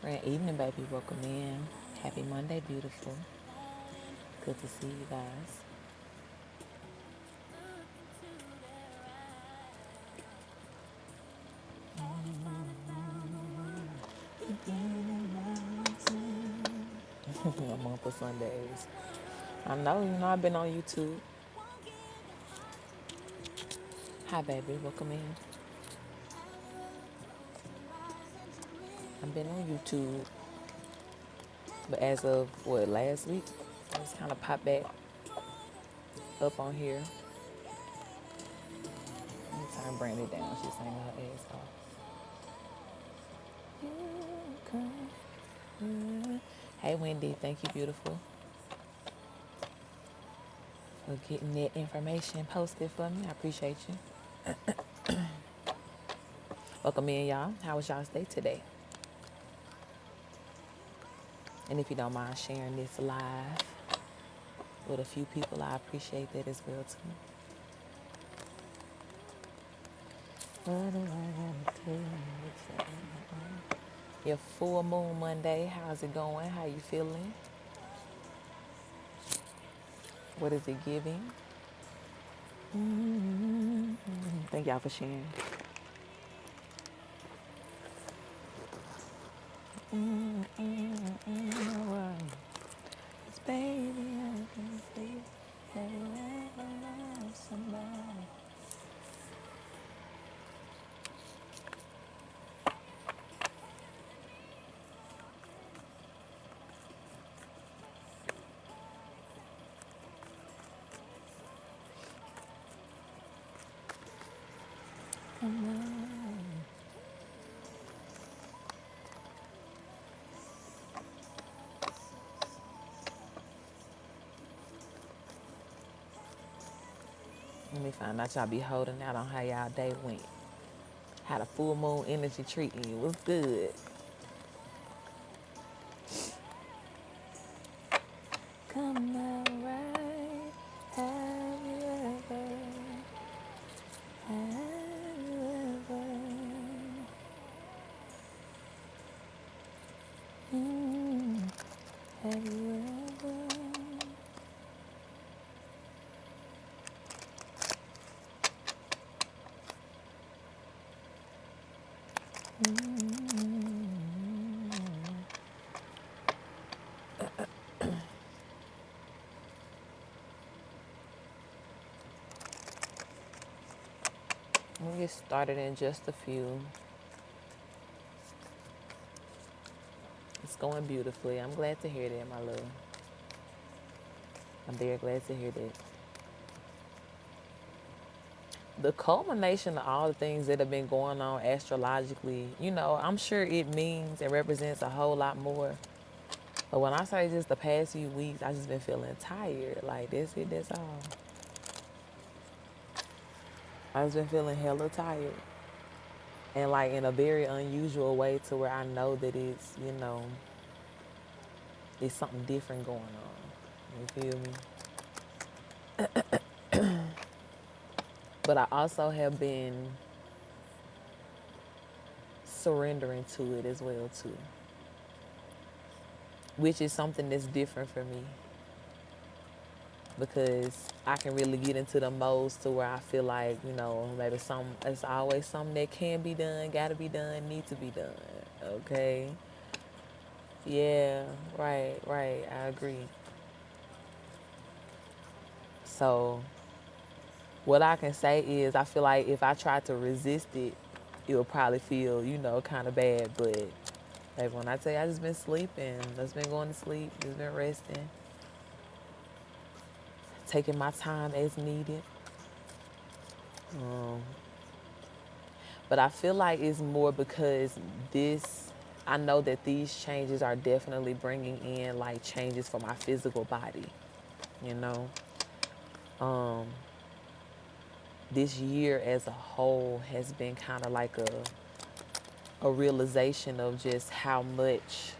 Grand evening, baby. Welcome in. Happy Monday, beautiful. Good to see you guys. A month of Sundays. I know, I've been on YouTube. Hi, baby. Welcome in. I've been on YouTube. But as of, last week? I just kind of popped back up on here. Let me turn Brandy down. She's saying her ass off. Hey, Wendy. Thank you, beautiful, for getting that information posted for me. I appreciate you. Welcome in, y'all. How was y'all's day today? And if you don't mind sharing this live with a few people, I appreciate that as well, too. What do I gotta tell you? Your full moon Monday, how's it going? How you feeling? What is it giving? Thank y'all for sharing. Baby, I can see that I love somebody. Let me find out y'all be holding out on how y'all day went. How the full moon energy treating you. What's good? Come out right. Have you ever? Have you ever? Have you ever? We'll get started in just a few. It's going beautifully. I'm glad to hear that, my love. I'm very glad to hear that. The culmination of all the things that have been going on astrologically, I'm sure it means and represents a whole lot more. But when I say just the past few weeks, I just been feeling tired. Like, that's it, that's all. I just been feeling hella tired. And like in a very unusual way to where I know that it's, it's something different going on. You feel me? But I also have been surrendering to it as well too, which is something that's different for me because I can really get into the modes to where I feel like, maybe it's always something that can be done, gotta be done, need to be done. Okay. Yeah, right. I agree. So what I can say is I feel like if I tried to resist it, it would probably feel, kind of bad. But like when I tell you I just been sleeping, just been going to sleep, just been resting, taking my time as needed. Um, but I feel like it's more because I know that these changes are definitely bringing in like changes for my physical body, you know. Um, this year as a whole has been kind of like a realization of just how much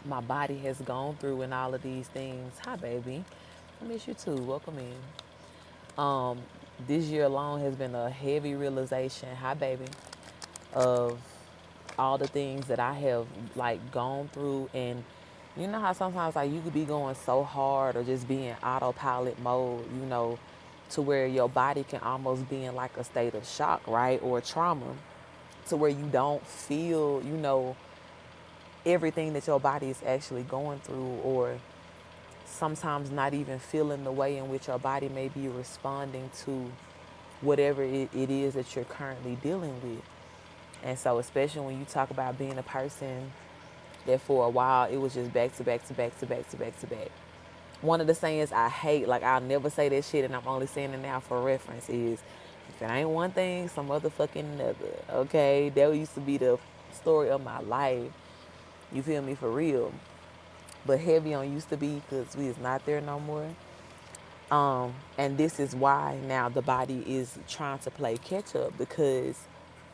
my body has gone through and all of these things. Hi, baby. I miss you too. Welcome in. Um, this year alone has been a heavy realization. Hi, baby. Of all the things that I have like gone through, and you know how sometimes like you could be going so hard or just be in autopilot mode, to where your body can almost be in like a state of shock, right, or trauma, to where you don't feel, everything that your body is actually going through, or sometimes not even feeling the way in which your body may be responding to whatever it is that you're currently dealing with. And so, especially when you talk about being a person that for a while it was just back to back to back to back to back to back. One of the sayings I hate, like I'll never say that shit, and I'm only saying it now for reference, is if it ain't one thing, some motherfucking another. Okay, that used to be the story of my life. You feel me, for real? But heavy on used to be because we is not there no more. And this is why now the body is trying to play catch up, because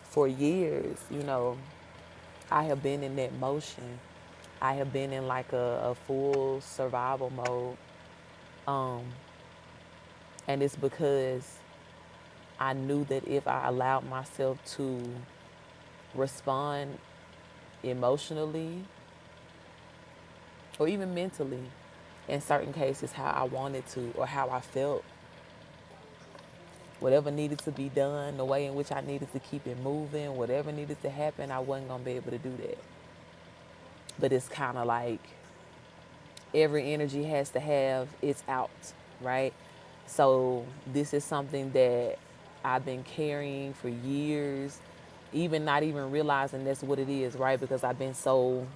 for years, I have been in that motion. I have been in like a full survival mode. Um, and it's because I knew that if I allowed myself to respond emotionally or even mentally, in certain cases, how I wanted to or how I felt, whatever needed to be done, the way in which I needed to keep it moving, whatever needed to happen, I wasn't going to be able to do that. But it's kind of like every energy has to have its out, right? So this is something that I've been carrying for years, even not even realizing that's what it is, right? Because I've been so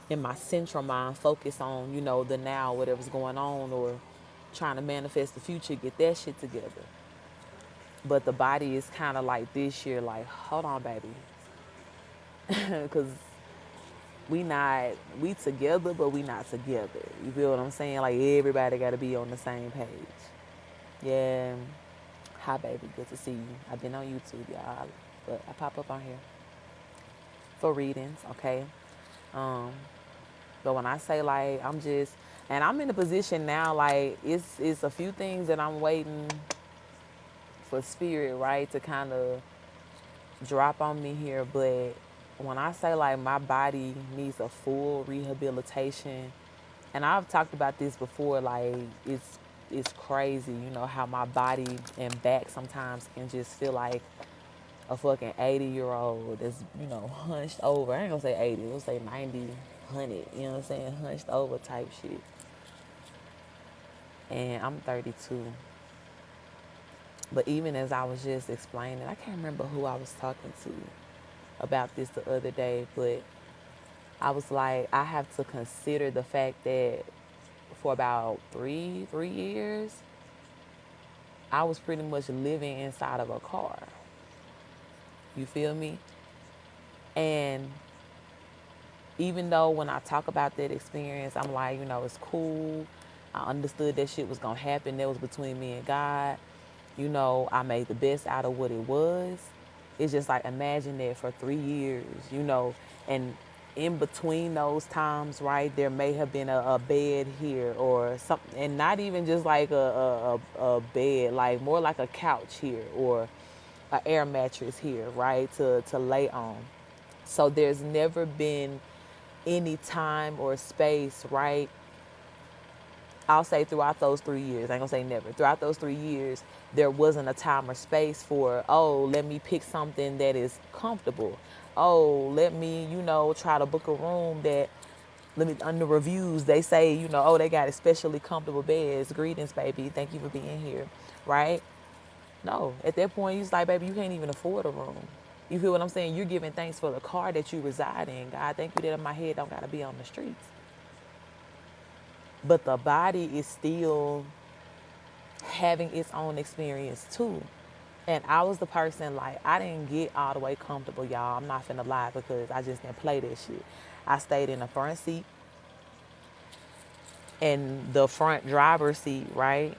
in my central mind focused on, the now, whatever's going on, or trying to manifest the future, get that shit together. But the body is kind of like this year, like, hold on, baby. Because we together, but we not together. You feel what I'm saying? Like everybody got to be on the same page. Yeah. Hi, baby. Good to see you. I've been on YouTube, y'all, but I pop up on here for readings, okay? Um, but when I say like and I'm in a position now, like it's a few things that I'm waiting for spirit, right, to kind of drop on me here. But when I say like my body needs a full rehabilitation, and I've talked about this before, like it's crazy, how my body and back sometimes can just feel like a fucking 80-year-old that's, hunched over. I ain't gonna say 80, let's say 90, 100, you know what I'm saying? Hunched over type shit. And I'm 32. But even as I was just explaining, I can't remember who I was talking to about this the other day, but I was like, I have to consider the fact that for about three years, I was pretty much living inside of a car. You feel me? And even though when I talk about that experience, I'm like, it's cool. I understood that shit was gonna happen. That was between me and God. I made the best out of what it was. It's just like imagine that for 3 years, and in between those times, right, there may have been a bed here or something, and not even just like a bed, like more like a couch here or an air mattress here, right, to lay on. So there's never been any time or space, right? I'll say throughout those 3 years, I ain't gonna say never. Throughout those 3 years, there wasn't a time or space for, oh, let me pick something that is comfortable. Oh, let me, try to book a room that, let me, under reviews, they say, oh, they got especially comfortable beds. Greetings, baby. Thank you for being here, right? No, at that point, it's like, baby, you can't even afford a room. You feel what I'm saying? You're giving thanks for the car that you reside in. God, thank you that my head don't gotta be on the streets. But the body is still having its own experience too. And I was the person, like, I didn't get all the way comfortable, y'all. I'm not finna lie, because I just didn't play that shit. I stayed in the front seat and the front driver's seat, right?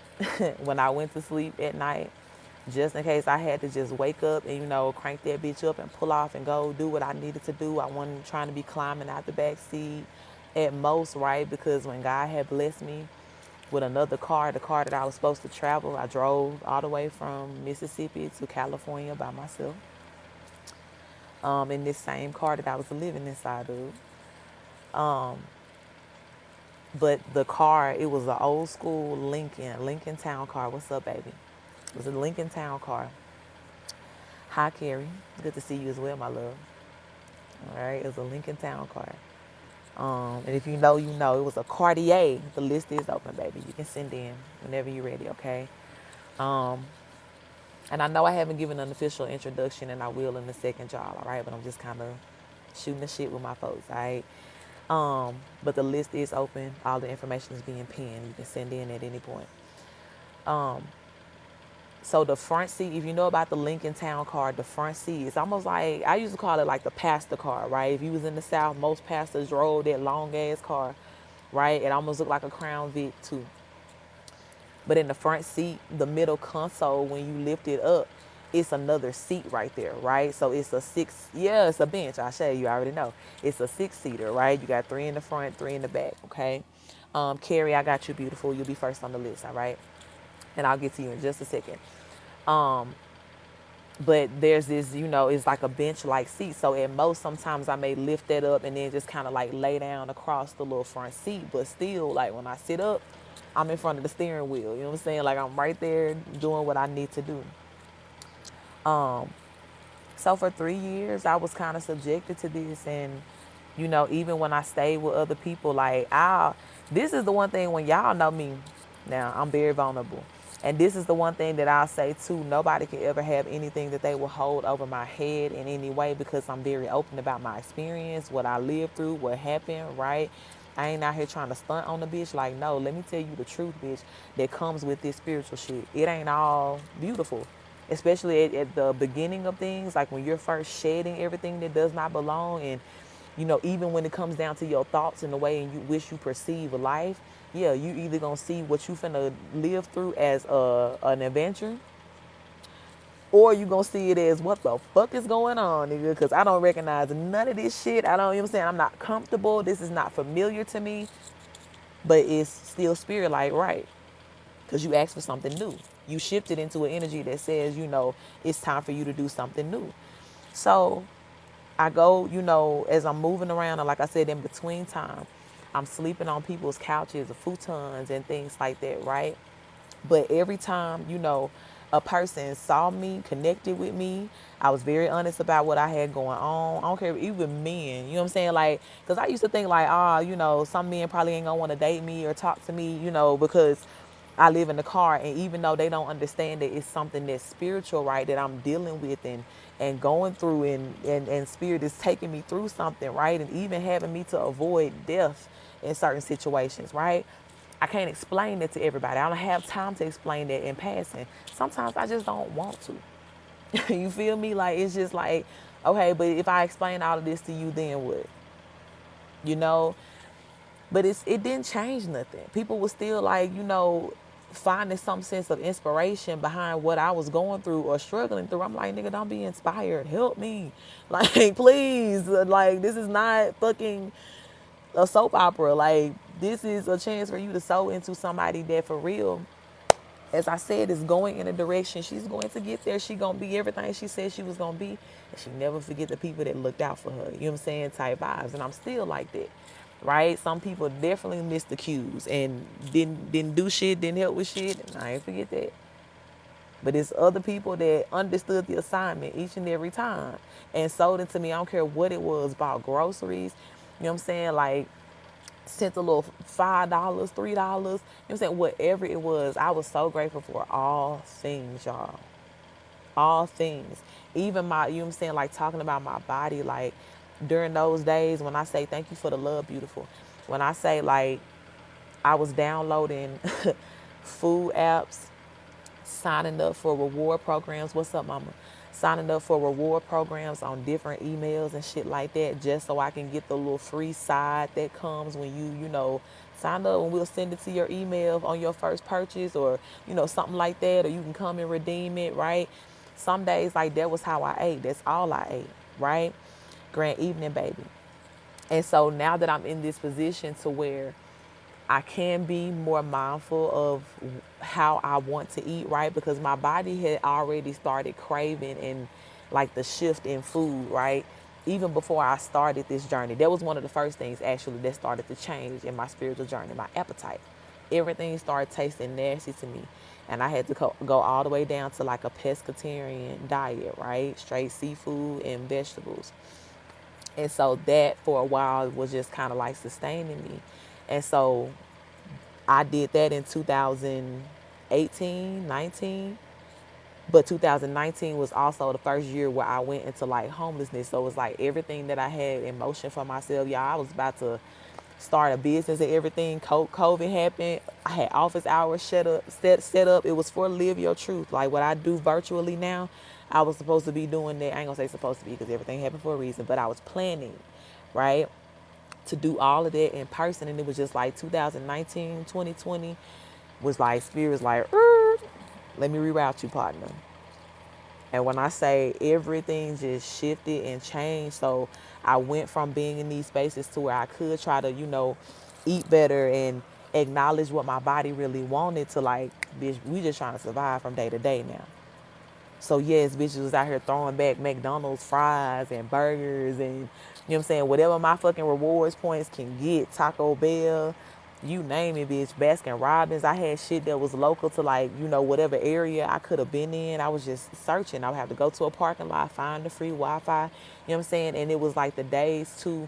When I went to sleep at night, just in case I had to just wake up and, crank that bitch up and pull off and go do what I needed to do. I wasn't trying to be climbing out the back seat at most, right? Because when God had blessed me with another car, the car that I was supposed to travel, I drove all the way from Mississippi to California by myself, in this same car that I was living inside of. But the car, it was an old school Lincoln Town car. What's up, baby? It was a Lincoln Town car. Hi, Carrie. Good to see you as well, my love. All right, it was a Lincoln Town car. And if you know, you know. It was a Cartier. The list is open, baby. You can send in whenever you're ready, okay? And I know I haven't given an official introduction, and I will in the second job, all right? But I'm just kind of shooting the shit with my folks, all right? But the list is open. All the information is being pinned. You can send in at any point. So the front seat, if you know about the Lincoln Town car, the front seat, it's almost like, I used to call it like the pastor car, right? If you was in the South, most pastors drove that long ass car, right? It almost looked like a Crown Vic too. But in the front seat, the middle console, when you lift it up, it's another seat right there, right? So it's it's a bench. I'll show you, I already know. It's a 6-seater, right? You got 3 in the front, 3 in the back, okay? Carrie, I got you, beautiful. You'll be first on the list, all right? And I'll get to you in just a second. But there's this, it's like a bench-like seat. So at most, sometimes I may lift that up and then just kind of like lay down across the little front seat. But still, like when I sit up, I'm in front of the steering wheel. You know what I'm saying? Like I'm right there doing what I need to do. So for 3 years, I was kind of subjected to this. And, even when I stayed with other people, like this is the one thing, when y'all know me now, I'm very vulnerable. And this is the one thing that I'll say too. Nobody can ever have anything that they will hold over my head in any way, because I'm very open about my experience, what I lived through, what happened, right? I ain't out here trying to stunt on the bitch. Like, no, let me tell you the truth, bitch, that comes with this spiritual shit. It ain't all beautiful, especially at the beginning of things, like when you're first shedding everything that does not belong. And, even when it comes down to your thoughts and the way you wish you perceive life, yeah, you either gonna see what you finna live through as an adventure, or you gonna see it as, what the fuck is going on, nigga? Because I don't recognize none of this shit. I don't, you know what I'm saying? I'm not comfortable. This is not familiar to me, but it's still spirit-like, right? Because you asked for something new. You shifted into an energy that says, it's time for you to do something new. So I go, as I'm moving around, and like I said, in between time, I'm sleeping on people's couches or futons and things like that, right? But every time, a person saw me, connected with me, I was very honest about what I had going on. I don't care, even men, you know what I'm saying? Like, because I used to think like, some men probably ain't gonna want to date me or talk to me, because I live in the car. And even though they don't understand that it's something that's spiritual, right, that I'm dealing with and going through, and spirit is taking me through something, right? And even having me to avoid death in certain situations, right? I can't explain it to everybody. I don't have time to explain that in passing. Sometimes I just don't want to. You feel me? Like, it's just like, okay, but if I explain all of this to you, then what? But it didn't change nothing. People were still like, finding some sense of inspiration behind what I was going through or struggling through. I'm like, nigga, don't be inspired. Help me. Like, please. Like, this is not fucking a soap opera. Like, this is a chance for you to sow into somebody that for real, as I said, is going in a direction. She's going to get there. She gonna be everything she said she was gonna be. And she never forget the people that looked out for her. You know what I'm saying? Type vibes. And I'm still like that. Right? Some people definitely missed the cues and didn't do shit, didn't help with shit. And I ain't forget that. But it's other people that understood the assignment each and every time and sold it to me. I don't care what it was, bought groceries. You know what I'm saying? Like, sent a little $5, $3, you know what I'm saying? Whatever it was, I was so grateful for all things, y'all. All things. Even my, you know what I'm saying, like talking about my body, like during those days when I say thank you for the love, beautiful. When I say like I was downloading food apps, signing up for reward programs. What's up, mama? Signing up for reward programs on different emails and shit like that, just so I can get the little free side that comes when you know, sign up, and we'll send it to your email on your first purchase, or, you know, something like that, or you can come and redeem it, right? Some days, like, that was how I ate. That's all I ate, right? Grand evening, baby. And so now that I'm in this position to where I can be more mindful of how I want to eat, right? Because my body had already started craving and like the shift in food, right? Even before I started this journey, that was one of the first things actually that started to change in my spiritual journey, my appetite. Everything started tasting nasty to me. And I had to go all the way down to like a pescatarian diet, right? Straight seafood and vegetables. And so that for a while was just kind of like sustaining me. And so I did that in 2018, 19. But 2019 was also the first year where I went into like homelessness. So it was like everything that I had in motion for myself. Y'all, I was about to start a business and everything. COVID happened. I had office hours set up. It was for Live Your Truth. Like what I do virtually now, I was supposed to be doing that. I ain't gonna say supposed to be because everything happened for a reason, but I was planning, right, to do all of that in person. And it was just like 2019, 2020 was like, spirit was like, let me reroute you, partner. And when I say everything just shifted and changed, so I went from being in these spaces to where I could try to, you know, eat better and acknowledge what my body really wanted, to like, bitch, we just trying to survive from day to day now. So yes, bitches was out here throwing back McDonald's fries and burgers and, you know what I'm saying, whatever my fucking rewards points can get, Taco Bell, you name it, bitch, Baskin Robbins. I had shit that was local to like, you know, whatever area I could have been in. I was just searching. I would have to go to a parking lot, find the free Wi-Fi, you know what I'm saying? And it was like the days too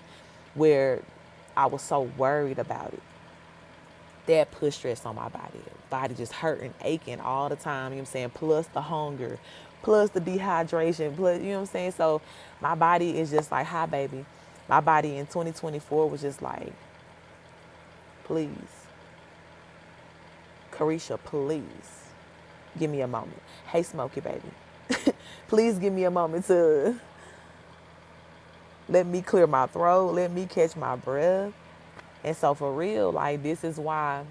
where I was so worried about it. That put stress on my body. Body just hurting, aching all the time, you know what I'm saying? Plus the hunger, plus the dehydration, plus, you know what I'm saying? So my body is just like, hi, baby. My body in 2024 was just like, please, Carisha, please give me a moment. Hey, Smokey, baby. Please give me a moment to let me clear my throat, let me catch my breath. And so for real, like, this is why,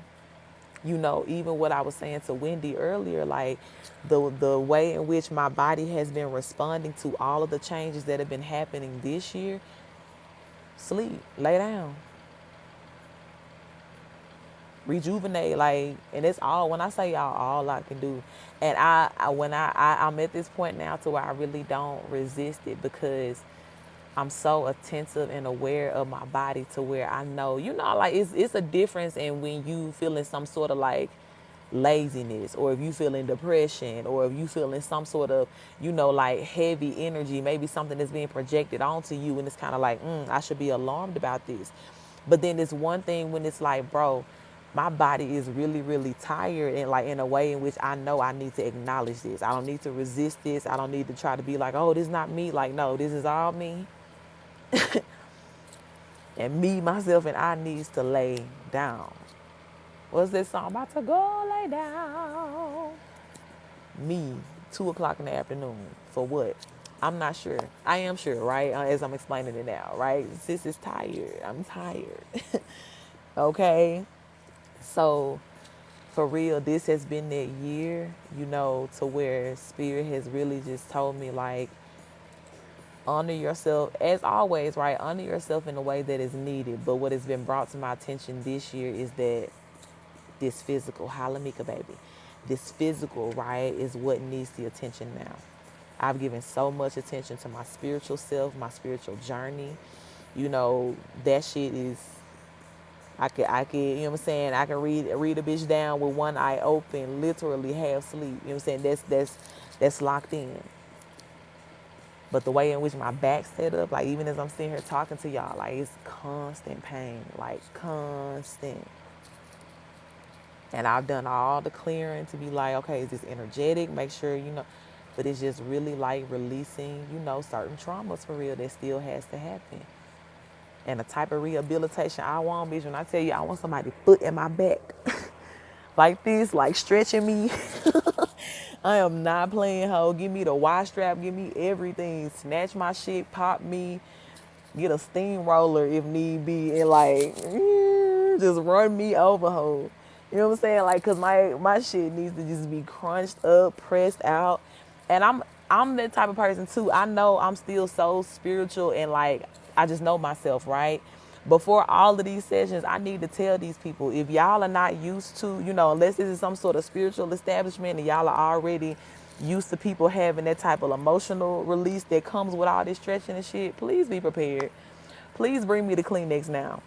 you know, even what I was saying to Wendy earlier, like the way in which my body has been responding to all of the changes that have been happening this year, sleep, lay down, rejuvenate, like, and it's all, when I say y'all, all I can do. And I'm at this point now to where I really don't resist it, because I'm so attentive and aware of my body, to where I know, you know, like it's a difference in when you feeling some sort of like laziness, or if you feeling depression, or if you feeling some sort of, you know, like heavy energy, maybe something that's being projected onto you, and it's kind of like, I should be alarmed about this. But then it's one thing when it's like, bro, my body is really, really tired, and like in a way in which I know I need to acknowledge this. I don't need to resist this. I don't need to try to be like, oh, this is not me. Like, no, this is all me. And me, myself, and I needs to lay down. What's this song? About to go lay down. Me, 2 o'clock in the afternoon. For what? I'm not sure. I am sure, right? As I'm explaining it now, right? Sis is tired. I'm tired. Okay? So For real, this has been that year, to where Spirit has really just told me, like, honor yourself, as always, right? Honor yourself in a way that is needed. But what has been brought to my attention this year is that this physical, Halamika baby, this physical, right, is what needs the attention now. I've given so much attention to my spiritual self, my spiritual journey. That shit is, I could, you know what I'm saying? I can read a bitch down with one eye open, literally half sleep. You know what I'm saying? That's locked in. But the way in which my back's set up, like even as I'm sitting here talking to y'all, like it's constant pain, like constant. And I've done all the clearing to be like, okay, is this energetic? Make sure, but it's just really like releasing, certain traumas for real that still has to happen. And the type of rehabilitation I want, bitch, when I tell you I want somebody foot in my back like this, like stretching me. I am not playing, hoe. Give me the Y strap, give me everything. Snatch my shit, pop me, get a steamroller if need be, and like, just run me over, hoe. You know what I'm saying? Like, cause my shit needs to just be crunched up, pressed out. And I'm that type of person too. I know I'm still so spiritual and like I just know myself, right? Before all of these sessions, I need to tell these people, if y'all are not used to, unless this is some sort of spiritual establishment and y'all are already used to people having that type of emotional release that comes with all this stretching and shit, please be prepared. Please bring me the Kleenex now.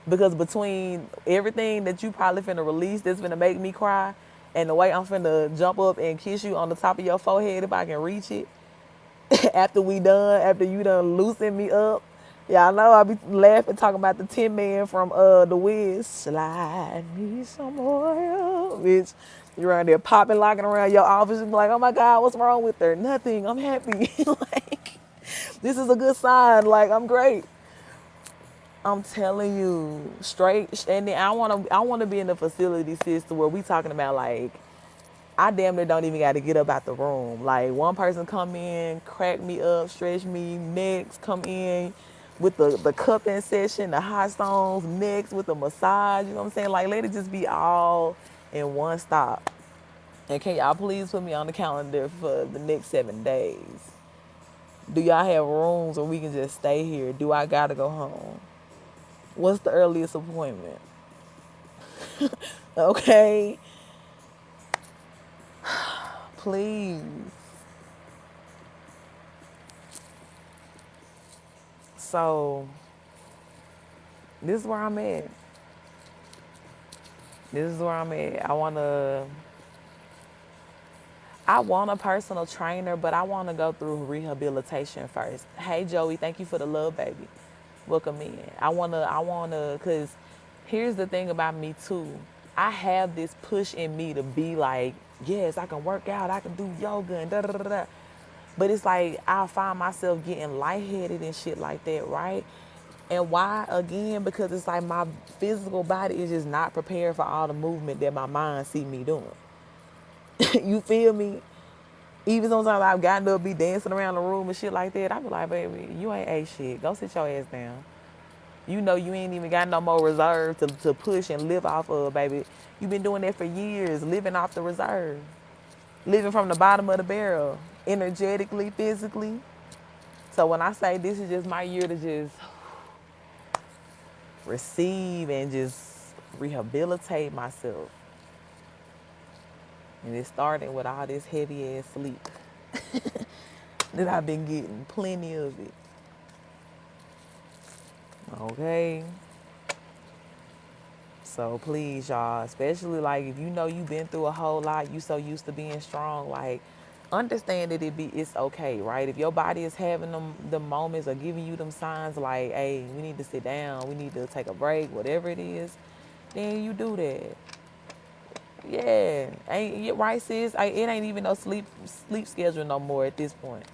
Because between everything that you probably finna release that's finna make me cry and the way I'm finna jump up and kiss you on the top of your forehead if I can reach it, after you done loosen me up. Y'all know I be laughing talking about the Tin Man from The Wiz. Slide me some oil. Bitch, you around there popping, locking around your office and be like, oh my God, what's wrong with her? Nothing, I'm happy. Like, this is a good sign. Like, I'm great. I'm telling you, straight. And then I wanna be in the facility system where we talking about like, I damn near don't even got to get up out the room. Like one person come in, crack me up, stretch me. Next come in with the cupping session, the hot stones. Next with the massage. You know what I'm saying? Like let it just be all in one stop. And can y'all please put me on the calendar for the next 7 days? Do y'all have rooms where we can just stay here? Do I gotta go home? What's the earliest appointment? Okay. Please. So, this is where I'm at. This is where I'm at. I want a personal trainer, but I want to go through rehabilitation first. Hey, Joey, thank you for the love, baby. Welcome in. I wanna, cause here's the thing about me too. I have this push in me to be like, yes, I can work out, I can do yoga and da da da da. But it's like I find myself getting lightheaded and shit like that, right? And why? Again, because it's like my physical body is just not prepared for all the movement that my mind see me doing. You feel me? Even sometimes I've gotten to be dancing around the room and shit like that. I be like, baby, you ain't a shit. Go sit your ass down. You know you ain't even got no more reserve to push and live off of, baby. You've been doing that for years, living off the reserve. Living from the bottom of the barrel, energetically, physically. So when I say this is just my year to just receive and just rehabilitate myself. And it's starting with all this heavy ass sleep that I've been getting, plenty of it. Okay. So please, y'all, especially like if you know you've been through a whole lot, you so used to being strong, like understand that it's okay, right? If your body is having the moments or giving you them signs like, hey, we need to sit down, we need to take a break, whatever it is, then you do that. Yeah, ain't right, sis? It ain't even no sleep schedule no more at this point.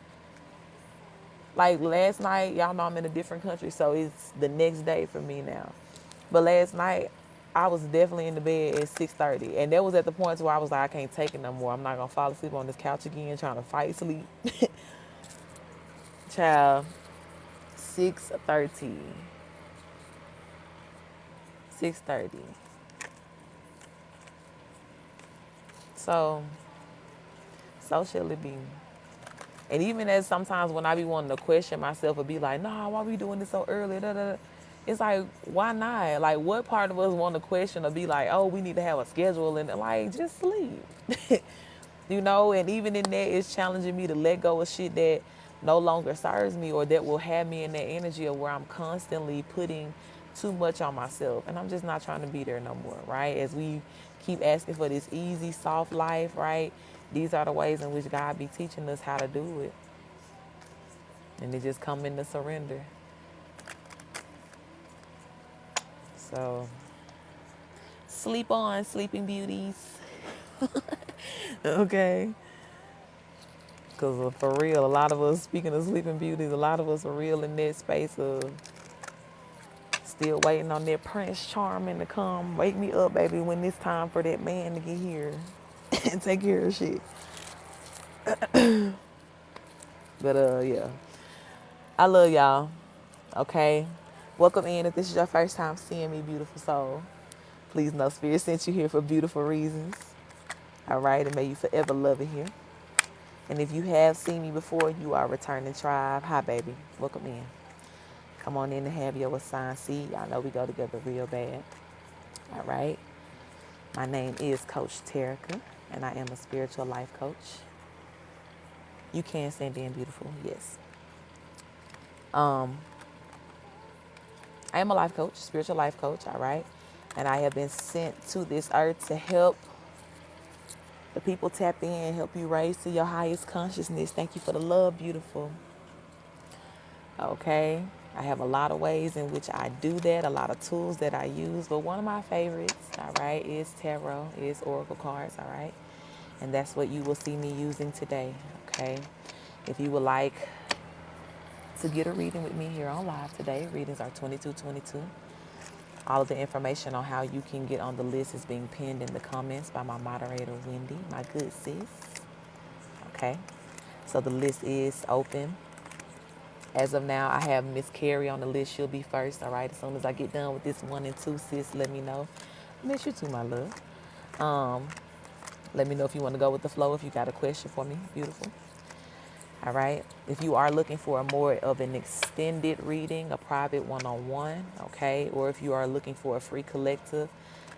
Like last night, y'all know I'm in a different country, so it's the next day for me now. But last night, I was definitely in the bed at 6:30, and that was at the point where I was like, I can't take it no more. I'm not gonna fall asleep on this couch again, trying to fight sleep. Child, 6:30. So, so shall it be. And even as sometimes when I be wanting to question myself or be like, nah, why we doing this so early? Da, da, da. It's like, why not? Like, what part of us want to question or be like, oh, we need to have a schedule and like, just sleep. You know, and even in that, it's challenging me to let go of shit that no longer serves me or that will have me in that energy of where I'm constantly putting too much on myself. And I'm just not trying to be there no more, right? As we keep asking for this easy, soft life, right? These are the ways in which God be teaching us how to do it. And it just come into surrender. So, sleep on, sleeping beauties. Okay. Because for real, a lot of us, speaking of sleeping beauties, a lot of us are real in that space of still waiting on that Prince Charming to come wake me up, baby, when it's time for that man to get here and take care of shit. But yeah, I love y'all. Okay, welcome in. If this is your first time seeing me, beautiful soul, please know Spirit sent you here for beautiful reasons. All right, and may you forever love it here. And if you have seen me before, you are a returning tribe. Hi, baby. Welcome in. Come on in and have your assigned seat. I know we go together real bad. All right. My name is Coach Terrica, and I am a spiritual life coach. You can send in beautiful, yes. I am a life coach, spiritual life coach, all right? And I have been sent to this earth to help the people tap in, help you raise to your highest consciousness. Thank you for the love, beautiful. Okay? I have a lot of ways in which I do that, a lot of tools that I use, but one of my favorites, all right, is tarot, is oracle cards, all right? And that's what you will see me using today, okay? If you would like to get a reading with me here on live today, readings are $22.22. All of the information on how you can get on the list is being pinned in the comments by my moderator, Wendy, my good sis. Okay, so the list is open. As of now, I have Miss Carrie on the list. She'll be first, all right? As soon as I get done with this 1 and 2, sis, let me know. I miss you too, my love. Let me know if you want to go with the flow, if you got a question for me, beautiful. All right. If you are looking for a more of an extended reading, a private one-on-one, okay, or if you are looking for a free collective,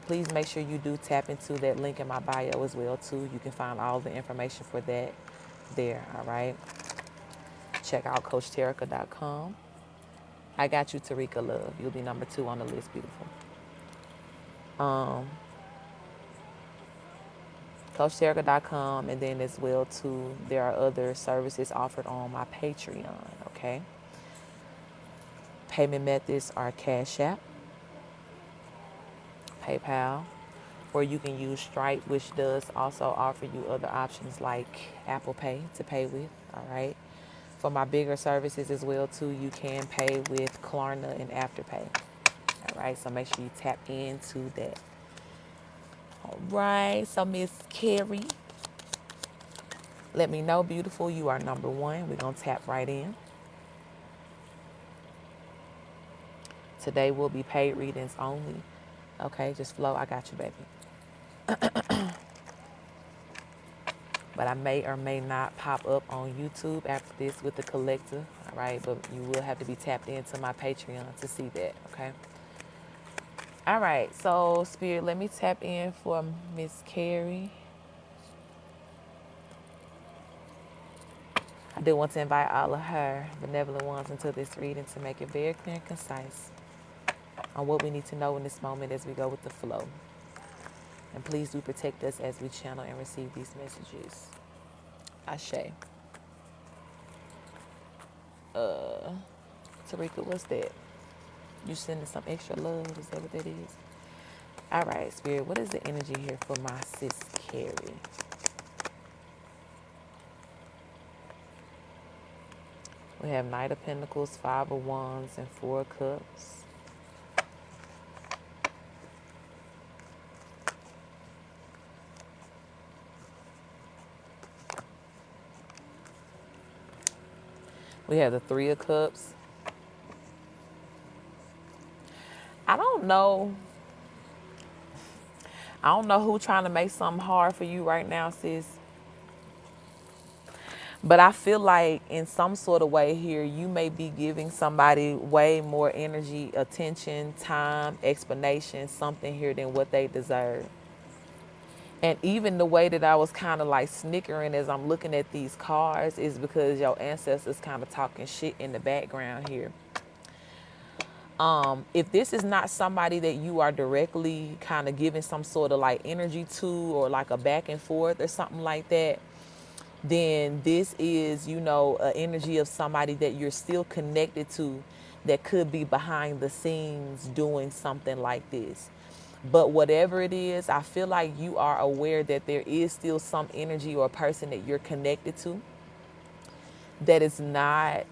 please make sure you do tap into that link in my bio as well, too. You can find all the information for that there, all right? Check out CoachTerrica.com. I got you, Terrica Love. You'll be number 2 on the list, beautiful. CoachTerrica.com, and then as well, too, there are other services offered on my Patreon, okay? Payment methods are Cash App, PayPal, or you can use Stripe, which does also offer you other options like Apple Pay to pay with, all right? For my bigger services as well, too, you can pay with Klarna and Afterpay, all right? So make sure you tap into that. All right, so Miss Carrie, let me know, beautiful, you are number 1. We're going to tap right in. Today will be paid readings only. Okay, just flow. I got you, baby. But I may or may not pop up on YouTube after this with the collective. All right, but you will have to be tapped into my Patreon to see that. Okay. All right, so Spirit, let me tap in for Miss Carrie. I do want to invite all of her benevolent ones into this reading to make it very clear and concise on what we need to know in this moment as we go with the flow. And please do protect us as we channel and receive these messages. Ashe. Terrica, what's that? You sending some extra love? Is that what that is? All right, Spirit, what is the energy here for my sis Carrie? We have Knight of Pentacles, 5 of Wands, and 4 of Cups. We have the 3 of Cups. I don't know I don't know who trying to make something hard for you right now, sis. But I feel like in some sort of way here, you may be giving somebody way more energy, attention, time, explanation, something here than what they deserve. And even the way that I was kind of like snickering as I'm looking at these cards is because your ancestors kind of talking shit in the background here. If this is not somebody that you are directly kind of giving some sort of like energy to or like a back and forth or something like that, then this is, you know, an energy of somebody that you're still connected to that could be behind the scenes doing something like this. But whatever it is, I feel like you are aware that there is still some energy or person that you're connected to that is not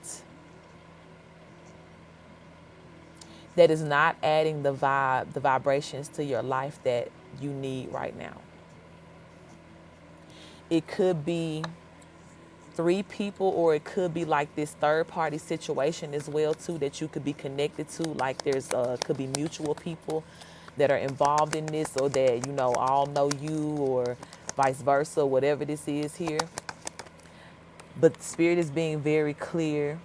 adding the vibrations to your life that you need right now. It could be 3 people, or it could be like this third party situation as well too that you could be connected to. Like there's could be mutual people that are involved in this, or that, you know, all know you, or vice versa, whatever this is here. But Spirit is being very clear.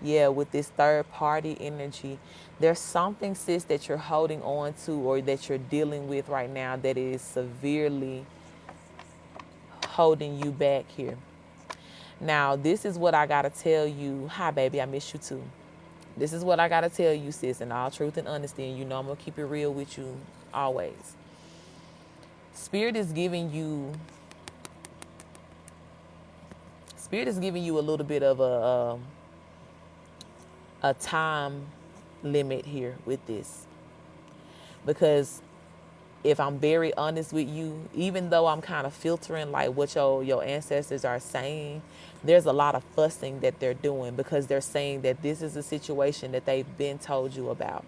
Yeah, with this third party energy, there's something, sis, that you're holding on to or that you're dealing with right now that is severely holding you back here. Now, this is what I got to tell you. Hi, baby, I miss you too. This is what I got to tell you, sis, in all truth and honesty. And you know I'm going to keep it real with you always. Spirit is giving you a little bit of a time limit here with this. Because if I'm very honest with you, even though I'm kind of filtering like what your ancestors are saying, there's a lot of fussing that they're doing because they're saying that this is a situation that they've been told you about.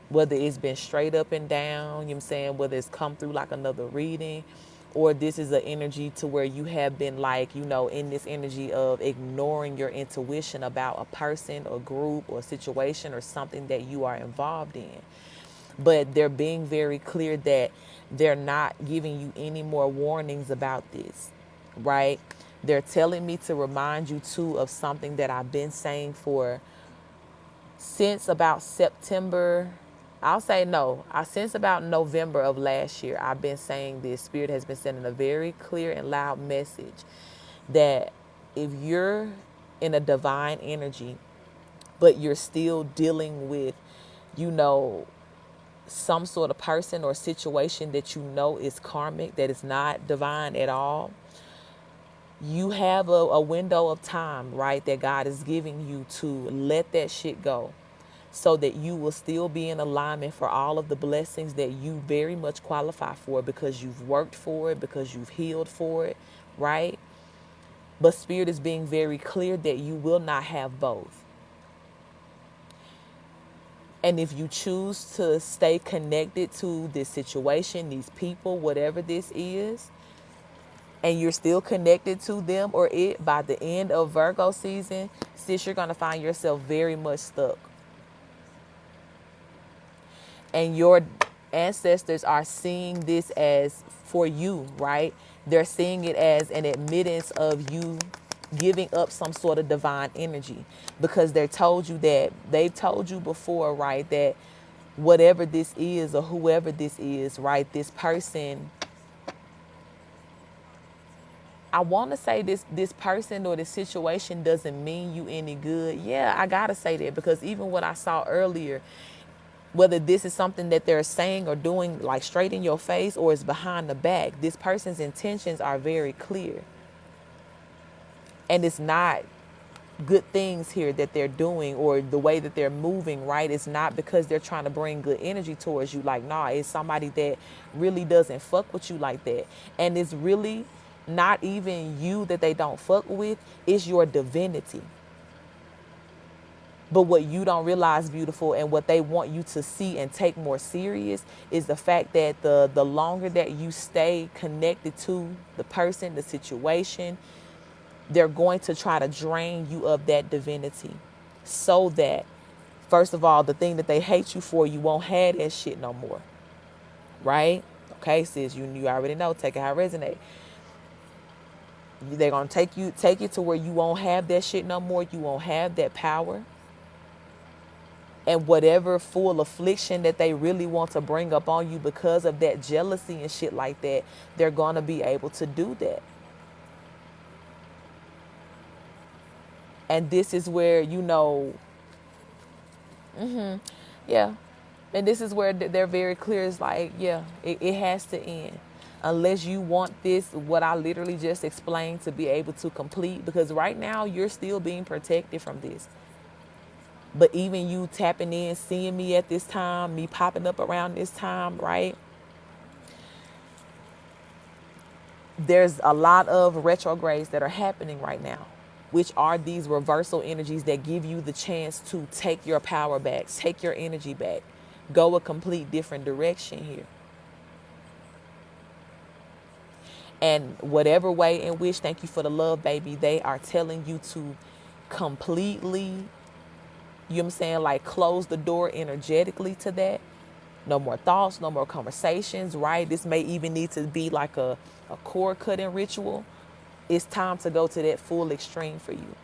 Whether it's been straight up and down, you know what I'm saying, whether it's come through like another reading, or this is an energy to where you have been like, you know, in this energy of ignoring your intuition about a person or group or situation or something that you are involved in. But they're being very clear that they're not giving you any more warnings about this, right? They're telling me to remind you too of something that I've been saying since about September. Since about November of last year, I've been saying this. Spirit has been sending a very clear and loud message that if you're in a divine energy, but you're still dealing with, you know, some sort of person or situation that you know is karmic, that is not divine at all, you have a window of time, right, that God is giving you to let that shit go, so that you will still be in alignment for all of the blessings that you very much qualify for, because you've worked for it, because you've healed for it, right? But Spirit is being very clear that you will not have both. And if you choose to stay connected to this situation, these people, whatever this is, and you're still connected to them or it by the end of Virgo season, sis, you're going to find yourself very much stuck. And your ancestors are seeing this as for you, right? They're seeing it as an admittance of you giving up some sort of divine energy, because they've told you before, right, that whatever this is or whoever this is, right, this person, I want to say this person or this situation doesn't mean you any good. Yeah, I got to say that, because even what I saw earlier, whether this is something that they're saying or doing like straight in your face or it's behind the back, this person's intentions are very clear. And it's not good things here that they're doing, or the way that they're moving, right? It's not because they're trying to bring good energy towards you. Like, nah, it's somebody that really doesn't fuck with you like that. And it's really not even you that they don't fuck with, it's your divinity. But what you don't realize, beautiful, and what they want you to see and take more serious is the fact that the longer that you stay connected to the person, the situation, they're going to try to drain you of that divinity, so that, first of all, the thing that they hate you for, you won't have that shit no more, right? Okay, sis, you already know. Take it how it resonate. They're gonna take it to where you won't have that shit no more. You won't have that power. And whatever full affliction that they really want to bring up on you because of that jealousy and shit like that, they're gonna be able to do that. And this is where, yeah. And this is where they're very clear. It's like, yeah, it has to end. Unless you want this, what I literally just explained, to be able to complete. Because right now, you're still being protected from this. But even you tapping in, seeing me at this time, me popping up around this time, right? There's a lot of retrogrades that are happening right now, which are these reversal energies that give you the chance to take your power back, take your energy back, go a complete different direction here. And whatever way in which, thank you for the love, baby, they are telling you to completely, you know what I'm saying, like close the door energetically to that. No more thoughts, no more conversations, right? This may even need to be like a cord cutting ritual. It's time to go to that full extreme for you.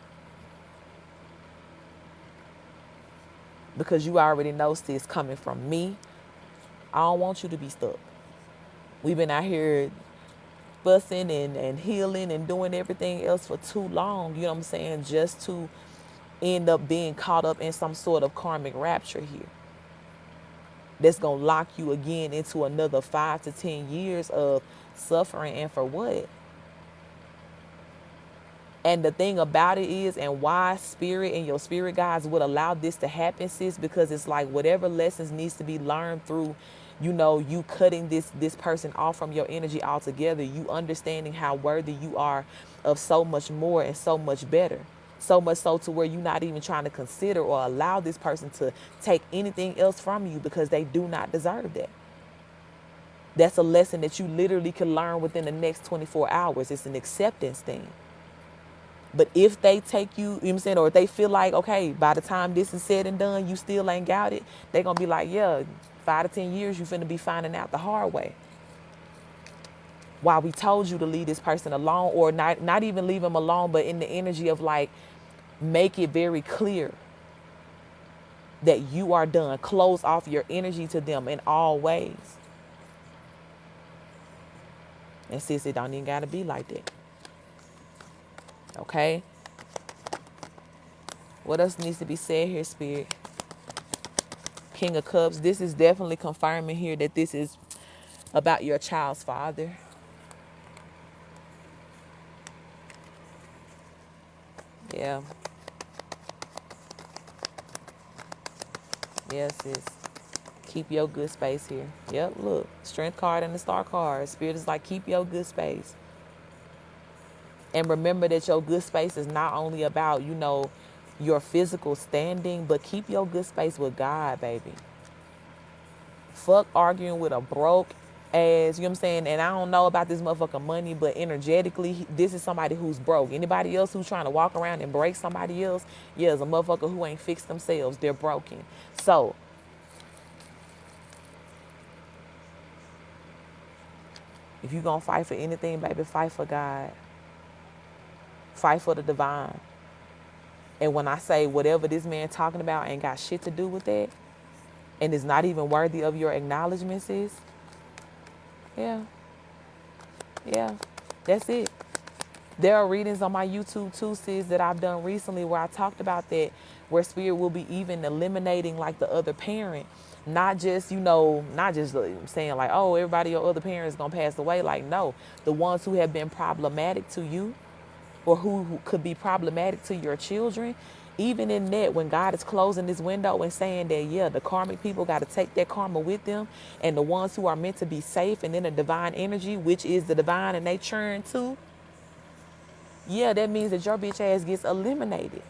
Because you already know, sis, coming from me, I don't want you to be stuck. We've been out here fussing and healing and doing everything else for too long, you know what I'm saying, just to end up being caught up in some sort of karmic rapture here. That's going to lock you again into another 5 to 10 years of suffering. And for what? And the thing about it is, and why spirit and your spirit guides would allow this to happen, sis, because it's like whatever lessons needs to be learned through, you cutting this person off from your energy altogether, you understanding how worthy you are of so much more and so much better. So much so to where you're not even trying to consider or allow this person to take anything else from you, because they do not deserve that. That's a lesson that you literally can learn within the next 24 hours. It's an acceptance thing. But if they take you, you know what I'm saying, or if they feel like, okay, by the time this is said and done, you still ain't got it, they're going to be like, yeah, 5 to 10 years, you finna be finding out the hard way. Why we told you to leave this person alone, or not even leave them alone, but in the energy of like, make it very clear that you are done. Close off your energy to them in all ways. And sis, it don't even got to be like that. Okay? What else needs to be said here, Spirit? King of Cups. This is definitely confirming here that this is about your child's father. Yeah. Yes, sis. Keep your good space here. Yep, look. Strength card and the star card. Spirit is like, keep your good space. And remember that your good space is not only about, your physical standing, but keep your good space with God, baby. Fuck arguing with a broke ass, you know what I'm saying? And I don't know about this motherfucker money, but energetically, this is somebody who's broke. Anybody else who's trying to walk around and break somebody else, yeah, is a motherfucker who ain't fixed themselves. They're broken. So, if you're going to fight for anything, baby, fight for God. Fight for the divine. And when I say whatever this man talking about ain't got shit to do with that, and is not even worthy of your acknowledgments, is, yeah, that's it. There are readings on my YouTube too, sis, that I've done recently where I talked about that, where spirit will be even eliminating like the other parent. Not just, not just saying like, oh, everybody, your other parent is going to pass away. Like, no, the ones who have been problematic to you, or who could be problematic to your children, even in that, when God is closing this window and saying that, yeah, the karmic people got to take that karma with them, and the ones who are meant to be safe and in the divine energy, which is the divine and they churn too, yeah, that means that your bitch ass gets eliminated.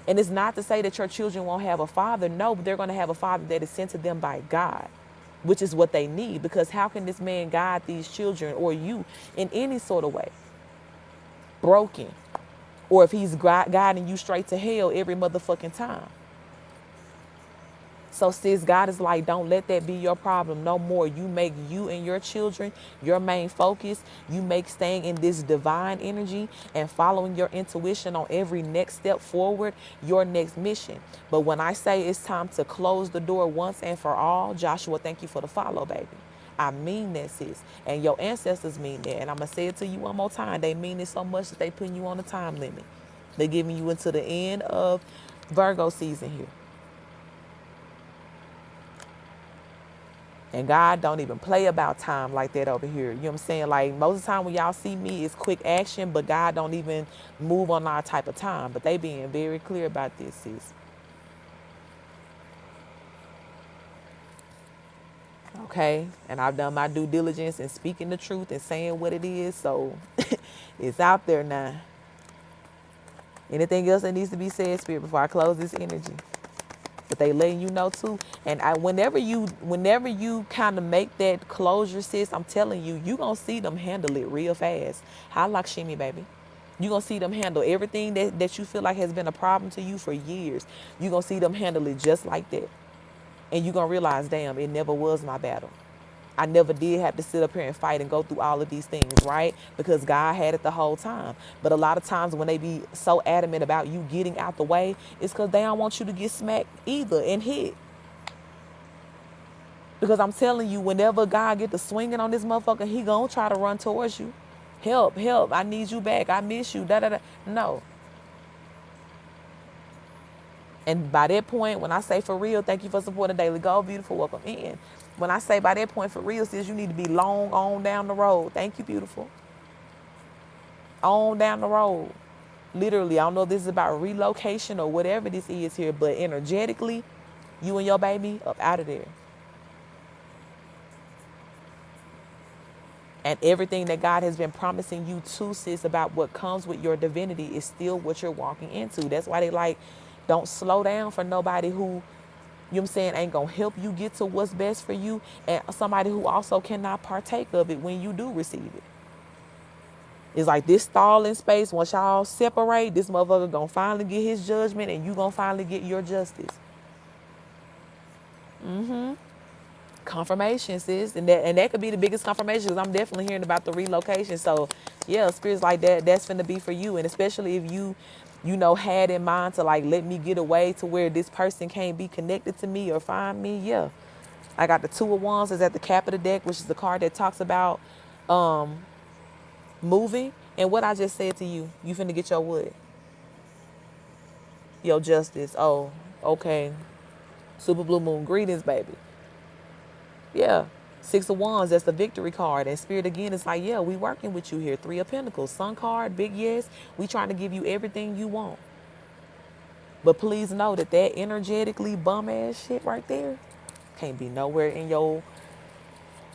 And it's not to say that your children won't have a father. No, but they're going to have a father that is sent to them by God, which is what they need. Because how can this man guide these children or you in any sort of way? Broken. Or if he's guiding you straight to hell every motherfucking time. So sis, God is like, don't let that be your problem no more. You make you and your children your main focus. You make staying in this divine energy and following your intuition on every next step forward your next mission. But when I say it's time to close the door once and for all, Joshua, thank you for the follow, baby. I mean that, sis. And your ancestors mean that. And I'm going to say it to you one more time. They mean it so much that they putting you on a time limit. They're giving you into the end of Virgo season here. And God don't even play about time like that over here. You know what I'm saying? Like most of the time when y'all see me, it's quick action, but God don't even move on our type of time. But they being very clear about this, sis. Okay? And I've done my due diligence in speaking the truth and saying what it is. So it's out there now. Anything else that needs to be said, Spirit, before I close this energy? But they letting you know too. And whenever you kind of make that closure, sis, I'm telling you, you gonna see them handle it real fast. How Lakshmi, baby. You gonna see them handle everything that you feel like has been a problem to you for years. You gonna see them handle it just like that. And you gonna realize, damn, it never was my battle. I never did have to sit up here and fight and go through all of these things, right? Because God had it the whole time. But a lot of times when they be so adamant about you getting out the way, it's because they don't want you to get smacked either and hit. Because I'm telling you, whenever God get to swinging on this motherfucker, he gonna try to run towards you. Help, help, I need you back. I miss you, da da da. No. And by that point, when I say for real, thank you for supporting Daily Gold, beautiful, welcome in. When I say by that point for real, sis, you need to be long on down the road. Thank you, beautiful. On down the road. Literally, I don't know if this is about relocation or whatever this is here, but energetically, you and your baby up out of there. And everything that God has been promising you too, sis, about what comes with your divinity is still what you're walking into. That's why they like, don't slow down for nobody who, you know what I'm saying, ain't gonna help you get to what's best for you, and somebody who also cannot partake of it when you do receive it. It's like this stalling space, once y'all separate, this motherfucker gonna finally get his judgment and you gonna finally get your justice. Confirmation, sis. And that could be the biggest confirmation, because I'm definitely hearing about the relocation. So yeah, spirits like that, that's finna be for you. And especially if you had in mind to like, let me get away to where this person can't be connected to me or find me. Yeah. I got the Two of Wands is at the cap of the deck, which is the card that talks about moving. And what I just said to you, you finna get your what? Your justice. Oh, okay. Super Blue Moon, greetings, baby. Yeah. Six of Wands, that's the victory card. And Spirit again is like, yeah, we working with you here. Three of Pentacles, Sun card, big yes. We trying to give you everything you want. But please know that energetically bum ass shit right there can't be nowhere in your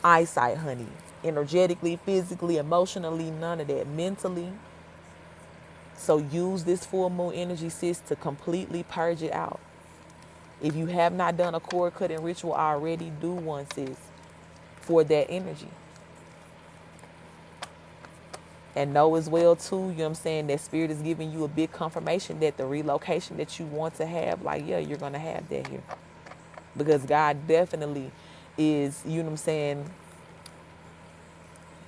eyesight, honey. Energetically, physically, emotionally, none of that. Mentally. So use this full moon energy, sis, to completely purge it out. If you have not done a cord cutting ritual already, do one, sis, for that energy. And know as well, too, you know what I'm saying, that Spirit is giving you a big confirmation that the relocation that you want to have, like, yeah, you're going to have that here. Because God definitely is, you know what I'm saying,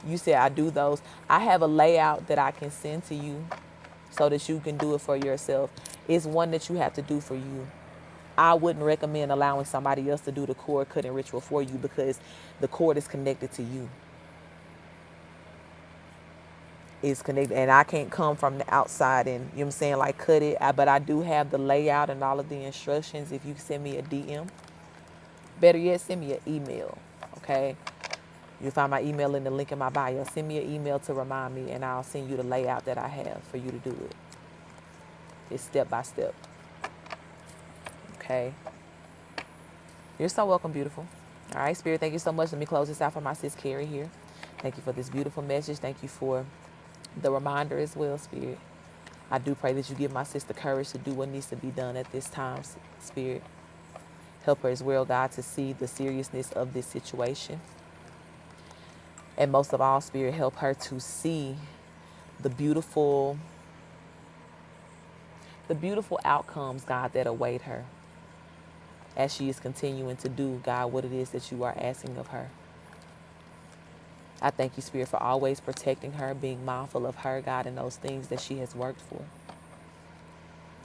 you said I do those. I have a layout that I can send to you so that you can do it for yourself. It's one that you have to do for you. I wouldn't recommend allowing somebody else to do the cord cutting ritual for you, because the cord is connected to you. It's connected, and I can't come from the outside and, you know what I'm saying, like cut it. But I do have the layout and all of the instructions if you send me a DM. Better yet, send me an email, okay? You'll find my email in the link in my bio. Send me an email to remind me, and I'll send you the layout that I have for you to do it. It's step by step. Okay. You're so welcome, beautiful. All right, Spirit, thank you so much. Let me close this out for my sis Carrie here. Thank you for this beautiful message. Thank you for the reminder as well, Spirit. I do pray that you give my sister courage to do what needs to be done at this time, Spirit. Help her as well, God, to see the seriousness of this situation. And most of all, Spirit, help her to see the beautiful outcomes, God, that await her as she is continuing to do, God, what it is that you are asking of her. I thank you, Spirit, for always protecting her, being mindful of her, God, and those things that she has worked for.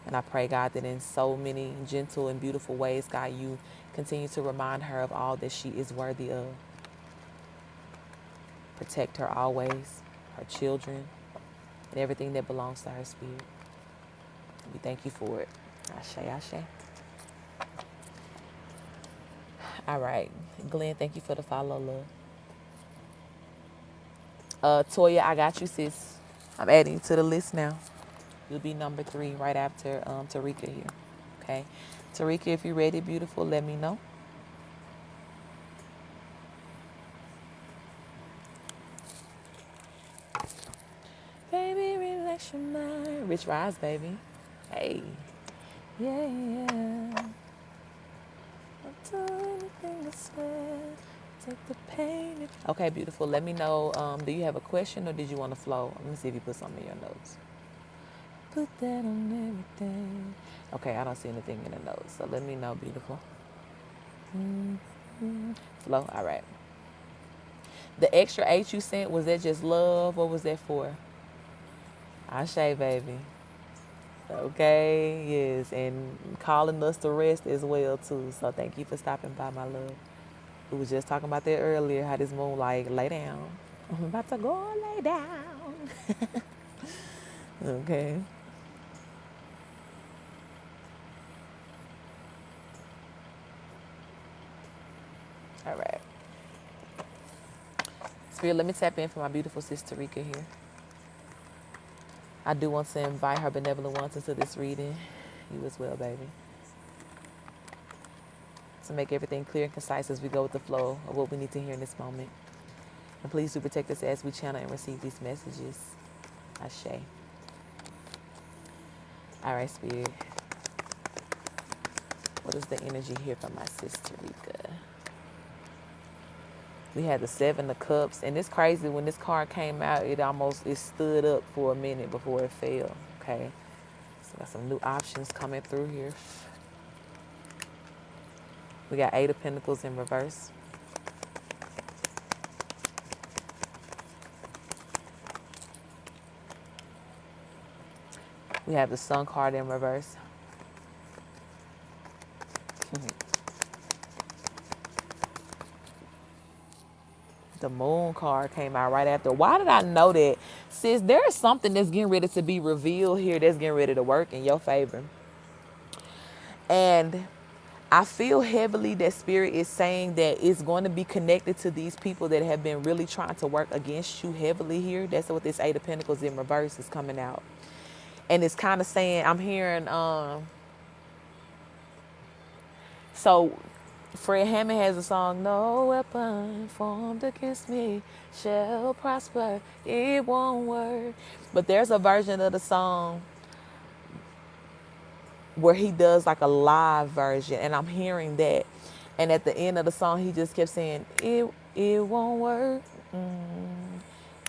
And I pray, God, that in so many gentle and beautiful ways, God, you continue to remind her of all that she is worthy of. Protect her always, her children, and everything that belongs to her, Spirit. We thank you for it. Ashe, ashe. All right. Glenn, thank you for the follow, love. Toya, I got you, sis. I'm adding you to the list now. You'll be number 3 right after Terrica here. Okay. Terrica, if you're ready, beautiful, let me know. Baby, relax your mind. Rich Rise, baby. Hey. Yeah, yeah. I'll do anything I said. Take the pain. Okay, beautiful. Let me know. Do you have a question or did you want to flow? Let me see if you put something in your notes. Put that on everything. Okay, I don't see anything in the notes. So let me know, beautiful. Flow. All right. The extra H you sent, was that just love? What was that for? Ashe, baby. Okay, yes, and calling us to rest as well too. So thank you for stopping by, my love. We was just talking about that earlier, how this moon like lay down. I'm about to go lay down. Okay. All right. Spirit, let me tap in for my beautiful sister Rika here. I do want to invite her benevolent ones into this reading. You as well, baby. To make everything clear and concise as we go with the flow of what we need to hear in this moment. And please do protect us as we channel and receive these messages. Ashe. All right, Spirit. What is the energy here for my sister Rika? We had the 7 of Cups, and it's crazy. When this card came out, it stood up for a minute before it fell. Okay, so got some new options coming through here. We got 8 of Pentacles in reverse. We have the Sun card in reverse. The Moon card came out right after. Why did I know that? Sis, there is something that's getting ready to be revealed here that's getting ready to work in your favor. And I feel heavily that Spirit is saying that it's going to be connected to these people that have been really trying to work against you heavily here. That's what this 8 of Pentacles in reverse is coming out. And it's kind of saying, I'm hearing, so Fred Hammond has a song, no weapon formed against me shall prosper, it won't work. But there's a version of the song where he does like a live version, and I'm hearing that. And at the end of the song, he just kept saying, it won't work,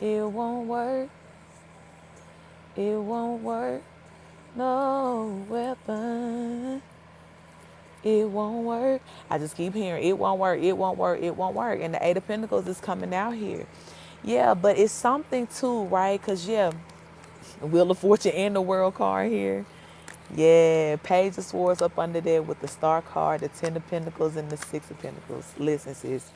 it won't work, it won't work, no weapon. It won't work. I just keep hearing, it won't work, it won't work, it won't work. And the 8 of Pentacles is coming out here. Yeah, but it's something too, right? Because, yeah, Wheel of Fortune and the World card here. Yeah, Page of Swords up under there with the Star card, the 10 of Pentacles, and the 6 of Pentacles. Listen, sis.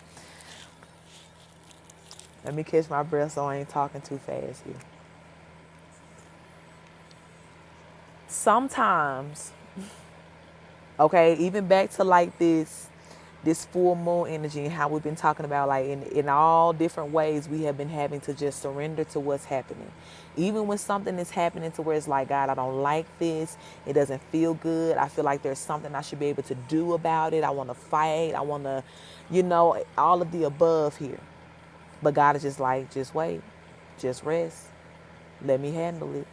Let me catch my breath so I ain't talking too fast here. Sometimes, okay, even back to like this full moon energy and how we've been talking about, like in all different ways we have been having to just surrender to what's happening. Even when something is happening to where it's like, God, I don't like this. It doesn't feel good. I feel like there's something I should be able to do about it. I want to fight. I want to, all of the above here. But God is just like, just wait, just rest. Let me handle it.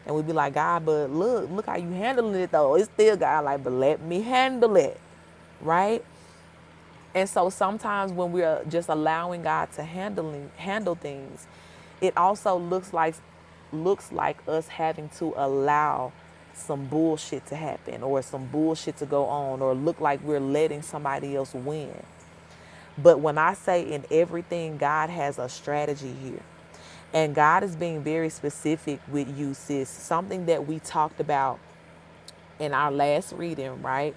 And we'd be like, God, but look how you handling it though. It's still God, like, but let me handle it, right? And so sometimes when we're just allowing God to handle things, it also looks like us having to allow some bullshit to happen or some bullshit to go on or look like we're letting somebody else win. But when I say in everything, God has a strategy here. And God is being very specific with you, sis. Something that we talked about in our last reading, right?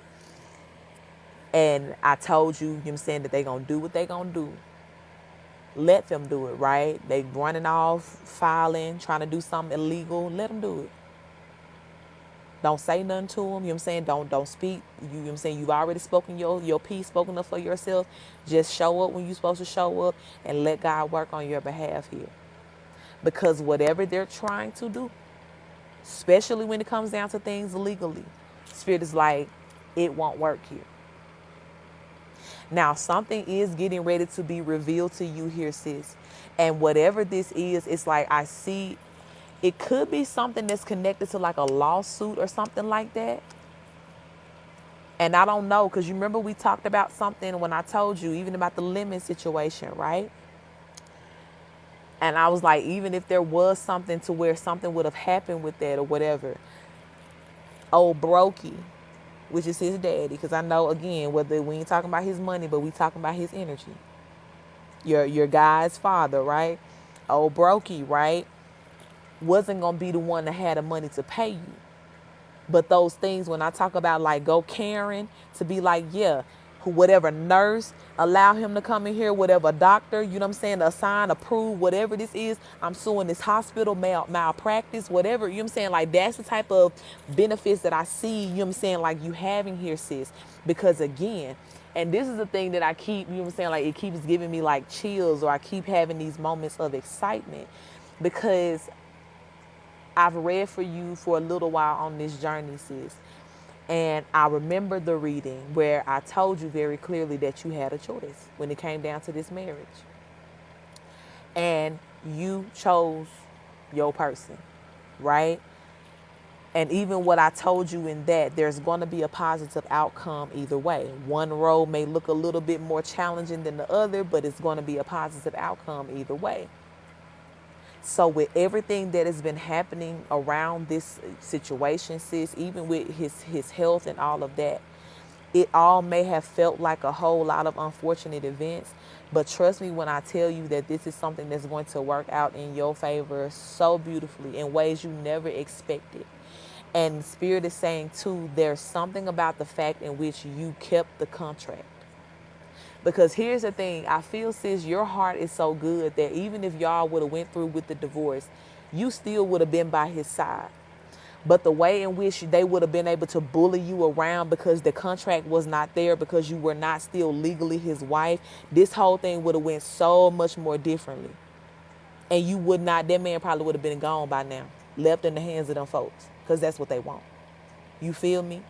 And I told you, you know what I'm saying, that they going to do what they going to do. Let them do it, right? They running off, filing, trying to do something illegal. Let them do it. Don't say nothing to them. You know what I'm saying? Don't speak. You know what I'm saying? You've already spoken your piece, spoken up for yourself. Just show up when you're supposed to show up and let God work on your behalf here. Because whatever they're trying to do, especially when it comes down to things legally, Spirit is like, it won't work here. Now, something is getting ready to be revealed to you here, sis. And whatever this is, it's like I see it could be something that's connected to like a lawsuit or something like that. And I don't know, because you remember we talked about something when I told you, even about the lemon situation, right? And I was like, even if there was something to where something would have happened with that or whatever, old Brokey, which is his daddy, because I know, again, whether we ain't talking about his money, but we talking about his energy. Your guy's father, right? Old Brokey, right? Wasn't going to be the one that had the money to pay you. But those things, when I talk about like go Karen, to be like, yeah, whatever nurse, allow him to come in here, whatever doctor, you know what I'm saying, assign, approve, whatever this is, I'm suing this hospital, malpractice, whatever, you know what I'm saying, like that's the type of benefits that I see, you know what I'm saying, like you having here, sis. Because again, and this is the thing that I keep, you know what I'm saying, like it keeps giving me like chills, or I keep having these moments of excitement, because I've read for you for a little while on this journey, sis. And I remember the reading where I told you very clearly that you had a choice when it came down to this marriage. And you chose your person, right? And even what I told you in that, there's going to be a positive outcome either way. One road may look a little bit more challenging than the other, but it's going to be a positive outcome either way. So with everything that has been happening around this situation, sis, even with his health and all of that, it all may have felt like a whole lot of unfortunate events. But trust me when I tell you that this is something that's going to work out in your favor so beautifully in ways you never expected. And Spirit is saying too, there's something about the fact in which you kept the contract. Because here's the thing, I feel, sis, your heart is so good that even if y'all would have went through with the divorce, you still would have been by his side. But the way in which they would have been able to bully you around because the contract was not there, because you were not still legally his wife, this whole thing would have went so much more differently. And you would not, that man probably would have been gone by now, left in the hands of them folks, because that's what they want. You feel me?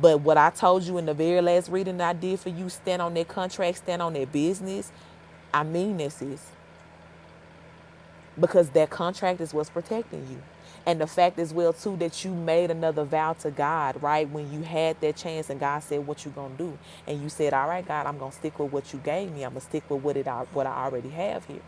But what I told you in the very last reading that I did for you, stand on their contract, stand on their business, I mean this is. Because that contract is what's protecting you. And the fact as well, too, that you made another vow to God, right? When you had that chance and God said, what you going to do? And you said, all right, God, I'm going to stick with what you gave me. I'm going to stick with what I already have here.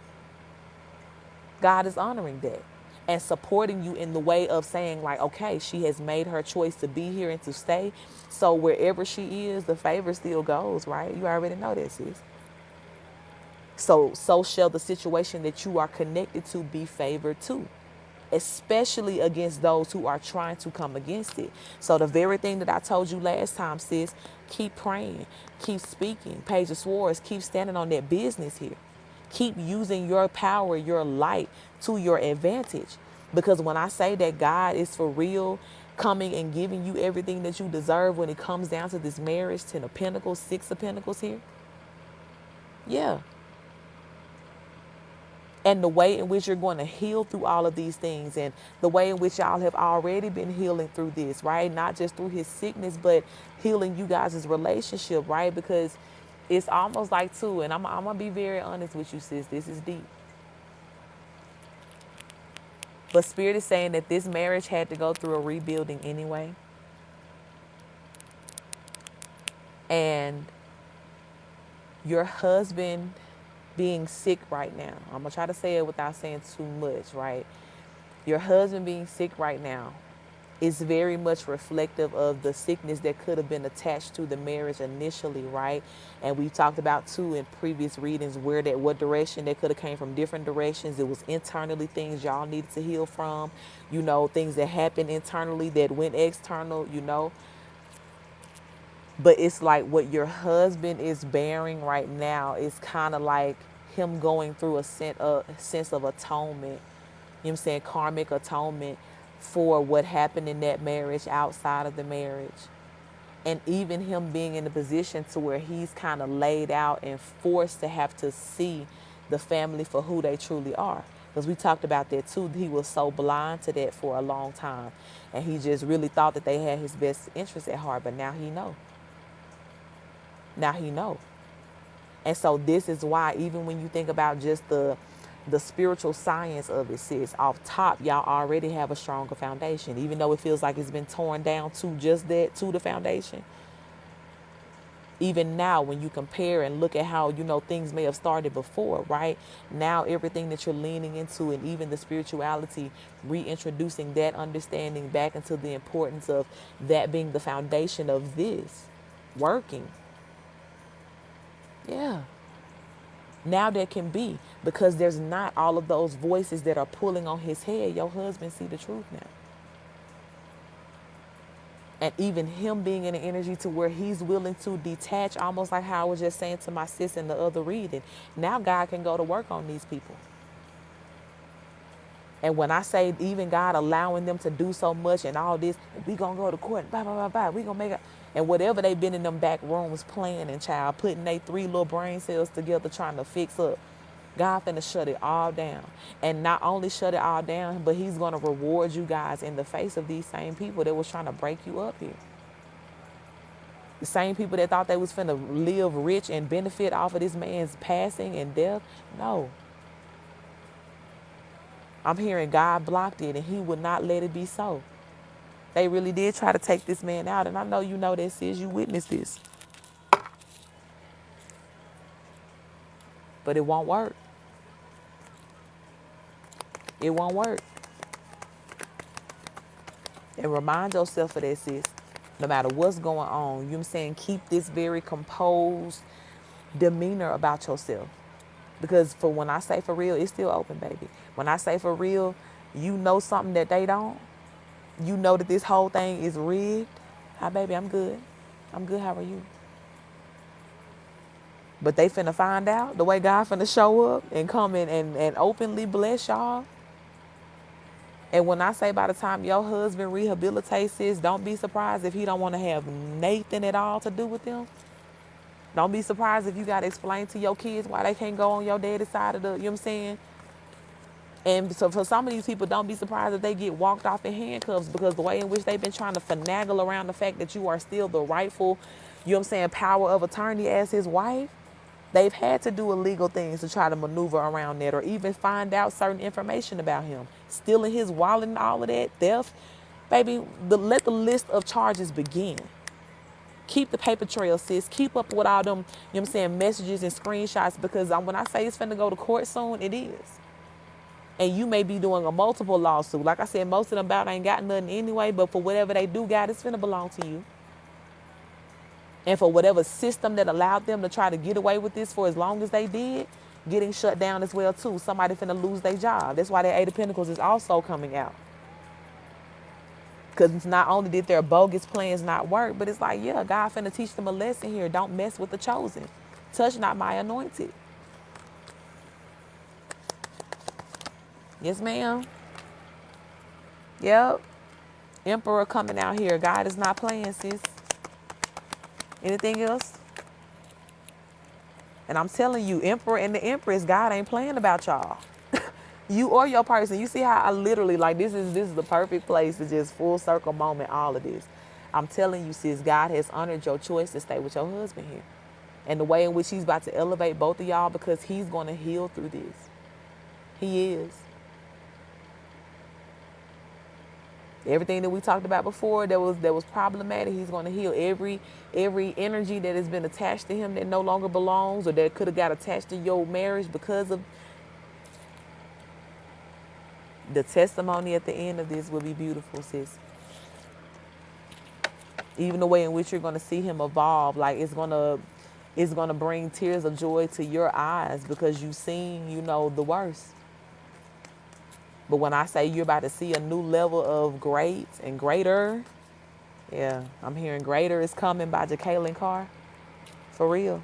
God is honoring that and supporting you in the way of saying like, okay, she has made her choice to be here and to stay. So wherever she is, the favor still goes, right? You already know that, sis. So shall the situation that you are connected to be favored too, especially against those who are trying to come against it. So the very thing that I told you last time, sis, keep praying, keep speaking. Page of Swords, keep standing on that business here. Keep using your power, your light to your advantage. Because when I say that God is for real coming and giving you everything that you deserve when it comes down to this marriage, 10 of Pentacles, 6 of Pentacles here. Yeah. And the way in which you're going to heal through all of these things, and the way in which y'all have already been healing through this, right? Not just through his sickness, but healing you guys' relationship, right? Because it's almost like too, and I'm going to be very honest with you, sis, this is deep. But Spirit is saying that this marriage had to go through a rebuilding anyway. And your husband being sick right now, I'm going to try to say it without saying too much, right? Your husband being sick right now It's very much reflective of the sickness that could have been attached to the marriage initially, right? And we talked about too in previous readings where that what direction that could have came from, different directions. It was internally things y'all needed to heal from, things that happened internally that went external, But it's like what your husband is bearing right now is kind of like him going through a sense of atonement. You know what I'm saying? Karmic atonement for what happened in that marriage outside of the marriage. And even him being in a position to where he's kind of laid out and forced to have to see the family for who they truly are. Because we talked about that too. He was so blind to that for a long time. And he just really thought that they had his best interest at heart. But now he know. Now he know. And so this is why, even when you think about just the spiritual science of it, sis, off top, y'all already have a stronger foundation. Even though it feels like it's been torn down to just that, to the foundation. Even now, when you compare and look at how, things may have started before, right? Now, everything that you're leaning into and even the spirituality, reintroducing that understanding back into the importance of that being the foundation of this working. Yeah. Now there can be, because there's not all of those voices that are pulling on his head. Your husband see the truth now. And even him being in an energy to where he's willing to detach, almost like how I was just saying to my sis in the other reading. Now God can go to work on these people. And when I say even God allowing them to do so much and all this, we gonna go to court, blah, blah, blah, blah, we gonna make it. And whatever they've been in them back rooms planning, child, putting they 3 little brain cells together trying to fix up, God finna shut it all down. And not only shut it all down, but he's gonna reward you guys in the face of these same people that was trying to break you up here. The same people that thought they was finna live rich and benefit off of this man's passing and death. No. I'm hearing God blocked it and he would not let it be so. They really did try to take this man out. And I know you know this, sis. You witnessed this. But it won't work. It won't work. And remind yourself of that, sis. No matter what's going on, you know what I'm saying? Keep this very composed demeanor about yourself. Because for when I say for real, it's still open, baby. When I say for real, you know something that they don't. You know that this whole thing is rigged. Hi, baby, I'm good. I'm good. How are you? But they finna find out the way God finna show up and come in and openly bless y'all. And when I say by the time your husband rehabilitates, sis, don't be surprised if he don't want to have Nathan at all to do with them. Don't be surprised if you got to explain to your kids why they can't go on your daddy's side of the, you know what I'm saying? And so for some of these people, don't be surprised if they get walked off in handcuffs, because the way in which they've been trying to finagle around the fact that you are still the rightful, you know what I'm saying, power of attorney as his wife. They've had to do illegal things to try to maneuver around that, or even find out certain information about him. Stealing his wallet and all of that, theft. Baby, let the list of charges begin. Keep the paper trail, sis. Keep up with all them, you know what I'm saying, messages and screenshots, because when I say it's finna go to court soon, it is. And you may be doing a multiple lawsuit. Like I said, most of them about ain't got nothing anyway, but for whatever they do got, it's finna belong to you. And for whatever system that allowed them to try to get away with this for as long as they did, getting shut down as well too. Somebody finna lose their job. That's why that 8 of Pentacles is also coming out. Because not only did their bogus plans not work, but it's like, yeah, God finna teach them a lesson here. Don't mess with the chosen. Touch not my anointed. Yes, ma'am. Yep. Emperor coming out here. God is not playing, sis. Anything else? And I'm telling you, Emperor and the Empress, God ain't playing about y'all. You or your person. You see how I literally, like, this is the perfect place to just full circle moment all of this. I'm telling you, sis, God has honored your choice to stay with your husband here. And the way in which he's about to elevate both of y'all, because he's going to heal through this. He is. Everything that we talked about before that was problematic, he's going to heal. Every energy that has been attached to him that no longer belongs, or that could have got attached to your marriage because of. The testimony at the end of this will be beautiful, sis. Even the way in which you're going to see him evolve, like it's gonna bring tears of joy to your eyes because you've seen, the worst. But when I say you're about to see a new level of great and greater, yeah, I'm hearing greater is coming by Jacqueline Carr. For real.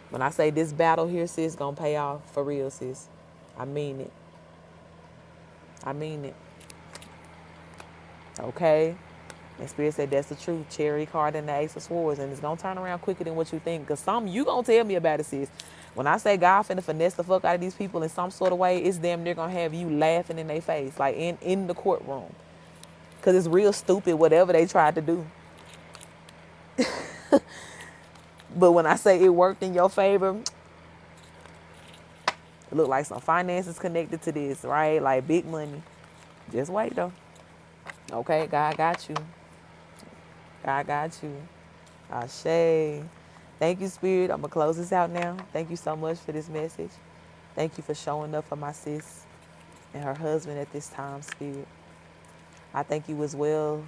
When I say this battle here, sis, gonna pay off for real, sis. I mean it. I mean it. Okay? And Spirit said that's the truth. Cherry card and the Ace of Swords. And it's gonna turn around quicker than what you think. Because you gonna tell me about it, sis. When I say God finna finesse the fuck out of these people in some sort of way, it's damn near gonna have you laughing in their face. Like in the courtroom. Because it's real stupid whatever they tried to do. But when I say it worked in your favor, it look like some finances connected to this, right? Like big money. Just wait though. Okay, God got you. God got you. Ashe. Thank you, Spirit. I'm going to close this out now. Thank you so much for this message. Thank you for showing up for my sis and her husband at this time, Spirit. I thank you as well,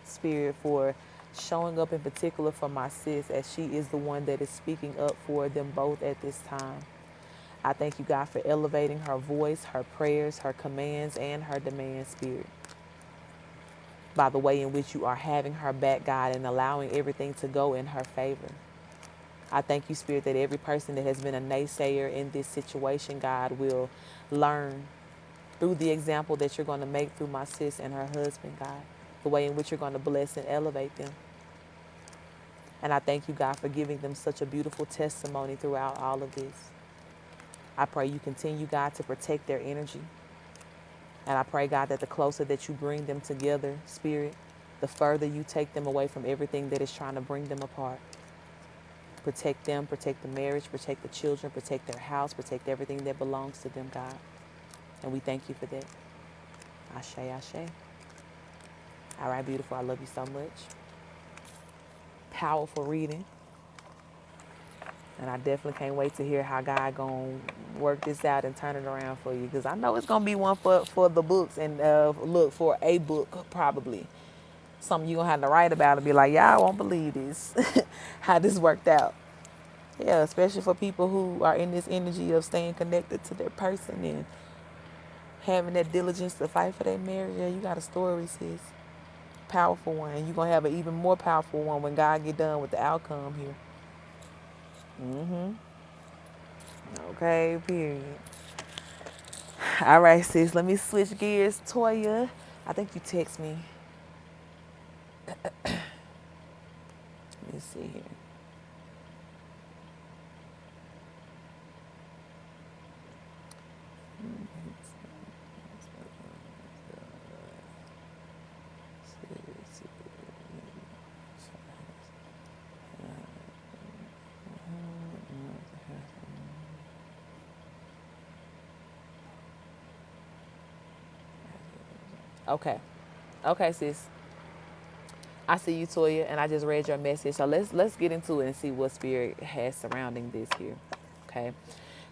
Spirit, for showing up in particular for my sis as she is the one that is speaking up for them both at this time. I thank you, God, for elevating her voice, her prayers, her commands, and her demands, Spirit. By the way in which you are having her back, God, and allowing everything to go in her favor. I thank you, Spirit, that every person that has been a naysayer in this situation, God, will learn through the example that you're going to make through my sis and her husband, God, the way in which you're going to bless and elevate them. And I thank you, God, for giving them such a beautiful testimony throughout all of this. I pray you continue, God, to protect their energy. And I pray, God, that the closer that you bring them together, Spirit, the further you take them away from everything that is trying to bring them apart. Protect them, protect the marriage, protect the children, protect their house, protect everything that belongs to them, God. And we thank you for that. Ashe, ashe. All right, beautiful. I love you so much. Powerful reading. And I definitely can't wait to hear how God gonna work this out and turn it around for you. Because I know it's gonna be one for the books and look for a book probably. Something you're gonna have to write about and be like, y'all won't believe this. How this worked out. Yeah, especially for people who are in this energy of staying connected to their person and having that diligence to fight for their marriage. Yeah, you got a story, sis. Powerful one. And you're gonna have an even more powerful one when God get done with the outcome here. Okay, period. All right, sis. Let me switch gears. Toya, I think you text me. Let me see here. Okay. Okay, sis. I see you, Toya, and I just read your message. So let's get into it and see what Spirit has surrounding this here. Okay.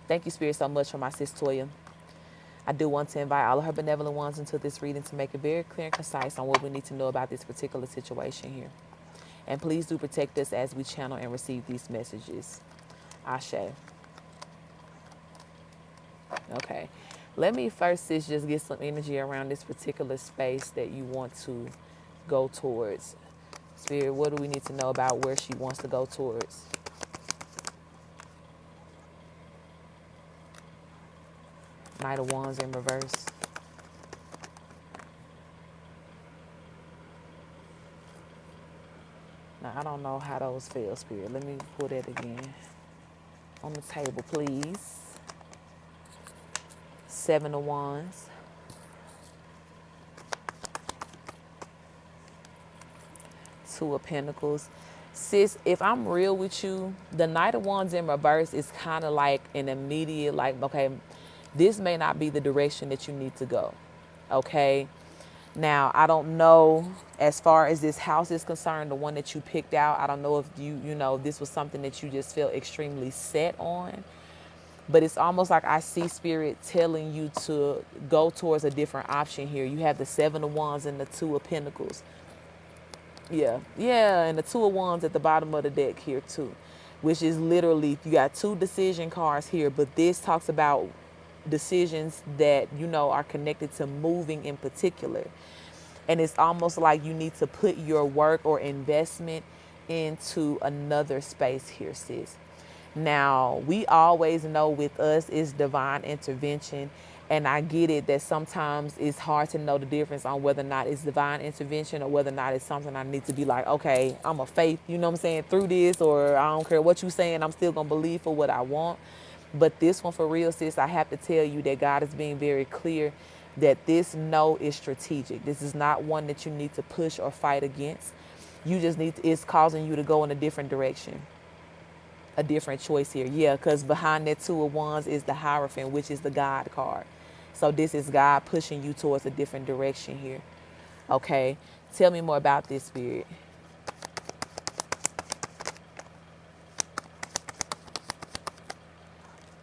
Thank you, Spirit, so much for my sis Toya. I do want to invite all of her benevolent ones into this reading to make it very clear and concise on what we need to know about this particular situation here. And please do protect us as we channel and receive these messages. Ashe. Okay. Let me first, sis, just get some energy around this particular space that you want to go towards. Spirit, what do we need to know about where she wants to go towards? Knight of Wands in reverse. Now, I don't know how those feel, Spirit. Let me pull that again. On the table, please. 7 of Wands. Two of Pentacles. Sis, if I'm real with you, the Knight of Wands in reverse is kind of like an immediate, like, okay, this may not be the direction that you need to go. Okay. Now, I don't know as far as this house is concerned, the one that you picked out, I don't know if you know, this was something that you just felt extremely set on. But it's almost like I see Spirit telling you to go towards a different option here. You have the 7 of Wands and the 2 of Pentacles. Yeah, yeah, and the two of wands at the bottom of the deck here too, which is literally you got two decision cards here, but this talks about decisions that are connected to moving in particular. And it's almost like you need to put your work or investment into another space here, sis. Now, we always know with us is divine intervention. And I get it that sometimes it's hard to know the difference on whether or not it's divine intervention or whether or not it's something I need to be like, okay, I'm a faith, you know what I'm saying, through this, or I don't care what you're saying, I'm still going to believe for what I want. But this one for real, sis, I have to tell you that God is being very clear that this no is strategic. This is not one that you need to push or fight against. You just need to, it's causing you to go in a different direction, a different choice here. Yeah, because behind that two of wands is the Hierophant, which is the God card. So this is God pushing you towards a different direction here. Okay, tell me more about this, Spirit.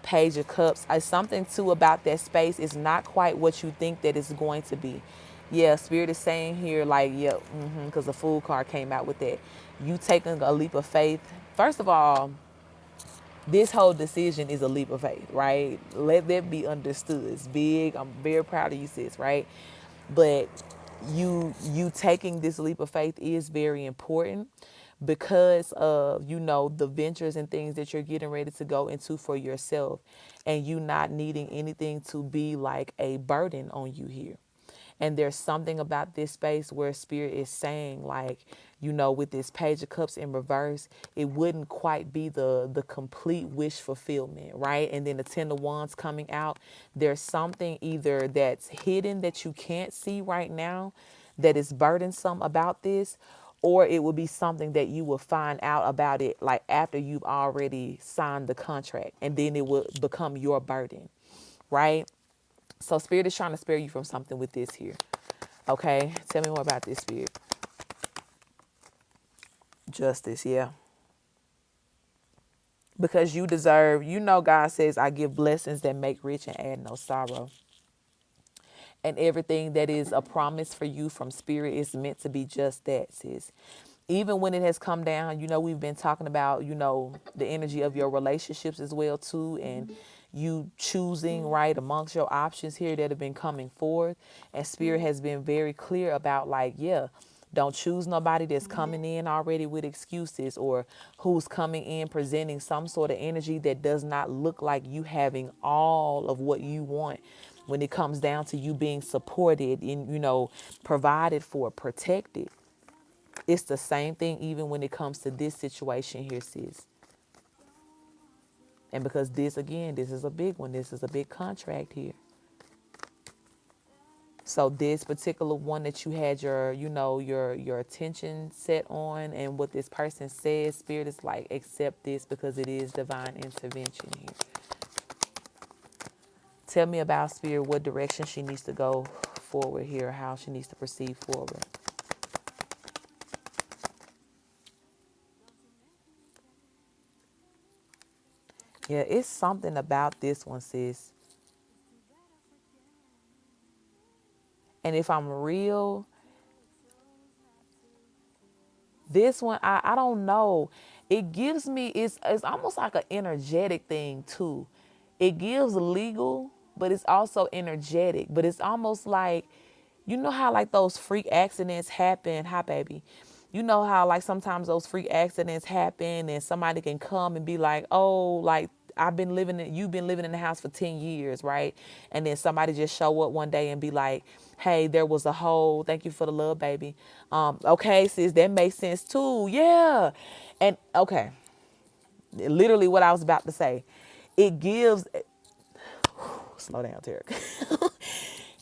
Page of Cups. Something too about that space is not quite what you think that it's going to be. Yeah, Spirit is saying here like, yeah, because the Fool card came out with that. You taking a leap of faith. First of all, this whole decision is a leap of faith, right? Let that be understood. It's big. I'm very proud of you, sis, right? But you taking this leap of faith is very important because of the ventures and things that you're getting ready to go into for yourself, and you not needing anything to be like a burden on you here. And there's something about this space where Spirit is saying, like, with this Page of Cups in reverse, it wouldn't quite be the complete wish fulfillment, right? And then the Ten of Wands coming out. There's something either that's hidden that you can't see right now that is burdensome about this, or it will be something that you will find out about it like after you've already signed the contract, and then it will become your burden, right? So Spirit is trying to spare you from something with this here. Okay, tell me more about this, Spirit. Justice, yeah. Because you deserve, God says, I give blessings that make rich and add no sorrow. And everything that is a promise for you from Spirit is meant to be just that, sis. Even when it has come down, we've been talking about, the energy of your relationships as well, too. And you choosing right amongst your options here that have been coming forth. And Spirit has been very clear about like, yeah, don't choose nobody that's coming in already with excuses, or who's coming in presenting some sort of energy that does not look like you having all of what you want when it comes down to you being supported and, provided for, protected. It's the same thing even when it comes to this situation here, sis. And because this, again, this is a big one. This is a big contract here. So this particular one that you had your attention set on, and what this person says, Spirit is like, accept this because it is divine intervention here. Tell me about, Spirit, what direction she needs to go forward here, how she needs to proceed forward. Yeah, it's something about this one, sis. And if I'm real, this one, I don't know. It gives me, it's almost like an energetic thing too. It gives legal, but it's also energetic. But it's almost like, how like those freak accidents happen. Hi, baby. You know how like sometimes those freak accidents happen and somebody can come and be like, oh, like you've been living in the house for 10 years, right? And then somebody just show up one day and be like, hey, there was a hole. Thank you for the love, baby. Okay, sis, that makes sense too. Yeah. And okay, literally what I was about to say. It gives, slow down, Terrica.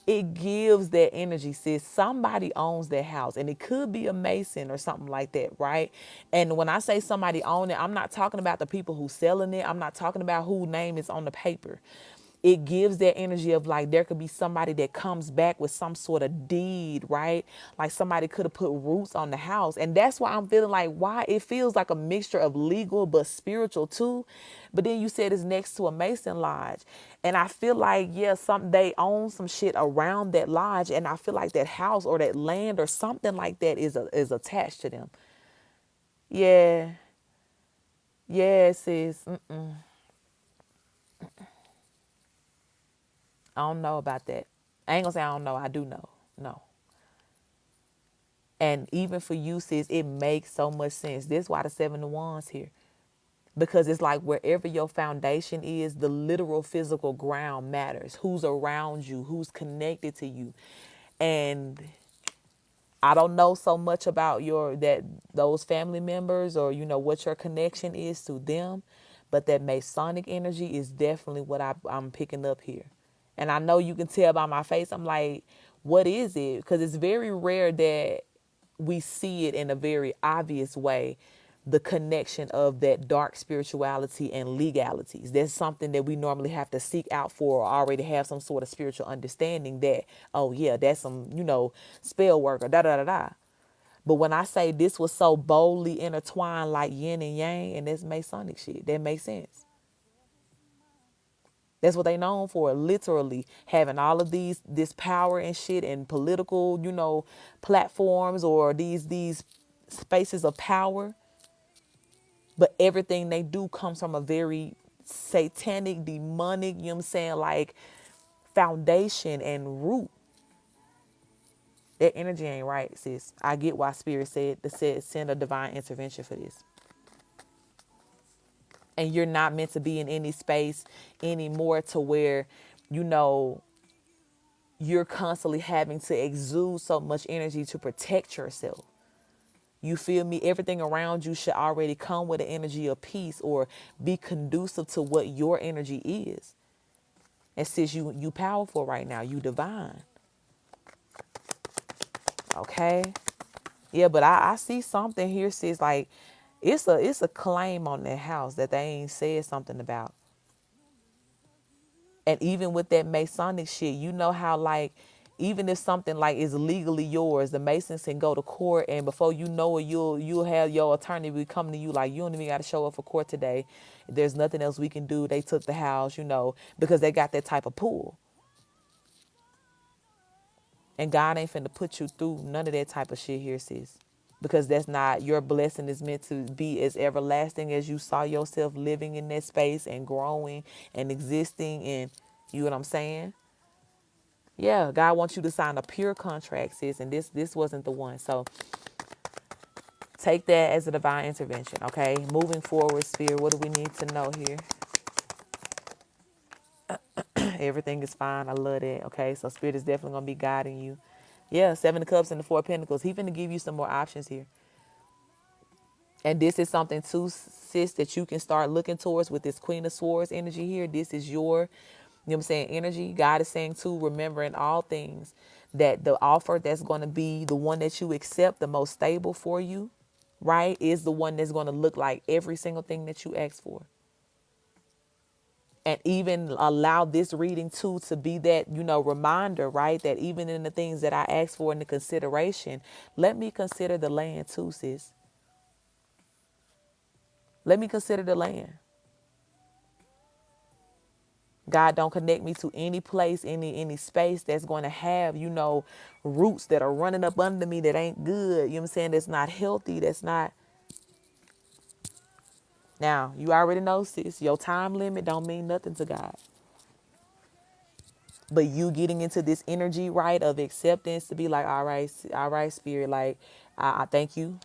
It gives that energy, sis. Somebody owns that house, and it could be a mason or something like that, right? And when I say somebody own it, I'm not talking about the people who selling it. I'm not talking about whose name is on the paper. it gives that energy of like there could be somebody that comes back with some sort of deed, right? Like somebody could have put roots on the house. And that's why I'm feeling like why it feels like a mixture of legal but spiritual too. But then you said it's next to a Mason lodge. And I feel like, yeah, they own some shit around that lodge. And I feel like that house or that land or something like that is attached to them. Yeah. Yeah, sis. I don't know about that. I ain't gonna say I don't know. I do know. No. And even for you, sis, it makes so much sense. This is why the 7 of Wands here. Because it's like wherever your foundation is, the literal physical ground matters. Who's around you, who's connected to you. And I don't know so much about those family members or what your connection is to them, but that Masonic energy is definitely what I'm picking up here. And I know you can tell by my face, I'm like, what is it? Because it's very rare that we see it in a very obvious way, the connection of that dark spirituality and legalities. That's something that we normally have to seek out for or already have some sort of spiritual understanding that, oh yeah, that's some, spell work or da da da da. But when I say this was so boldly intertwined like yin and yang, and that's Masonic shit, that makes sense. That's what they known for, literally having all of this power and shit and political, platforms or these spaces of power. But everything they do comes from a very satanic, demonic, like foundation and root. That energy ain't right, sis. I get why Spirit said send a divine intervention for this. And you're not meant to be in any space anymore to where, you're constantly having to exude so much energy to protect yourself. You feel me? Everything around you should already come with an energy of peace or be conducive to what your energy is. And since you powerful right now, you divine. Okay? Yeah, but I see something here, sis, like it's a claim on that house that they ain't said something about. And even with that Masonic shit, you know how like even if something like is legally yours, the Masons can go to court, and before you know it, you'll have your attorney be coming to you like, you don't even got to show up for court today. There's nothing else we can do. They took the house, because they got that type of pull. And God ain't finna put you through none of that type of shit here, sis. Because that's not, your blessing is meant to be as everlasting as you saw yourself living in that space and growing and existing, and you know what I'm saying? Yeah, God wants you to sign a pure contract, sis, and this wasn't the one. So take that as a divine intervention, okay? Moving forward, Spirit, what do we need to know here? Everything is fine. I love that, okay? So Spirit is definitely going to be guiding you. Yeah, 7 of Cups and the 4 of Pentacles. He's going to give you some more options here. And this is something too, sis, that you can start looking towards with this Queen of Swords energy here. This is your, energy. God is saying too, remember in all things that the offer that's going to be the one that you accept, the most stable for you, right, is the one that's going to look like every single thing that you ask for. And even allow this reading too to be that, reminder, right, that even in the things that I ask for in the consideration, let me consider the land too, sis. Let me consider the land. God, don't connect me to any place, any space that's going to have, roots that are running up under me that ain't good. You know what I'm saying? That's not healthy. That's not. Now, you already know, sis, your time limit don't mean nothing to God. But you getting into this energy, right, of acceptance to be like, all right, Spirit, like, I thank you.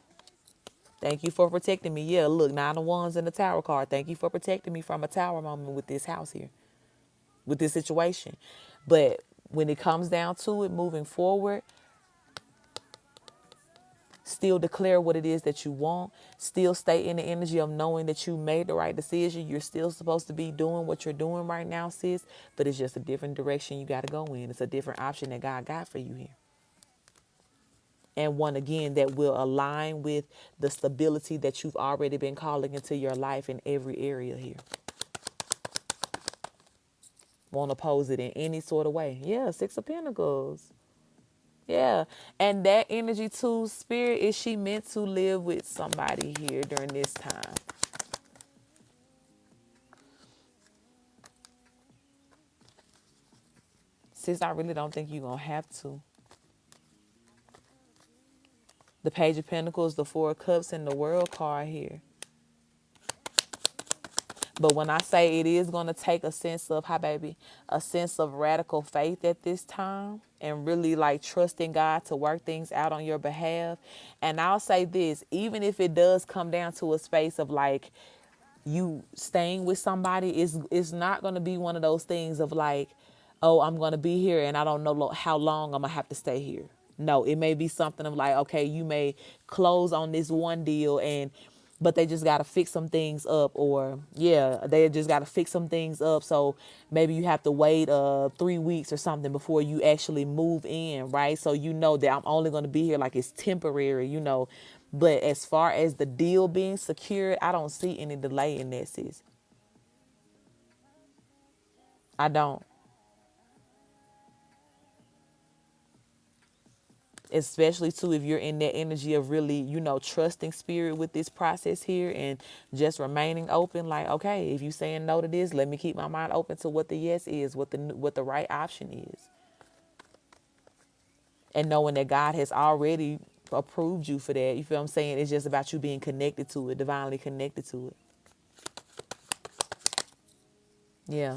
Thank you for protecting me. Yeah, look, 9 of Wands in the Tower card. Thank you for protecting me from a tower moment with this house here, with this situation. But when it comes down to it, moving forward, still declare what it is that you want. Still stay in the energy of knowing that you made the right decision. You're still supposed to be doing what you're doing right now, sis. But it's just a different direction you got to go in. It's a different option that God got for you here. And one, again, that will align with the stability that you've already been calling into your life in every area here. won't oppose it in any sort of way. Yeah, Six of Pentacles. Yeah. And that energy too, spirit, is she meant to live with somebody here during this time? Sis, I really don't think you're going to have to. The Page of Pentacles, the Four of Cups, and the World card here. But when I say it is going to take a sense of, hi baby, a sense of radical faith at this time and really like trusting God to work things out on your behalf. And I'll say this, even if it does come down to a space of like you staying with somebody, it's not going to be one of those things of like, oh, I'm going to be here and I don't know how long I'm going to have to stay here. No, it may be something of like, okay, you may close on this one deal but they just got to fix some things up, or yeah, they just got to fix some things up. So maybe you have to wait 3 weeks or something before you actually move in, right? So you know that I'm only going to be here like it's temporary, you know. But as far as the deal being secured, I don't see any delay in that, sis. I don't. Especially too if you're in that energy of really, you know, trusting spirit with this process here and just remaining open, like, okay, if you saying no to this, let me keep my mind open to what the yes is, what the right option is. And knowing that God has already approved you for that. You feel what I'm saying? It's just about you being connected to it, divinely connected to it. Yeah.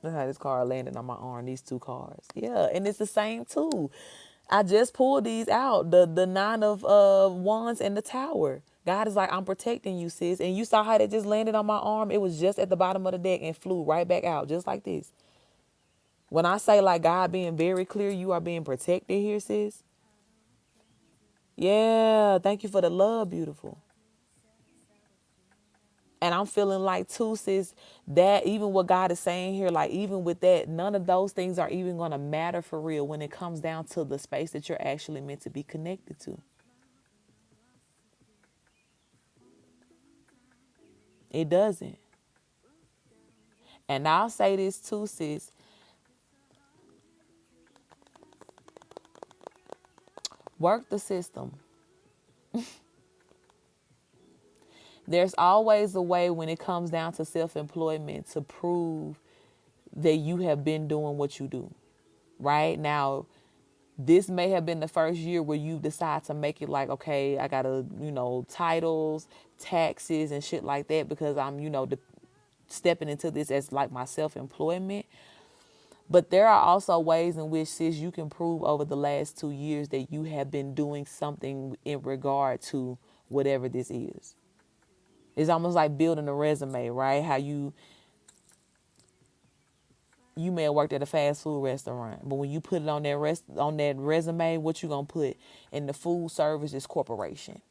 Look how this card landed on my arm, these two cards. Yeah, and it's the same too. I just pulled these out. The Nine of Wands and the Tower. God is like, I'm protecting you, sis. And you saw how that just landed on my arm? It was just at the bottom of the deck and flew right back out, just like this. When I say like God being very clear, you are being protected here, sis. Yeah, thank you for the love, beautiful. And I'm feeling like too, sis, that even what God is saying here, like even with that, none of those things are even going to matter for real when it comes down to the space that you're actually meant to be connected to. It doesn't. And I'll say this too, sis. Work the system. There's always a way when it comes down to self-employment to prove that you have been doing what you do. Right now, this may have been the first year where you decide to make it like, okay, I gotta, you know, titles, taxes and shit like that because I'm, you know, stepping into this as like my self-employment. But there are also ways in which, sis, you can prove over the last 2 years that you have been doing something in regard to whatever this is. It's almost like building a resume, right? How you may have worked at a fast food restaurant, but when you put it on that resume, what you gonna put? In the food services corporation.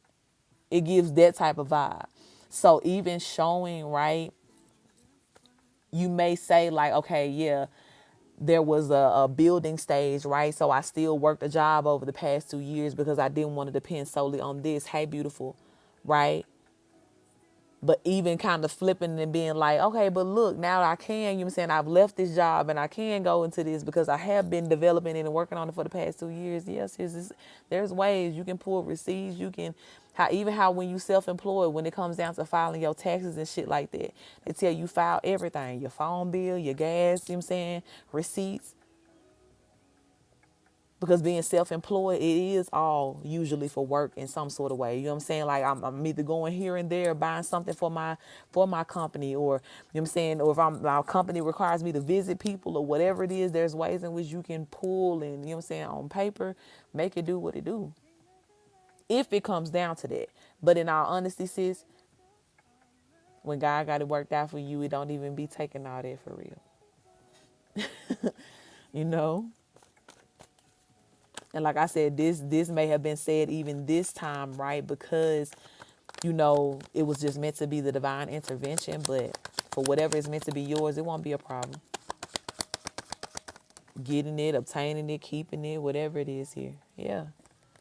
It gives that type of vibe. So even showing, right, you may say like, okay, yeah, there was a building stage, right? So I still worked a job over the past 2 years because I didn't want to depend solely on this. Hey, beautiful, right? But even kind of flipping and being like, okay, but look, now I can, you know what I'm saying? I've left this job and I can go into this because I have been developing it and working on it for the past 2 years. Yes, there's ways you can pull receipts. You can, how when you self-employed, when it comes down to filing your taxes and shit like that, they tell you file everything, your phone bill, your gas, you know what I'm saying? Receipts. Because being self-employed, it is all usually for work in some sort of way. You know what I'm saying? Like I'm either going here and there, buying something for my company, or you know what I'm saying, or if my company requires me to visit people or whatever it is, there's ways in which you can pull and, you know what I'm saying, on paper, make it do what it do. If it comes down to that. But in all honesty, sis, when God got it worked out for you, it don't even be taking all that for real. You know? And like I said, this may have been said even this time, right? Because, you know, it was just meant to be the divine intervention. But for whatever is meant to be yours, it won't be a problem. Getting it, obtaining it, keeping it, whatever it is here. Yeah.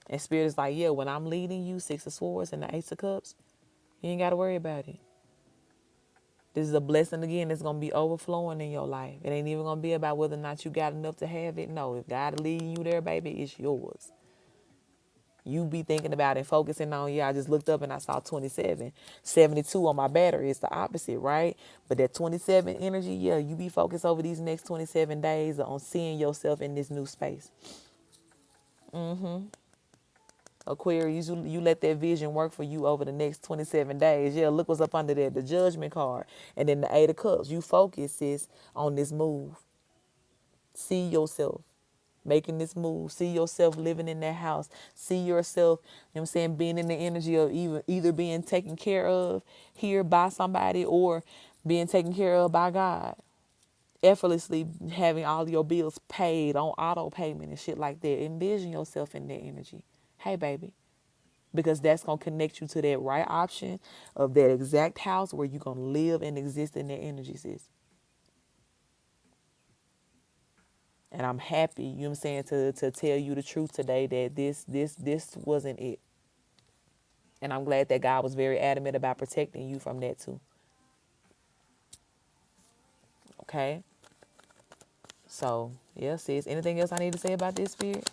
And Spirit is like, yeah, when I'm leading you, Six of Swords and the Ace of Cups, you ain't got to worry about it. This is a blessing again that's going to be overflowing in your life. It ain't even going to be about whether or not you got enough to have it. No, if God leading you there, baby, it's yours. You be thinking about and focusing on, yeah, I just looked up and I saw 27. 72 on my battery. It's the opposite, right? But that 27 energy, yeah, you be focused over these next 27 days on seeing yourself in this new space. Aquarius, you let that vision work for you over the next 27 days. Yeah, look what's up under there, the judgment card. And then the 8 of Cups. You focus, sis, on this move. See yourself making this move. See yourself living in that house. See yourself, you know what I'm saying, being in the energy of either being taken care of here by somebody or being taken care of by God. Effortlessly having all your bills paid on auto payment and shit like that. Envision yourself in that energy. Hey, baby. Because that's going to connect you to that right option of that exact house where you're going to live and exist in that energy, sis. And I'm happy, you know what I'm saying, to tell you the truth today that this wasn't it. And I'm glad that God was very adamant about protecting you from that too. Okay? So, yeah, sis. Anything else I need to say about this, Spirit?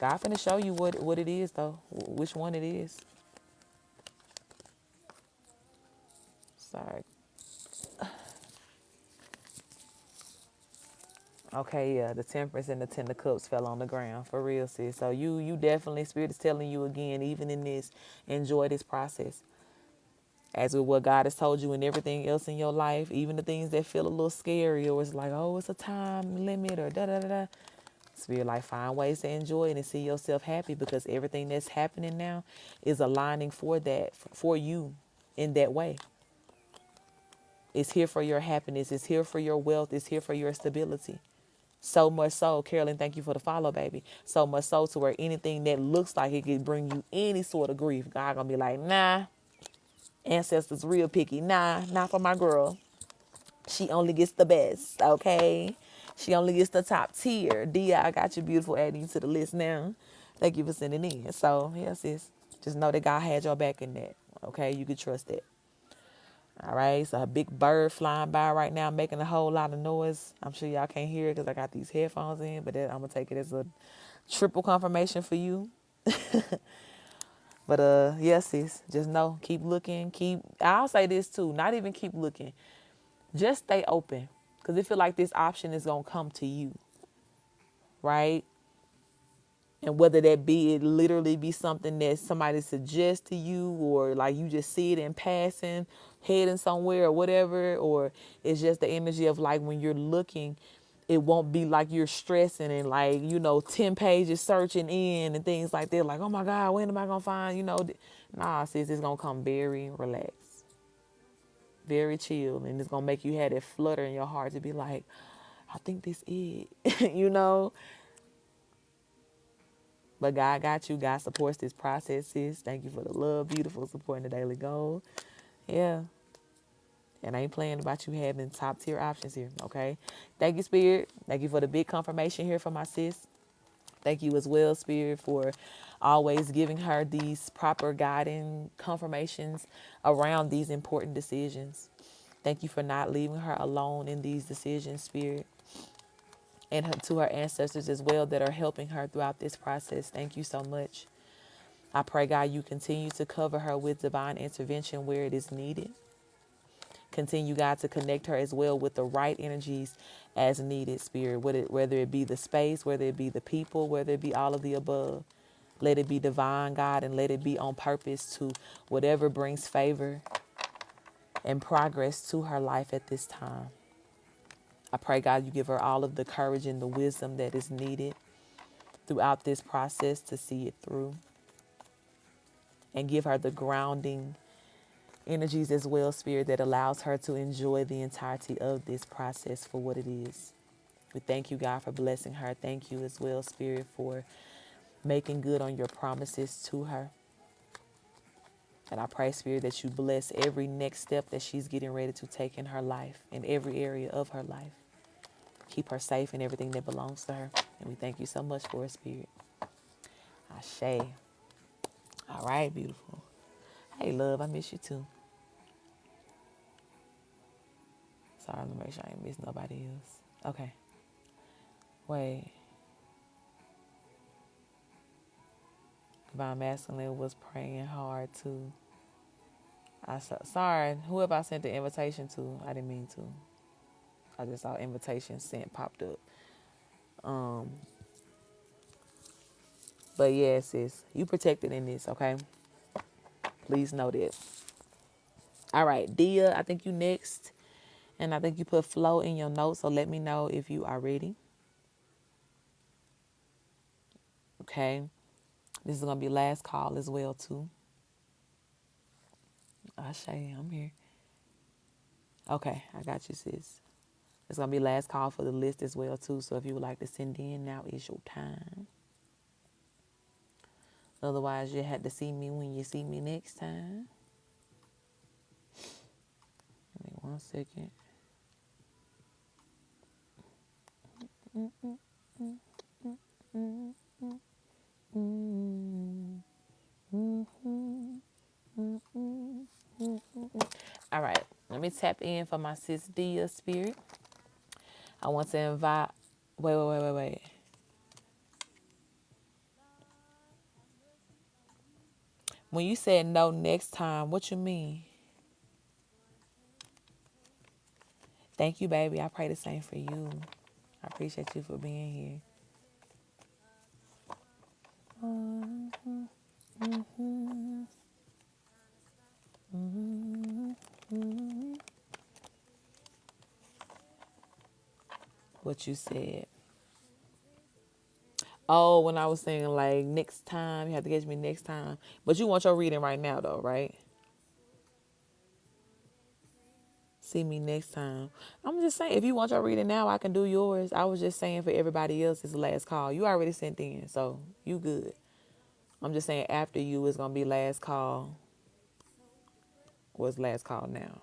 God finna show you what it is, though. Which one it is. Sorry. Okay, yeah, the Temperance and the 10 of Cups fell on the ground. For real, sis. So you definitely, Spirit is telling you again, even in this, enjoy this process. As with what God has told you and everything else in your life, even the things that feel a little scary or it's like, oh, it's a time limit or da-da-da-da. Spirit, like, find ways to enjoy it and see yourself happy because everything that's happening now is aligning for that, for you in that way. It's here for your happiness. It's here for your wealth. It's here for your stability. So much so, Carolyn, thank you for the follow, baby. So much so to where anything that looks like it could bring you any sort of grief, God gonna be like, nah, ancestors real picky. Nah, not for my girl. She only gets the best, okay? She only gets the top tier. I got you, beautiful, adding you to the list now. Thank you for sending in. So, yeah, sis, just know that God had your back in that, okay? You can trust that. All right, so a big bird flying by right now making a whole lot of noise. I'm sure y'all can't hear it because I got these headphones in, but I'm going to take it as a triple confirmation for you. But, yes, sis, just know, keep looking, I'll say this too, not even keep looking. Just stay open because I feel like this option is going to come to you, right? And whether that be, it literally be something that somebody suggests to you or like you just see it in passing, heading somewhere or whatever, or it's just the energy of like when you're looking, it won't be like you're stressing and like, 10 pages searching in and things like that. Like, oh my God, when am I going to find, nah, sis, it's going to come very relaxed, very chill. And it's going to make you have that flutter in your heart to be like, I think this is, But God got you. God supports this process, sis. Thank you for the love, beautiful, supporting the daily goal. Yeah. And I ain't playing about you having top tier options here, okay? Thank you, Spirit. Thank you for the big confirmation here from my sis. Thank you as well, Spirit, for always giving her these proper guiding confirmations around these important decisions. Thank you for not leaving her alone in these decisions, Spirit. And to her ancestors as well that are helping her throughout this process. Thank you so much. I pray, God, you continue to cover her with divine intervention where it is needed. Continue, God, to connect her as well with the right energies as needed, Spirit, whether it be the space, whether it be the people, whether it be all of the above. Let it be divine, God, and let it be on purpose to whatever brings favor and progress to her life at this time. I pray, God, you give her all of the courage and the wisdom that is needed throughout this process to see it through. And give her the grounding energies as well, Spirit, that allows her to enjoy the entirety of this process for what it is. We thank you, God, for blessing her. Thank you as well, Spirit, for making good on your promises to her. And I pray, Spirit, that you bless every next step that she's getting ready to take in her life, in every area of her life. Keep her safe in everything that belongs to her. And we thank you so much for it, Spirit. Ashe. All right, beautiful. Hey, love, I miss you too. Sorry, let me make sure I ain't miss nobody else. Okay. Wait. Divine Masculine was praying hard too. Sorry, whoever I sent the invitation to, I didn't mean to. I just saw invitation sent popped up. Um, but yeah, sis, you protected in this, okay? Please know that. All right, Dia, I think you next. And I think you put flow in your notes, so let me know if you are ready. Okay. This is going to be last call as well, too. Ashe, I'm here. Okay, I got you, sis. It's going to be last call for the list as well, too. So if you would like to send in, now is your time. Otherwise, you had to see me when you see me next time. Give me 1 second. All right, let me tap in for my sis Dia spirit. I want to invite. Wait. When you said no next time, what you mean? Thank you, baby. I pray the same for you. I appreciate you for being here. What you said. Oh, when I was saying like next time, you have to catch me next time. But you want your reading right now though, right? See me next time. I'm just saying, if you want your reading now, I can do yours. I was just saying for everybody else, it's the last call. You already sent in, so you good. I'm just saying after you, it's going to be last call. Or it's last call now.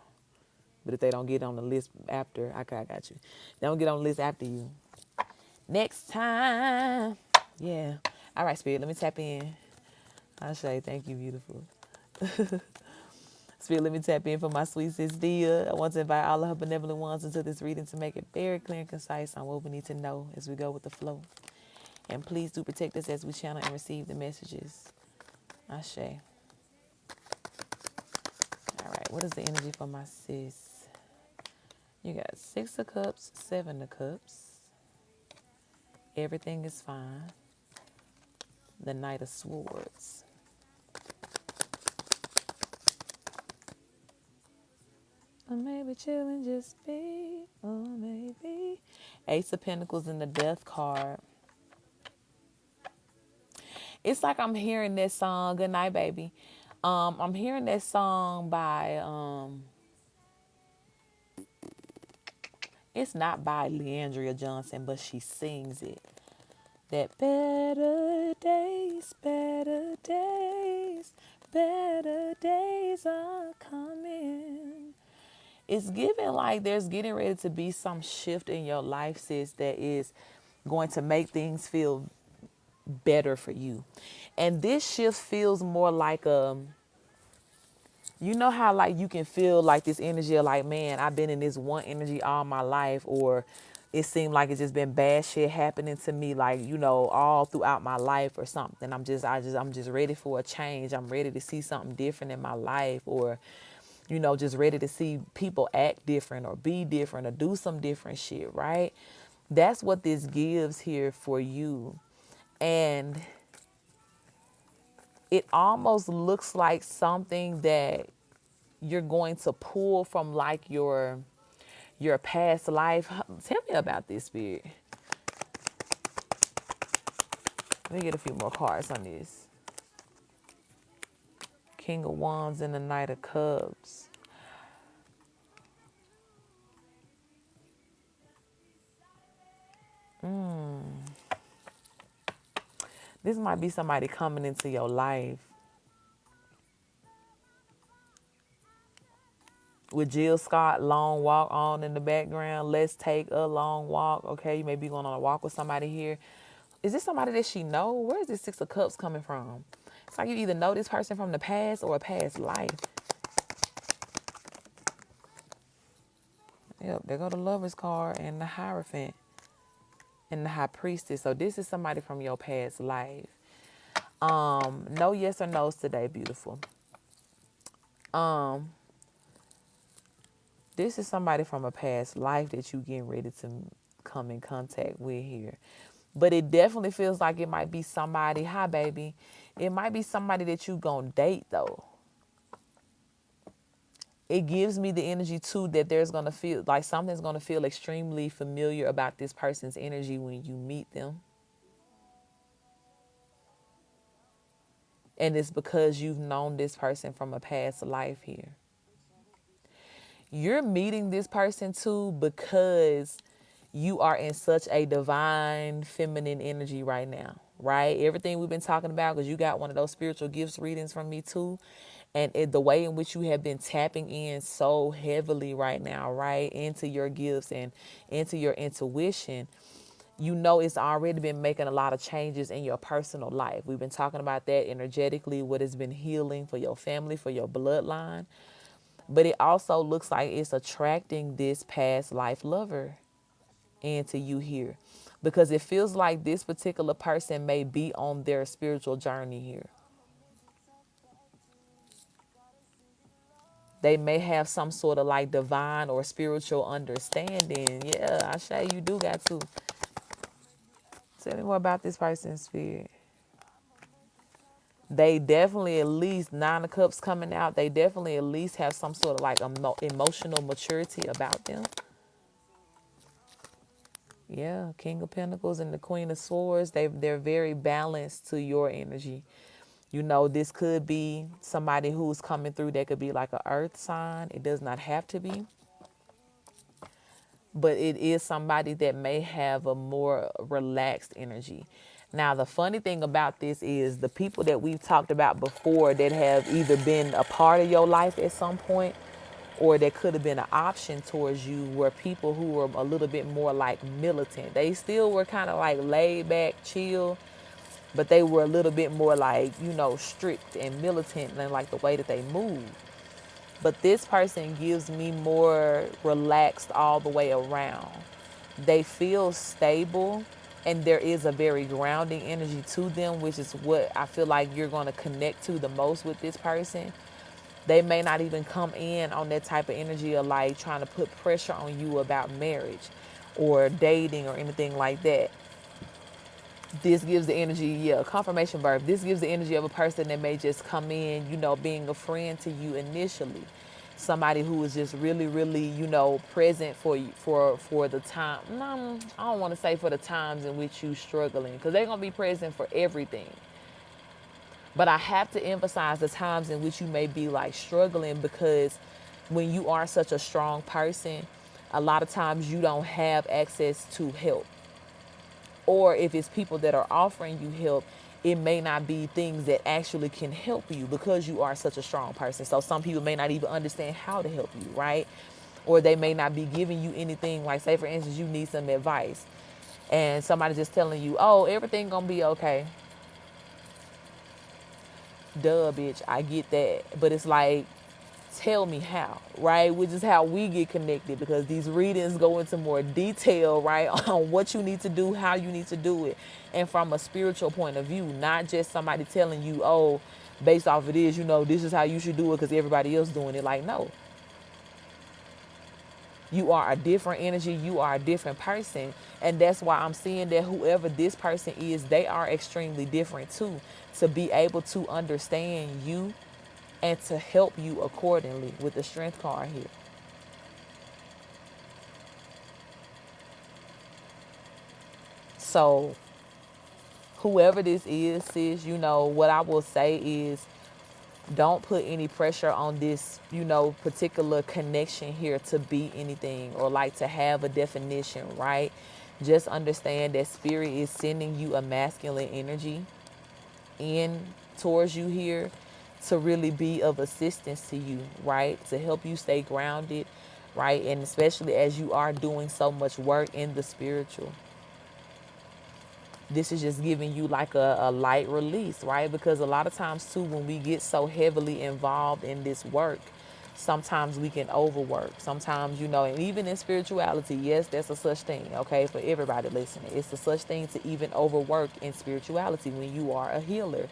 But if they don't get on the list after, I got you. They don't get on the list after you. Next time. Yeah. All right, Spirit, let me tap in. I say thank you, beautiful. Spirit, let me tap in for my sweet sis Dia. I want to invite all of her benevolent ones into this reading to make it very clear and concise on what we need to know as we go with the flow. And please do protect us as we channel and receive the messages. Ashe. All right, what is the energy for my sis? You got 6 of Cups, 7 of Cups. Everything is fine. The Knight of Swords. Or maybe chilling just be, or maybe. Ace of Pentacles and the Death card. It's like I'm hearing that song, Good Night, Baby. I'm hearing that song by, it's not by Leandria Johnson, but she sings it. That better days, better days, better days are coming. It's giving like there's getting ready to be some shift in your life, sis, that is going to make things feel better for you. And this shift feels more like you know how like you can feel like this energy of like, man, I've been in this one energy all my life, or it seemed like it's just been bad shit happening to me, like, you know, all throughout my life or something. I'm just ready for a change. I'm ready to see something different in my life, or, you know, just ready to see people act different or be different or do some different shit, right? That's what this gives here for you. And it almost looks like something that you're going to pull from like your past life. Tell me about this, Spirit. Let me get a few more cards on this. King of Wands and the Knight of Cups. This might be somebody coming into your life. With Jill Scott, Long Walk on in the background. Let's take a long walk. Okay, you may be going on a walk with somebody here. Is this somebody that she know? Where is this 6 of Cups coming from? It's like you either know this person from the past or a past life. Yep, there go the Lover's card and the Hierophant and the High Priestess. So this is somebody from your past life. No yes or no's today, beautiful. Um, this is somebody from a past life that you getting ready to come in contact with here. But it definitely feels like it might be somebody, hi baby. It might be somebody that you gonna date though. It gives me the energy too that there's gonna feel like something's gonna feel extremely familiar about this person's energy when you meet them. And it's because you've known this person from a past life here. You're meeting this person too because you are in such a divine feminine energy right now, right? Everything we've been talking about, because you got one of those spiritual gifts readings from me too. And the way in which you have been tapping in so heavily right now, right, into your gifts and into your intuition, you know it's already been making a lot of changes in your personal life. We've been talking about that energetically, what has been healing for your family, for your bloodline. But it also looks like it's attracting this past life lover into you here, because it feels like this particular person may be on their spiritual journey here. They may have some sort of like divine or spiritual understanding. Yeah, I say you do got to. Tell me more about this person's spirit. They definitely at least Nine of Cups coming out. They definitely at least have some sort of like emotional maturity about them. Yeah, King of Pentacles and the Queen of Swords. They're very balanced to your energy. You know, this could be somebody who's coming through that could be like an earth sign. It does not have to be. But it is somebody that may have a more relaxed energy. Now, the funny thing about this is the people that we've talked about before that have either been a part of your life at some point or that could have been an option towards you were people who were a little bit more like militant. They still were kind of like laid back, chill, but they were a little bit more like, you know, strict and militant than like the way that they move. But this person gives me more relaxed all the way around. They feel stable and there is a very grounding energy to them, which is what I feel like you're going to connect to the most with this person. They may not even come in on that type of energy of like trying to put pressure on you about marriage or dating or anything like that. This gives the energy, yeah, confirmation birth. This gives the energy of a person that may just come in, you know, being a friend to you initially. Somebody who is just really, really, you know, present for you for the time. No, I don't want to say for the times in which you struggling, because they're gonna be present for everything. But I have to emphasize the times in which you may be like struggling, because when you are such a strong person, a lot of times you don't have access to help. Or if it's people that are offering you help, it may not be things that actually can help you because you are such a strong person. So some people may not even understand how to help you, right? Or they may not be giving you anything. Like, say for instance, you need some advice and somebody just telling you, oh, everything gonna be okay. Duh, bitch, I get that. But it's like, tell me how, right? Which is how we get connected, because these readings go into more detail, right, on what you need to do, how you need to do it, and from a spiritual point of view, not just somebody telling you, oh, based off of this, you know, this is how you should do it because everybody else doing it. Like, no. You are a different energy. You are a different person. And that's why I'm seeing that whoever this person is, they are extremely different too, to be able to understand you and to help you accordingly with the Strength card here. So whoever this is, sis, you know, what I will say is don't put any pressure on this, you know, particular connection here to be anything or like to have a definition, right? Just understand that spirit is sending you a masculine energy in towards you here to really be of assistance to you, right? To help you stay grounded, right? And especially as you are doing so much work in the spiritual. This is just giving you like a light release, right? Because a lot of times too, when we get so heavily involved in this work, Sometimes we can overwork. Sometimes, and even in spirituality, yes, that's a such thing, okay, for everybody listening. It's a such thing to even overwork in spirituality when you are a healer,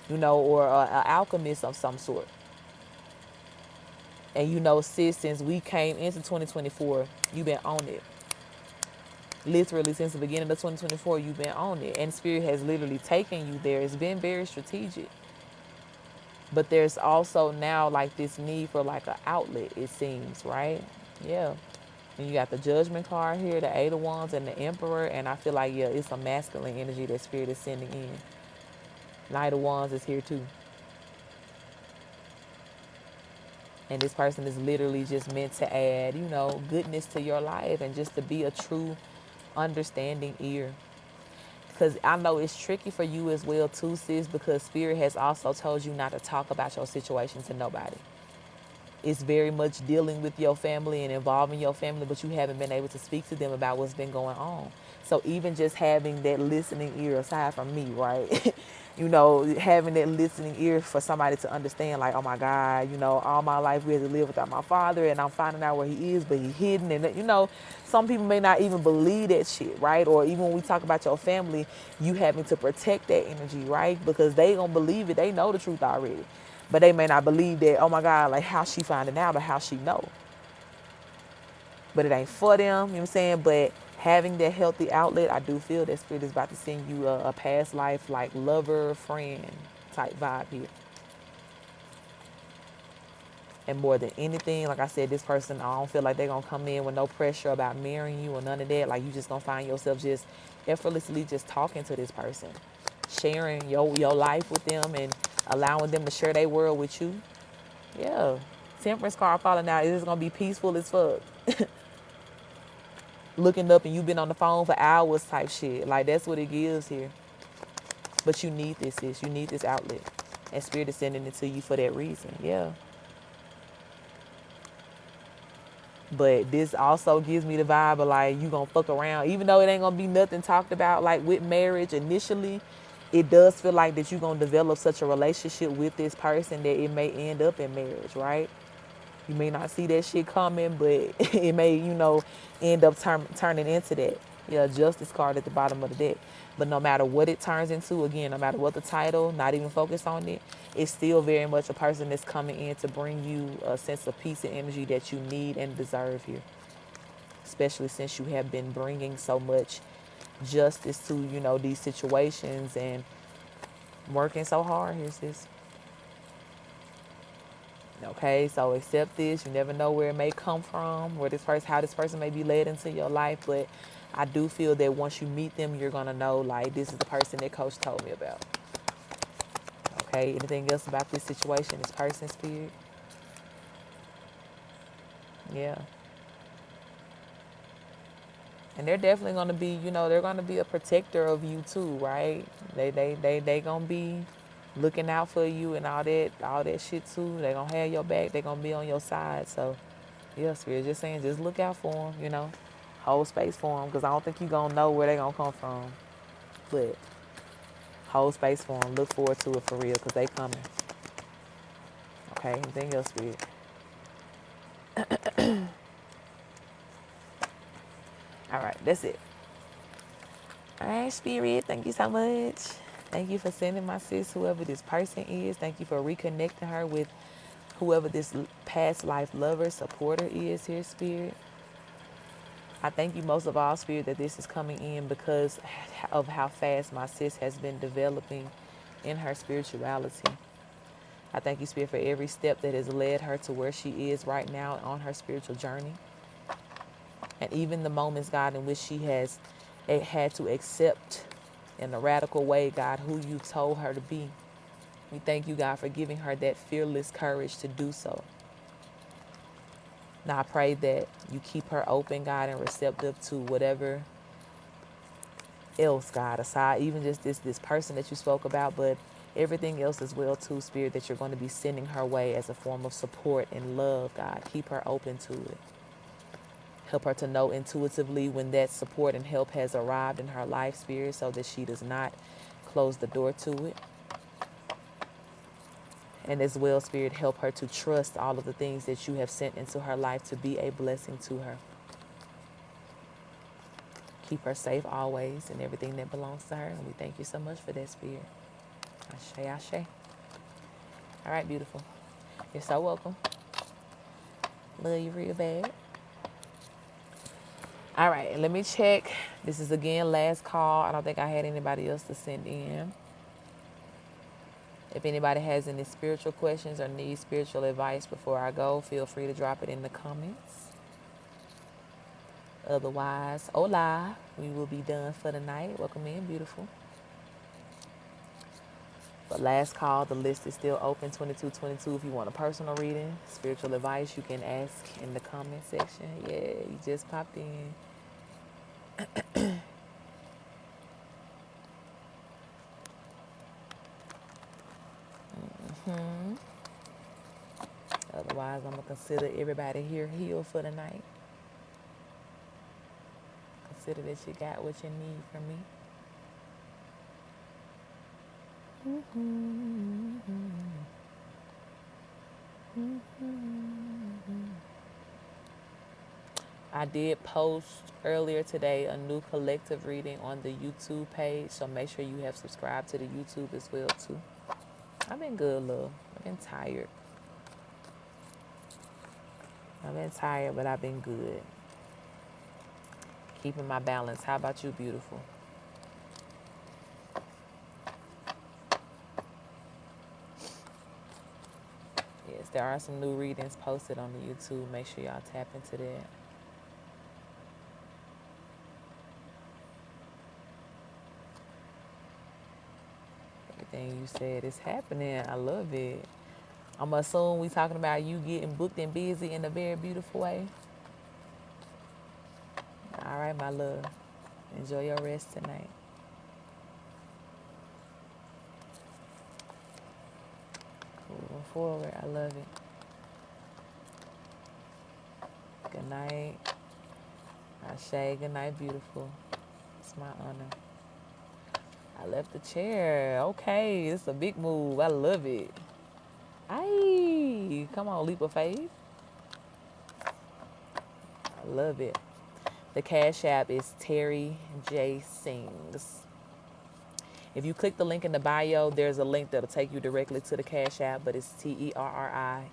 or an alchemist of some sort. And sis, since we came into 2024, you've been on it. Literally, since the beginning of 2024, you've been on it. And Spirit has literally taken you there. It's been very strategic. But there's also now like this need for like an outlet, it seems, right? Yeah. And you got the Judgment card here, the Eight of Wands, and the Emperor. And I feel like, yeah, it's a masculine energy that Spirit is sending in. Knight of Wands is here too. And this person is literally just meant to add, goodness to your life and just to be a true understanding ear. Because I know it's tricky for you as well too, sis, because Spirit has also told you not to talk about your situation to nobody. It's very much dealing with your family and involving your family, but you haven't been able to speak to them about what's been going on. So even just having that listening ear, aside from me, right? Having that listening ear for somebody to understand, like, oh my God, all my life we had to live without my father, and I'm finding out where he is, but he's hidden. And, some people may not even believe that shit, right? Or even when we talk about your family, you having to protect that energy, right? Because they gonna believe it. They know the truth already. But they may not believe that, oh my God, like how she finding out or how she know. But it ain't for them, you know what I'm saying? But having that healthy outlet, I do feel that Spirit is about to send you a past life, like lover, friend type vibe here. And more than anything, like I said, this person, I don't feel like they're going to come in with no pressure about marrying you or none of that. Like you just going to find yourself just effortlessly just talking to this person, sharing your life with them and allowing them to share their world with you. Yeah. Temperance card falling out. It's going to be peaceful as fuck. Looking up and you've been on the phone for hours type shit. Like that's what it gives here. But you need this, sis. You need this outlet. And Spirit is sending it to you for that reason. Yeah. But this also gives me the vibe of like you gonna fuck around. Even though it ain't gonna be nothing talked about like with marriage initially, it does feel like that you're gonna develop such a relationship with this person that it may end up in marriage, right? You may not see that shit coming, but it may, end up turning into that. Yeah, Justice card at the bottom of the deck. But no matter what it turns into, again, no matter what the title, not even focused on it, it's still very much a person that's coming in to bring you a sense of peace and energy that you need and deserve here. Especially since you have been bringing so much justice to, these situations and working so hard here, sis. Okay, so accept this. You never know where it may come from, how this person may be led into your life. But I do feel that once you meet them, you're gonna know like this is the person that Coach told me about. Okay, anything else about this situation, this person, Spirit? Yeah. And they're definitely gonna be, they're gonna be a protector of you too, right? They gonna be looking out for you and all that shit too. They gonna have your back. They gonna be on your side. So, yeah, Spirit just saying, just look out for them. Hold space for them, because I don't think you gonna know where they gonna come from. But hold space for them. Look forward to it for real, because they coming. Okay, anything else, Spirit? All right, that's it. All right, Spirit, thank you so much. Thank you for sending my sis, whoever this person is. Thank you for reconnecting her with whoever this past life lover, supporter is here, Spirit. I thank you most of all, Spirit, that this is coming in because of how fast my sis has been developing in her spirituality. I thank you, Spirit, for every step that has led her to where she is right now on her spiritual journey. And even the moments, God, in which she has had to accept in a radical way, God, who you told her to be. We thank you, God, for giving her that fearless courage to do so. Now I pray that you keep her open, God, and receptive to whatever else, God, aside even just this person that you spoke about, but everything else as well too, Spirit, that you're going to be sending her way as a form of support and love, God. Keep her open to it. Help her to know intuitively when that support and help has arrived in her life, Spirit, so that she does not close the door to it. And as well, Spirit, help her to trust all of the things that you have sent into her life to be a blessing to her. Keep her safe always and everything that belongs to her. And we thank you so much for that, Spirit. Ashe, ashe. All right, beautiful. You're so welcome. Love you real bad. All right, let me check. This is again last call. I don't think I had anybody else to send in. If anybody has any spiritual questions or needs spiritual advice before I go, feel free to drop it in the comments. Otherwise, hola, we will be done for the night. Welcome in, beautiful. But last call, the list is still open, 2222. If you want a personal reading, spiritual advice, you can ask in the comment section. Yeah, you just popped in. Otherwise, I'm going to consider everybody here healed for the night. Consider that you got what you need from me. I did post earlier today a new collective reading on the YouTube page, so make sure you have subscribed to the YouTube as well too. I've been good, love. I've been tired. But I've been good. Keeping my balance. How about you, beautiful? Yes, there are some new readings posted on the YouTube. Make sure y'all tap into that. Everything you said is happening. I love it. I'm assuming we talking about you getting booked and busy in a very beautiful way. All right, my love. Enjoy your rest tonight. Moving forward, I love it. Good night. Ashe, good night, beautiful. It's my honor. I left the chair. Okay, it's a big move. I love it. Ay, come on, leap of faith. I love it. The Cash App is Terry J. Sings. If you click the link in the bio, there's a link that'll take you directly to the Cash App, but it's TerriJSings.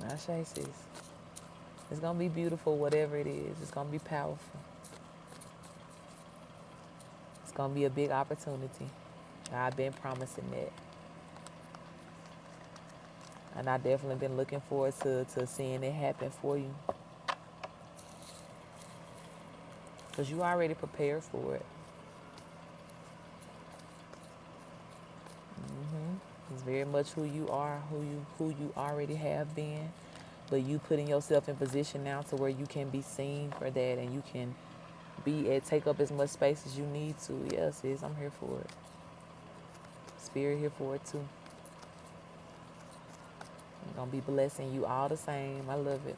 Ashe, sis. It's going to be beautiful, whatever it is. It's going to be powerful. It's going to be a big opportunity. I've been promising that. And I've definitely been looking forward to seeing it happen for you. Because you already prepared for it. It's very much who you are, who you already have been. But you putting yourself in position now to where you can be seen for that and you can take up as much space as you need to. Yes, sis, I'm here for it. Spirit here for it too. I'm going to be blessing you all the same. I love it.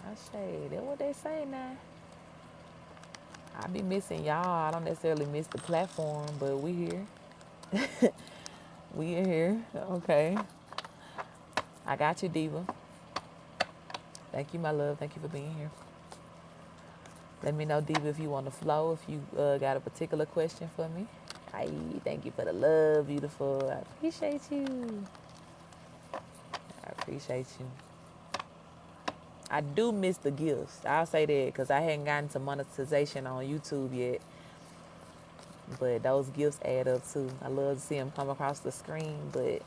Ashe, that's what they say now. I be missing y'all. I don't necessarily miss the platform, but we here. We in here. Okay. I got you, Diva. Thank you, my love. Thank you for being here. Let me know, Diva, if you want to flow, if you got a particular question for me. Hi, thank you for the love, beautiful. I appreciate you. I appreciate you. I do miss the gifts. I'll say that because I hadn't gotten to monetization on YouTube yet. But those gifts add up too. I love to see them come across the screen, but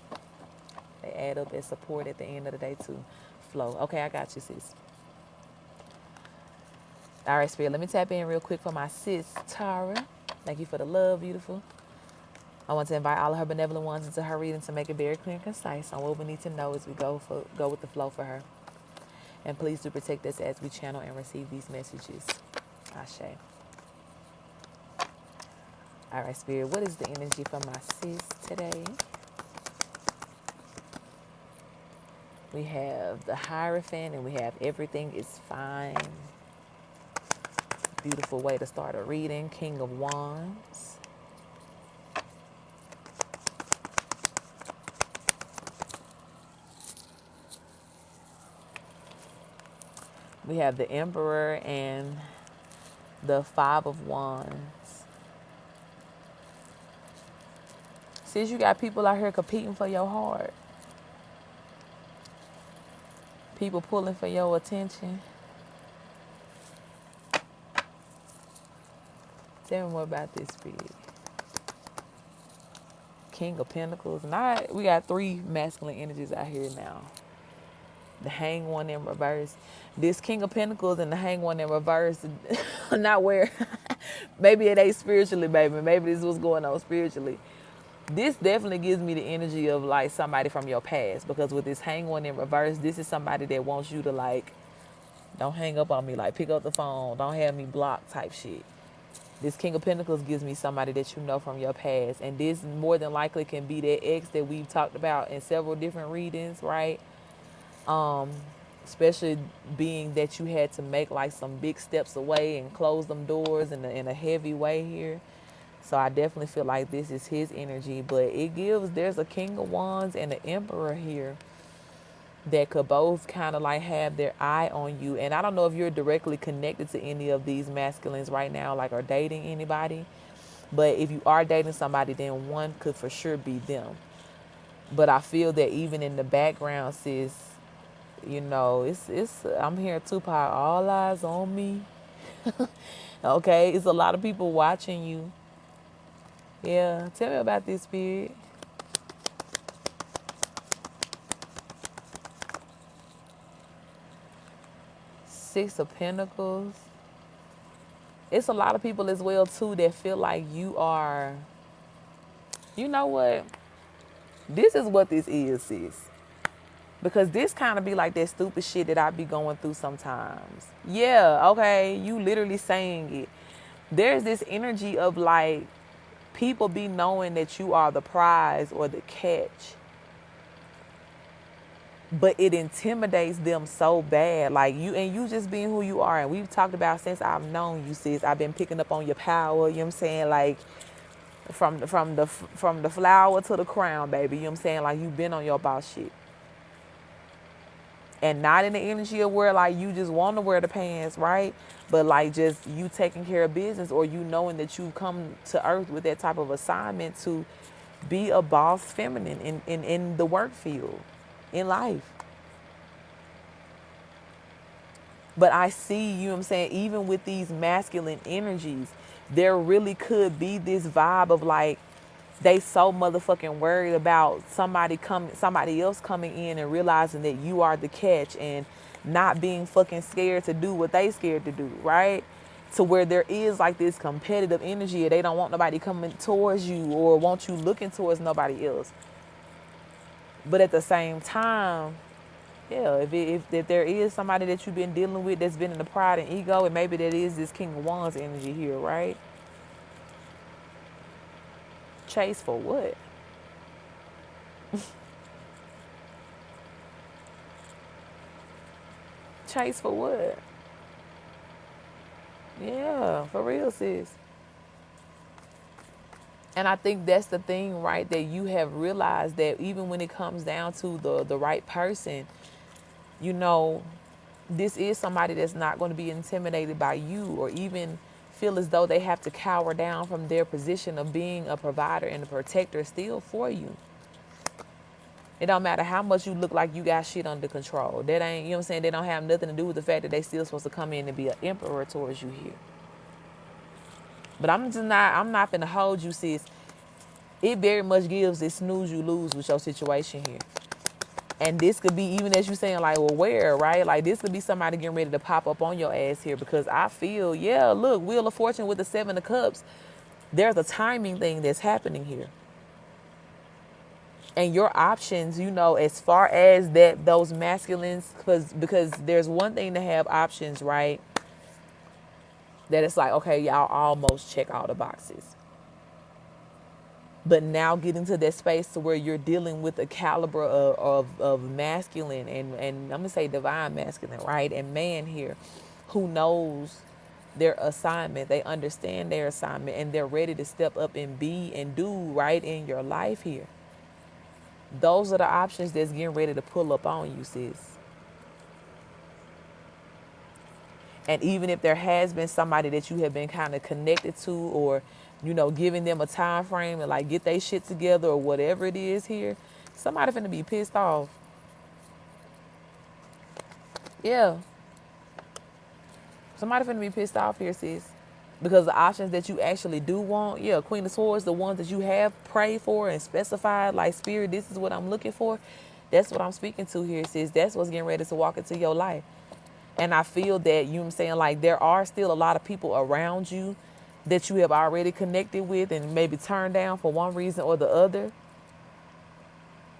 they add up as support at the end of the day too. Flow. Okay, I got you, sis. All right, Spirit, let me tap in real quick for my sis, Tara. Thank you for the love, beautiful. I want to invite all of her benevolent ones into her reading to make it very clear and concise on what we need to know as we go with the flow for her. And please do protect us as we channel and receive these messages. Ashe. All right, Spirit, what is the energy for my sis today? We have the Hierophant and we have everything is fine. beautiful way to start a reading. King of Wands. We have the Emperor and the Five of Wands. Since you got people out here competing for your heart, people pulling for your attention. Tell me more about this spirit. King of Pentacles. And we got three masculine energies out here now. The Hang One in reverse. This King of Pentacles and the Hang One in reverse. Not where. Maybe it ain't spiritually, baby. Maybe this is what's going on spiritually. This definitely gives me the energy of like somebody from your past. Because with this Hang One in reverse, this is somebody that wants you to like, don't hang up on me. Like, pick up the phone. Don't have me blocked type shit. This King of Pentacles gives me somebody that you know from your past. And this more than likely can be that ex that we've talked about in several different readings, right? Especially being that you had to make like some big steps away and close them doors in a heavy way here. So I definitely feel like this is his energy. But there's a King of Wands and an Emperor here that could both kind of like have their eye on you. And I don't know if you're directly connected to any of these masculines right now, like are dating anybody. But if you are dating somebody, then one could for sure be them. But I feel that even in the background, sis, you know, it's I'm hearing Tupac, all eyes on me. Okay, it's a lot of people watching you. Yeah, tell me about this spirit. Six of Pentacles. It's a lot of people as well too that feel like you are, you know what? This is what this is, sis. Because this kind of be like that stupid shit that I be going through sometimes. Yeah, okay, you literally saying it. There's this energy of like people be knowing that you are the prize or the catch. But it intimidates them so bad. Like you just being who you are. And we've talked about since I've known you, sis. I've been picking up on your power, you know what I'm saying? Like from the flower to the crown, baby. You know what I'm saying? Like you've been on your boss shit. And not in the energy of where like you just want to wear the pants, right? But like just you taking care of business, or you knowing that you come to earth with that type of assignment to be a boss feminine in the work field, in life. But I see, you know what I'm saying, even with these masculine energies, there really could be this vibe of like, they so motherfucking worried about somebody else coming in and realizing that you are the catch and not being fucking scared to do what they scared to do, right? To where there is like this competitive energy and they don't want nobody coming towards you or want you looking towards nobody else. But at the same time, yeah, if there is somebody that you've been dealing with that's been in the pride and ego, and maybe that is this King of Wands energy here, right? Chase for what? Chase for what? Yeah, for real, sis. And I think that's the thing, right? That you have realized that even when it comes down to the right person, you know, this is somebody that's not going to be intimidated by you or even feel as though they have to cower down from their position of being a provider and a protector still for you. It don't matter how much you look like you got shit under control. That ain't, you know what I'm saying? They don't have nothing to do with the fact that they still supposed to come in and be an emperor towards you here. But I'm not finna hold you, sis. It very much gives this snooze you lose with your situation here. And this could be, even as you saying, like, well, where, right? Like, this could be somebody getting ready to pop up on your ass here, because I feel, yeah, look, Wheel of Fortune with the Seven of Cups. There's a timing thing that's happening here. And your options, you know, as far as that, those masculines, because there's one thing to have options, right? That it's like, okay, y'all almost check all the boxes. But now getting to that space to where you're dealing with a caliber of masculine and I'm going to say divine masculine, right? And man here who knows their assignment. They understand their assignment and they're ready to step up and be and do right in your life here. Those are the options that's getting ready to pull up on you, sis. And even if there has been somebody that you have been kind of connected to, or, giving them a time frame and like get their shit together or whatever it is here, somebody finna be pissed off. Yeah. Somebody finna be pissed off here, sis. Because the options that you actually do want, yeah, Queen of Swords, the ones that you have prayed for and specified, like, Spirit, this is what I'm looking for. That's what I'm speaking to here, sis. That's what's getting ready to walk into your life. And I feel that, you know what I'm saying, like, there are still a lot of people around you that you have already connected with and maybe turned down for one reason or the other.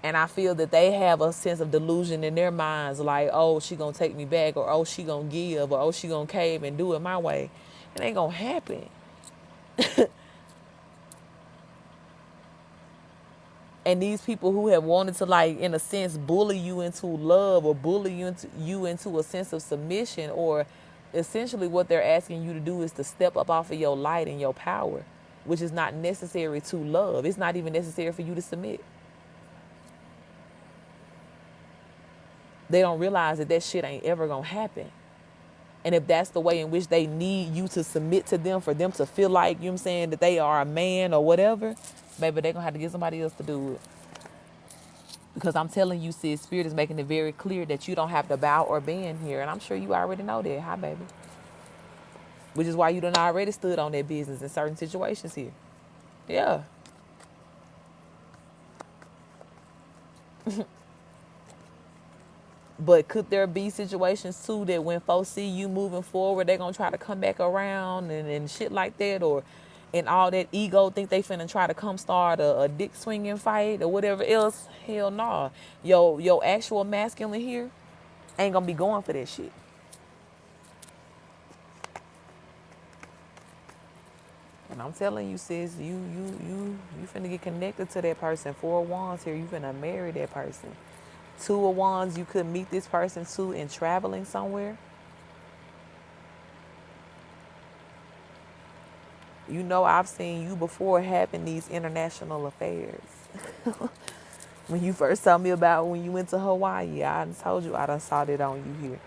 And I feel that they have a sense of delusion in their minds, like, oh, she gonna take me back, or oh, she gonna give, or oh, she gonna cave and do it my way. It ain't gonna happen. And these people who have wanted to, like, in a sense, bully you into love or bully you into a sense of submission, or essentially what they're asking you to do is to step up off of your light and your power, which is not necessary to love. It's not even necessary for you to submit. They don't realize that shit ain't ever gonna happen. And if that's the way in which they need you to submit to them for them to feel like, you know what I'm saying, that they are a man or whatever, baby, they're gonna have to get somebody else to do it. Because I'm telling you, sis, Spirit is making it very clear that you don't have to bow or bend here. And I'm sure you already know that. Hi, baby. Which is why you done already stood on that business in certain situations here. Yeah. But could there be situations too that when folks see you moving forward, they're going to try to come back around and shit like that, or and all that ego think they finna try to come start a dick swinging fight or whatever else? Hell no. Your actual masculine here ain't going to be going for that shit. And I'm telling you, sis, you finna get connected to that person. 4 of Wands here, you finna marry that person. 2 of Wands, you could meet this person too in traveling somewhere. You know, I've seen you before having these international affairs. When you first told me about when you went to Hawaii, I done told you I done saw that on you here.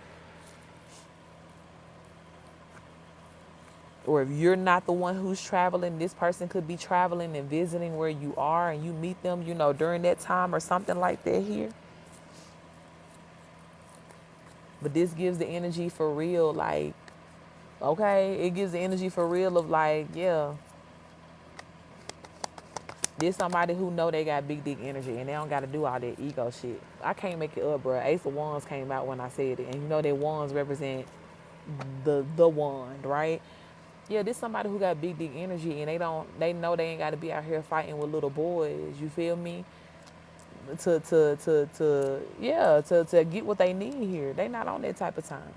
Or if you're not the one who's traveling, this person could be traveling and visiting where you are, and you meet them, during that time or something like that here. But this gives the energy for real, like, okay, it gives the energy for real of like, yeah, this somebody who know they got big dick energy and they don't got to do all that ego shit. I can't make it up, bro. Ace of Wands came out when I said it, and you know that wands represent the wand, right? Yeah, this somebody who got big dick energy, and they know they ain't got to be out here fighting with little boys. You feel me? To get what they need here. They not on that type of time.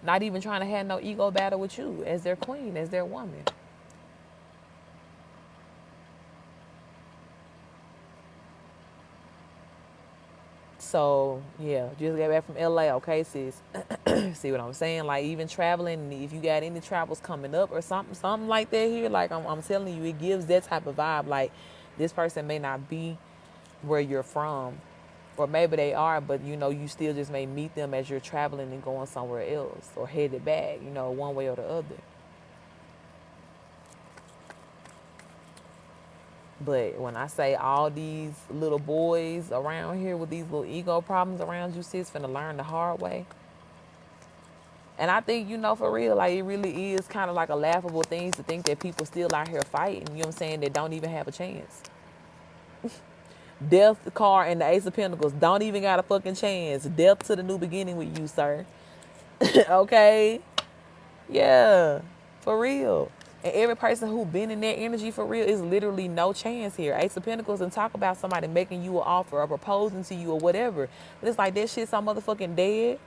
Not even trying to have no ego battle with you as their queen, as their woman. So, yeah, just got back from LA, okay, sis? See what I'm saying? Like, even traveling, if you got any travels coming up or something like that here, like, I'm telling you, it gives that type of vibe. Like, this person may not be where you're from, or maybe they are, but you still just may meet them as you're traveling and going somewhere else or headed back, one way or the other. But when I say all these little boys around here with these little ego problems around you, sis, finna learn the hard way. And I think, for real, like, it really is kind of like a laughable thing to think that people still out here fighting, you know what I'm saying, that don't even have a chance. Death card and the Ace of Pentacles don't even got a fucking chance. Death to the new beginning with you, sir. Okay? Yeah. For real. And every person who been in that energy for real is literally no chance here. Ace of Pentacles and talk about somebody making you an offer or proposing to you or whatever. But it's like that shit's so motherfucking dead.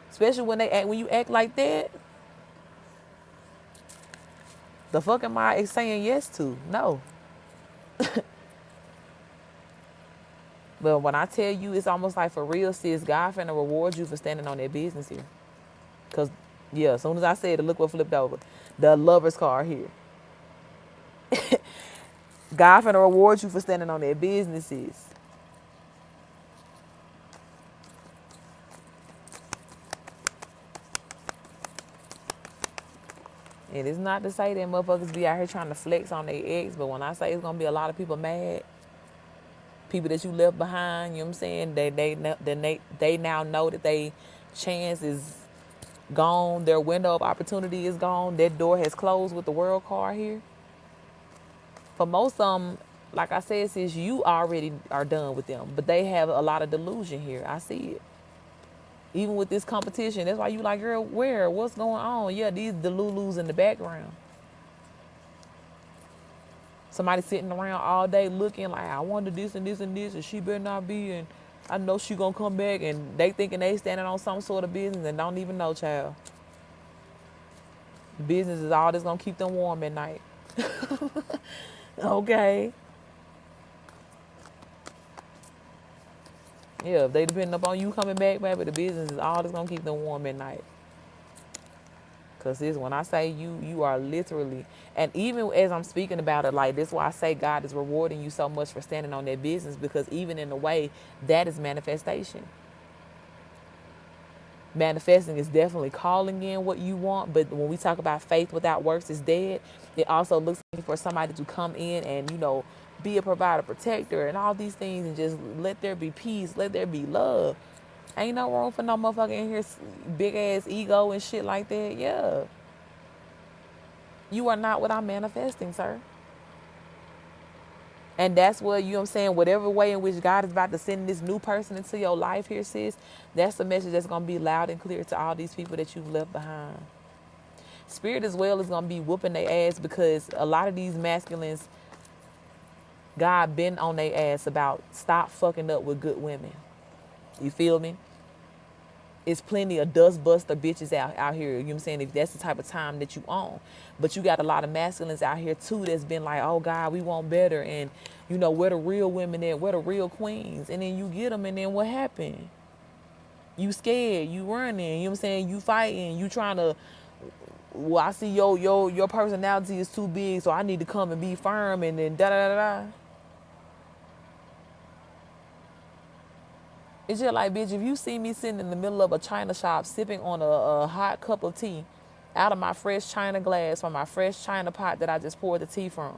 Especially when you act like that. The fuck am I saying yes to? No. But when I tell you, it's almost like for real, sis, God finna reward you for standing on that business here. Because Yeah, as soon as I said it, look what flipped over. The lover's card here. God finna reward you for standing on their businesses. And it's not to say that motherfuckers be out here trying to flex on their ex, but when I say it's gonna be a lot of people mad, people that you left behind, you know what I'm saying? They now know that they chance is gone, their window of opportunity is gone, that door has closed with the world card here. For most of them, like I said, sis, you already are done with them, but they have a lot of delusion here. I see it. Even with this competition, that's why you like, girl, where? What's going on? Yeah, these delulus in the background. Somebody sitting around all day looking like, I wanted this and this and this, and she better not be, and I know she gonna come back, and they thinking they standing on some sort of business and don't even know, child. Business is all that's gonna keep them warm at night. Okay. Yeah, if they depend upon you coming back, baby, the business is all that's gonna keep them warm at night. Cause this, when I say you, you are literally, and even as I'm speaking about it, like this, why I say God is rewarding you so much for standing on that business, because even in a way, that is manifestation. Manifesting is definitely calling in what you want, but when we talk about faith without works is dead, it also looks for somebody to come in and, you know, be a provider, protector, and all these things, and just let there be peace, let there be love. Ain't no room for no motherfucker in here, big ass ego and shit like that. Yeah. You are not what I'm manifesting, sir. And that's what, you know what I'm saying, whatever way in which God is about to send this new person into your life here, sis, that's the message that's going to be loud and clear to all these people that you've left behind. Spirit as well is going to be whooping their ass, because a lot of these masculines, God been on their ass about stop fucking up with good women. You feel me? It's plenty of dust buster bitches out here, you know what I'm saying, if that's the type of time that you own. But you got a lot of masculines out here too that's been like, oh God, we want better, and you know, where the real women at, where the real queens, and then you get them, and then what happened? You scared, you running, you know what I'm saying, you fighting, you trying to, well, I see your personality is too big, so I need to come and be firm, and then da da da da. It's just like, bitch, if you see me sitting in the middle of a china shop sipping on a hot cup of tea out of my fresh china glass from my fresh china pot that I just poured the tea from,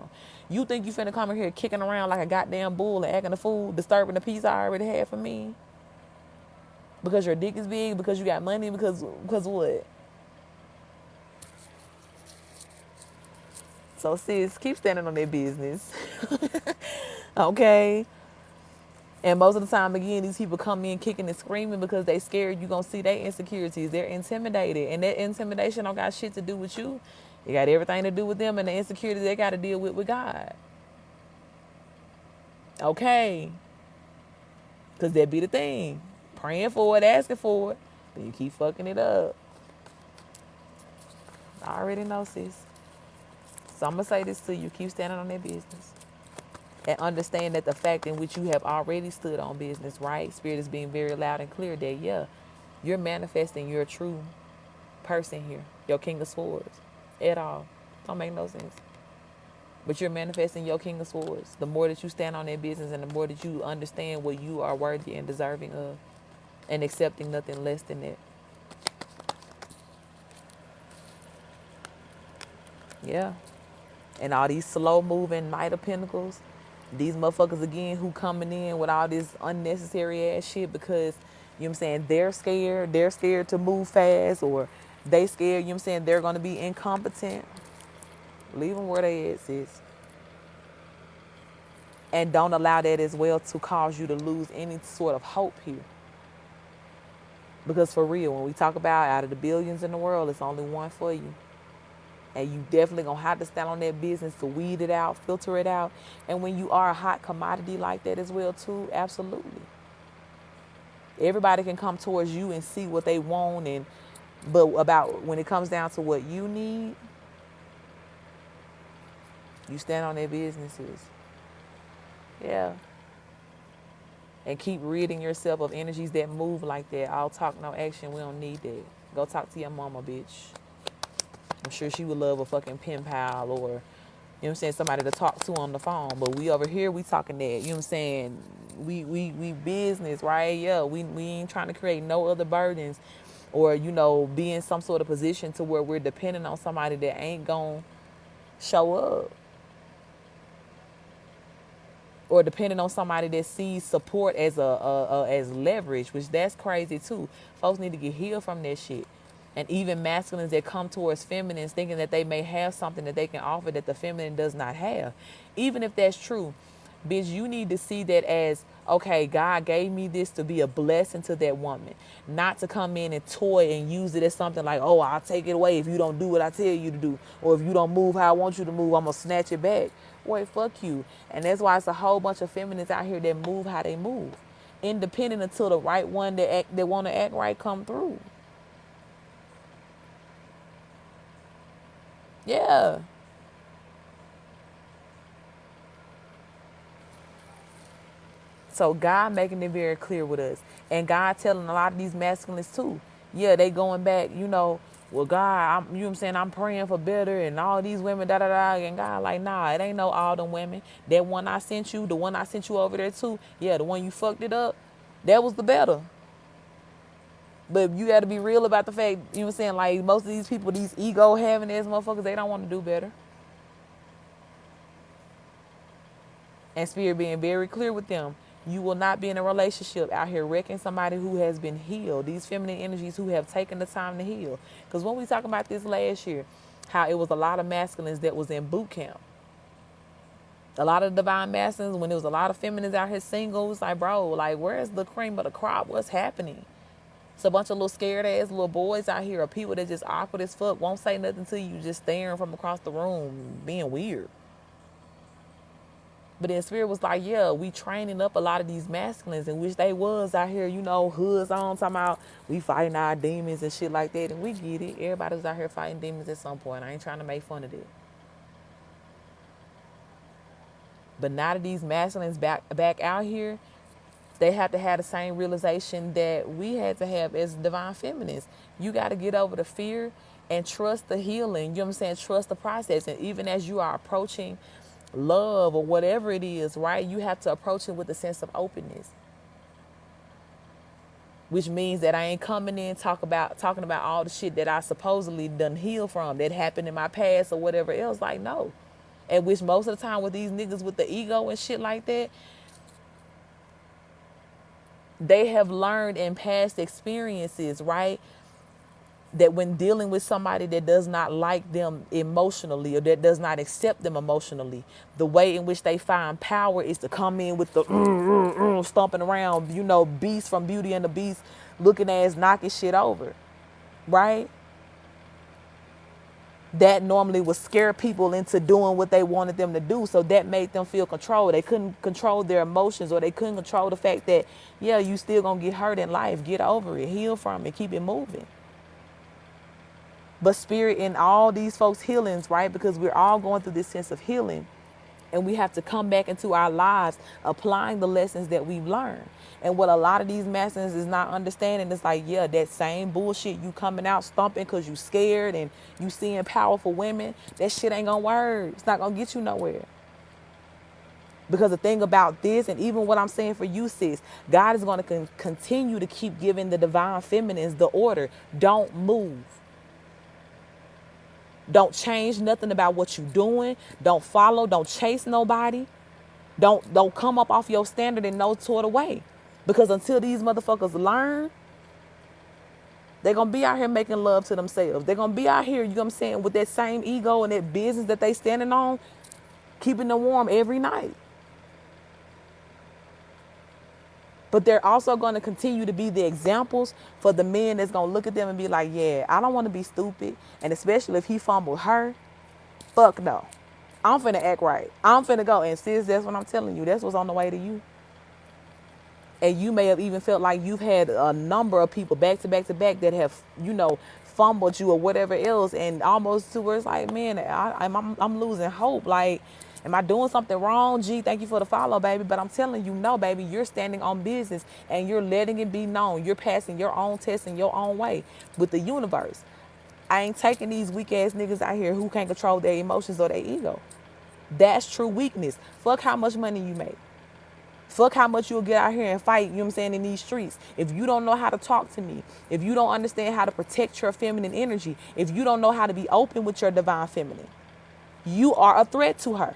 you think you finna come in here kicking around like a goddamn bull and acting a fool, disturbing the peace I already had for me? Because your dick is big, because you got money, because what? So sis, keep standing on their business. Okay? And most of the time, again, these people come in kicking and screaming because they scared you gonna see their insecurities. They're intimidated, and that intimidation don't got shit to do with you. It got everything to do with them and the insecurities they got to deal with God. Okay, because that be the thing. Praying for it, asking for it, but you keep fucking it up. I already know, sis. So I'm gonna say this to you: keep standing on that business. And understand that the fact in which you have already stood on business, right? Spirit is being very loud and clear that, yeah, you're manifesting your true person here, your King of Swords, at all. Don't make no sense. But you're manifesting your King of Swords. The more that you stand on that business and the more that you understand what you are worthy and deserving of, and accepting nothing less than that. Yeah. And all these slow moving Knight of Pentacles, these motherfuckers again who coming in with all this unnecessary ass shit because, you know what I'm saying, they're scared to move fast, or they scared, you know what I'm saying, they're going to be incompetent. Leave them where they at, sis. And don't allow that as well to cause you to lose any sort of hope here. Because for real, when we talk about out of the billions in the world, it's only one for you. And you definitely gonna have to stand on that business to weed it out, filter it out. And when you are a hot commodity like that as well too, absolutely. Everybody can come towards you and see what they want, but about when it comes down to what you need, you stand on their businesses. Yeah. And keep ridding yourself of energies that move like that. All talk, no action. We don't need that. Go talk to your mama, bitch. I'm sure she would love a fucking pen pal or, you know what I'm saying, somebody to talk to on the phone. But we over here, we talking that, you know what I'm saying? We business, right? Yeah, we ain't trying to create no other burdens or, you know, be in some sort of position to where we're depending on somebody that ain't gonna show up. Or depending on somebody that sees support as as leverage, which that's crazy too. Folks need to get healed from that shit. And even masculines that come towards feminines thinking that they may have something that they can offer that the feminine does not have. Even if that's true, bitch, you need to see that as, okay, God gave me this to be a blessing to that woman, not to come in and toy and use it as something like, oh, I'll take it away if you don't do what I tell you to do, or if you don't move how I want you to move, I'm gonna snatch it back. Boy, fuck you. And that's why it's a whole bunch of feminists out here that move how they move, independent until the right one that want to act right come through. Yeah. So God making it very clear with us. And God telling a lot of these masculines too. Yeah, they going back, you know, well, God, you know what I'm saying, I'm praying for better and all these women, da-da-da. And God like, nah, it ain't no all them women. That one I sent you, the one I sent you over there too, yeah, the one you fucked it up, that was the better. But you got to be real about the fact, you know what I'm saying, like most of these people, these ego having ass motherfuckers, they don't want to do better. And Spirit being very clear with them. You will not be in a relationship out here wrecking somebody who has been healed. These feminine energies who have taken the time to heal. Because when we talk about this last year, how it was a lot of masculines that was in boot camp. A lot of divine masculines, when there was a lot of feminines out here single, it's like, bro, like, where's the cream of the crop? What's happening? It's a bunch of little scared ass little boys out here or people that just awkward as fuck, won't say nothing to you, just staring from across the room, being weird. But then Spirit was like, yeah, we training up a lot of these masculines, in which they was out here, you know, hoods on, talking about we fighting our demons and shit like that. And we get it. Everybody was out here fighting demons at some point. I ain't trying to make fun of it. But now that these masculines back out here, they have to have the same realization that we had to have as divine feminines. You got to get over the fear and trust the healing. You know what I'm saying? Trust the process. And even as you are approaching love or whatever it is, right? You have to approach it with a sense of openness. Which means that I ain't coming in talking about all the shit that I supposedly done healed from that happened in my past or whatever else. Like, no. At which most of the time with these niggas with the ego and shit like that, they have learned in past experiences, right? That when dealing with somebody that does not like them emotionally or that does not accept them emotionally, the way in which they find power is to come in with the stomping around, you know, beast from Beauty and the Beast looking ass knocking shit over, right? That normally would scare people into doing what they wanted them to do. So that made them feel control. They couldn't control their emotions, or they couldn't control the fact that, yeah, you still gonna get hurt in life. Get over it, heal from it, keep it moving. But Spirit in all these folks' healings, right? Because we're all going through this sense of healing. And we have to come back into our lives applying the lessons that we've learned. And what a lot of these masters is not understanding is like, yeah, that same bullshit you coming out stomping because you scared and you seeing powerful women, that shit ain't gonna work. It's not gonna get you nowhere. Because the thing about this, and even what I'm saying for you, sis, God is going to continue to keep giving the divine feminines the order. Don't move. Don't change nothing about what you're doing. Don't follow. Don't chase nobody. Don't come up off your standard in no sort of way. Because until these motherfuckers learn, they're going to be out here making love to themselves. They're going to be out here, you know what I'm saying, with that same ego and that business that they standing on, keeping them warm every night. But they're also going to continue to be the examples for the men that's going to look at them and be like, yeah, I don't want to be stupid. And especially if he fumbled her, fuck no. I'm finna act right. I'm finna go. And sis, that's what I'm telling you. That's what's on the way to you. And you may have even felt like you've had a number of people back to back to back that have, you know, fumbled you or whatever else. And almost to where it's like, man, I'm losing hope. Like, Am I doing something wrong? Gee, thank you for the follow, baby. But I'm telling you, no, baby, you're standing on business and you're letting it be known. You're passing your own test in your own way with the universe. I ain't taking these weak ass niggas out here who can't control their emotions or their ego. That's true weakness. Fuck how much money you make. Fuck how much you'll get out here and fight, you know what I'm saying, in these streets. If you don't know how to talk to me, if you don't understand how to protect your feminine energy, if you don't know how to be open with your divine feminine, you are a threat to her.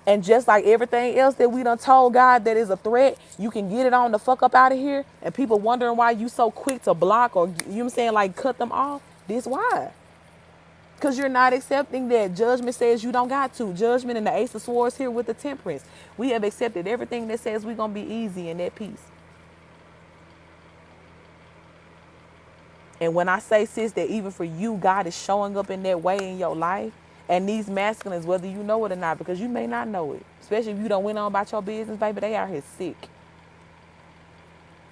And just like everything else that we done told God that is a threat, you can get it on the fuck up out of here. And people wondering why you so quick to block or, you know what I'm saying, like cut them off. This why. Because you're not accepting that. Judgment says you don't got to. Judgment and the Ace of Swords here with the Temperance. We have accepted everything that says we're going to be easy and at peace. And when I say, sis, that even for you, God is showing up in that way in your life. And these masculines, whether you know it or not, because you may not know it, especially if you don't went on about your business, baby, they out here sick.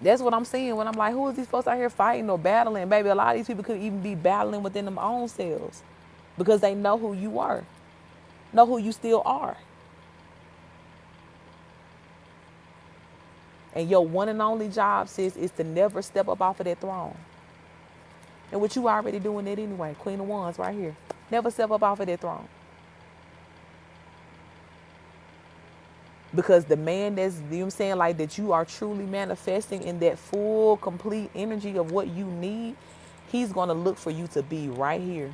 That's what I'm seeing when I'm like, who is these folks out here fighting or battling? Baby, a lot of these people could even be battling within them own selves because they know who you are, know who you still are. And your one and only job, sis, is to never step up off of that throne. And what you already doing it anyway, Queen of Wands right here. Never step up off of that throne. Because the man that's, you know what I'm saying, like that you are truly manifesting in that full, complete energy of what you need, he's going to look for you to be right here.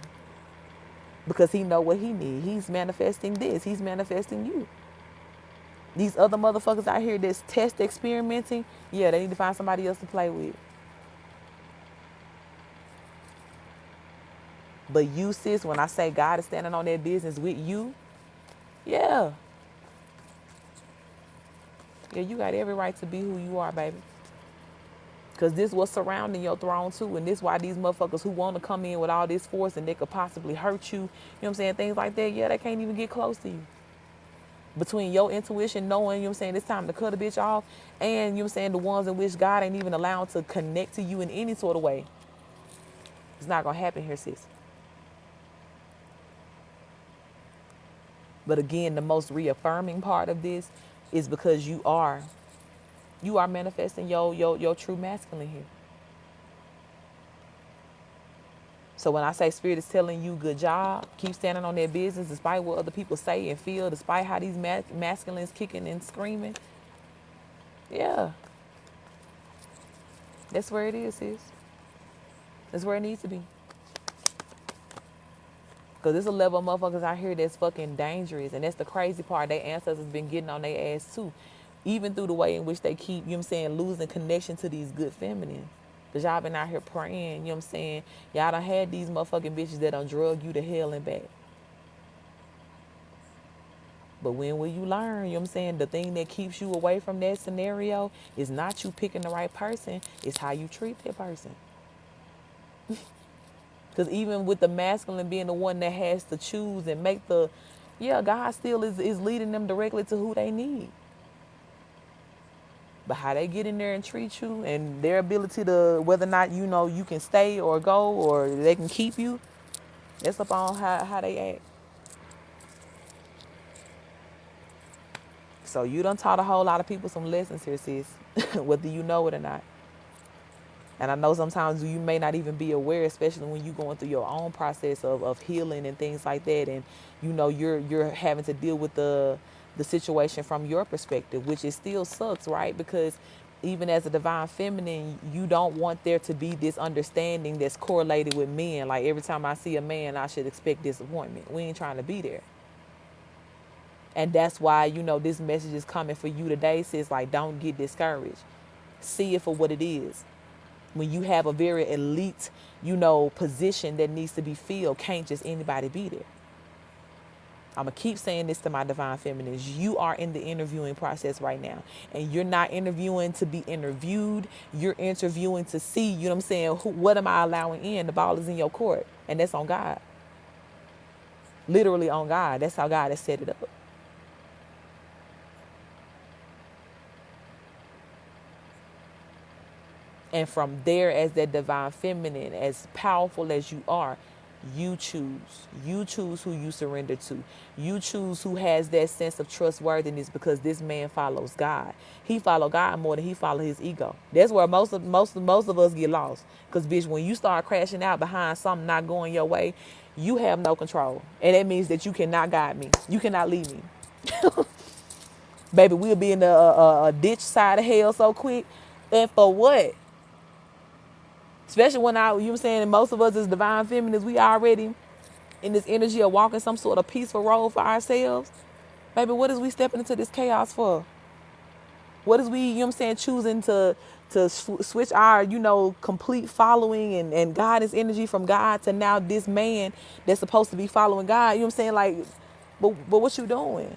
Because he know what he needs. He's manifesting this. He's manifesting you. These other motherfuckers out here that's test experimenting, yeah, they need to find somebody else to play with. But you, sis, when I say God is standing on that business with you, yeah. Yeah, you got every right to be who you are, baby. Because this was surrounding your throne too. And this why these motherfuckers who want to come in with all this force and they could possibly hurt you, you know what I'm saying, things like that, yeah, they can't even get close to you. Between your intuition knowing, you know what I'm saying, it's time to cut a bitch off, and, you know what I'm saying, the ones in which God ain't even allowed to connect to you in any sort of way. It's not going to happen here, sis. But again, the most reaffirming part of this is because you are manifesting your true masculine here. So when I say Spirit is telling you good job, keep standing on that business despite what other people say and feel, despite how these masculines kicking and screaming. Yeah. That's where it is, sis. That's where it needs to be. Because there's a level of motherfuckers out here that's fucking dangerous. And that's the crazy part. Their ancestors been getting on their ass too. Even through the way in which they keep, you know what I'm saying, losing connection to these good feminines. Because y'all been out here praying, you know what I'm saying. Y'all done had these motherfucking bitches that done drug you to hell and back. But when will you learn, you know what I'm saying, the thing that keeps you away from that scenario is not you picking the right person. It's how you treat that person. Because even with the masculine being the one that has to choose and make the, yeah, God still is leading them directly to who they need. But how they get in there and treat you and their ability to, whether or not, you know, you can stay or go or they can keep you, that's up on how they act. So you done taught a whole lot of people some lessons here, sis, whether you know it or not. And I know sometimes you may not even be aware, especially when you're going through your own process of healing and things like that. And, you know, you're having to deal with the situation from your perspective, which it still sucks, right? Because even as a divine feminine, you don't want there to be this understanding that's correlated with men. Like every time I see a man, I should expect disappointment. We ain't trying to be there. And that's why, you know, this message is coming for you today, sis. Like, don't get discouraged. See it for what it is. When you have a very elite, you know, position that needs to be filled, can't just anybody be there. I'm going to keep saying this to my divine feminines. You are in the interviewing process right now. And you're not interviewing to be interviewed. You're interviewing to see, you know what I'm saying, what am I allowing in? The ball is in your court. And that's on God. Literally on God. That's how God has set it up. And from there, as that divine feminine, as powerful as you are, You choose. You choose who you surrender to. You choose who has that sense of trustworthiness, because this man follows God. He follow God more than he follow his ego. That's where most of us get lost. Because bitch, when you start crashing out behind something not going your way, you have no control. And that means that you cannot guide me. You cannot lead me. Baby, we'll be in a ditch side of hell so quick. And for what? Especially when you know what I'm saying, most of us as divine feminists, we already in this energy of walking some sort of peaceful road for ourselves. Baby, what is we stepping into this chaos for? What is we, you know what I'm saying, choosing to switch our, complete following and guidance energy from God to now this man that's supposed to be following God, you know what I'm saying? Like, but what you doing?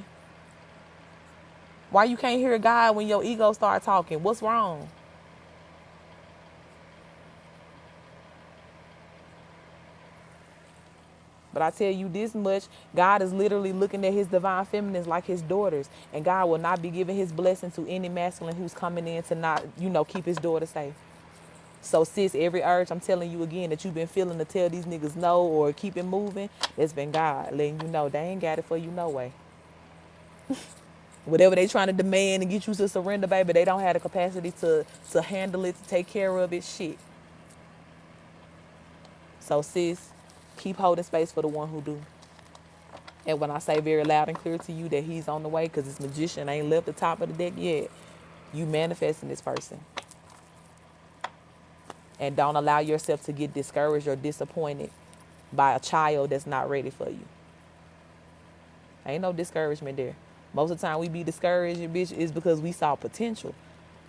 Why you can't hear God when your ego start talking? What's wrong? But I tell you this much, God is literally looking at his divine feminines like his daughters. And God will not be giving his blessing to any masculine who's coming in to not, keep his daughter safe. So sis, every urge, I'm telling you again, that you've been feeling to tell these niggas no or keep it moving, it's been God letting you know they ain't got it for you no way. Whatever they trying to demand and get you to surrender, baby, they don't have the capacity to handle it, to take care of it, shit. So sis, keep holding space for the one who do. And when I say very loud and clear to you that he's on the way, because this magician ain't left the top of the deck yet, you manifesting this person. And don't allow yourself to get discouraged or disappointed by a child that's not ready for you. Ain't no discouragement there. Most of the time we be discouraged, bitch, is because we saw potential.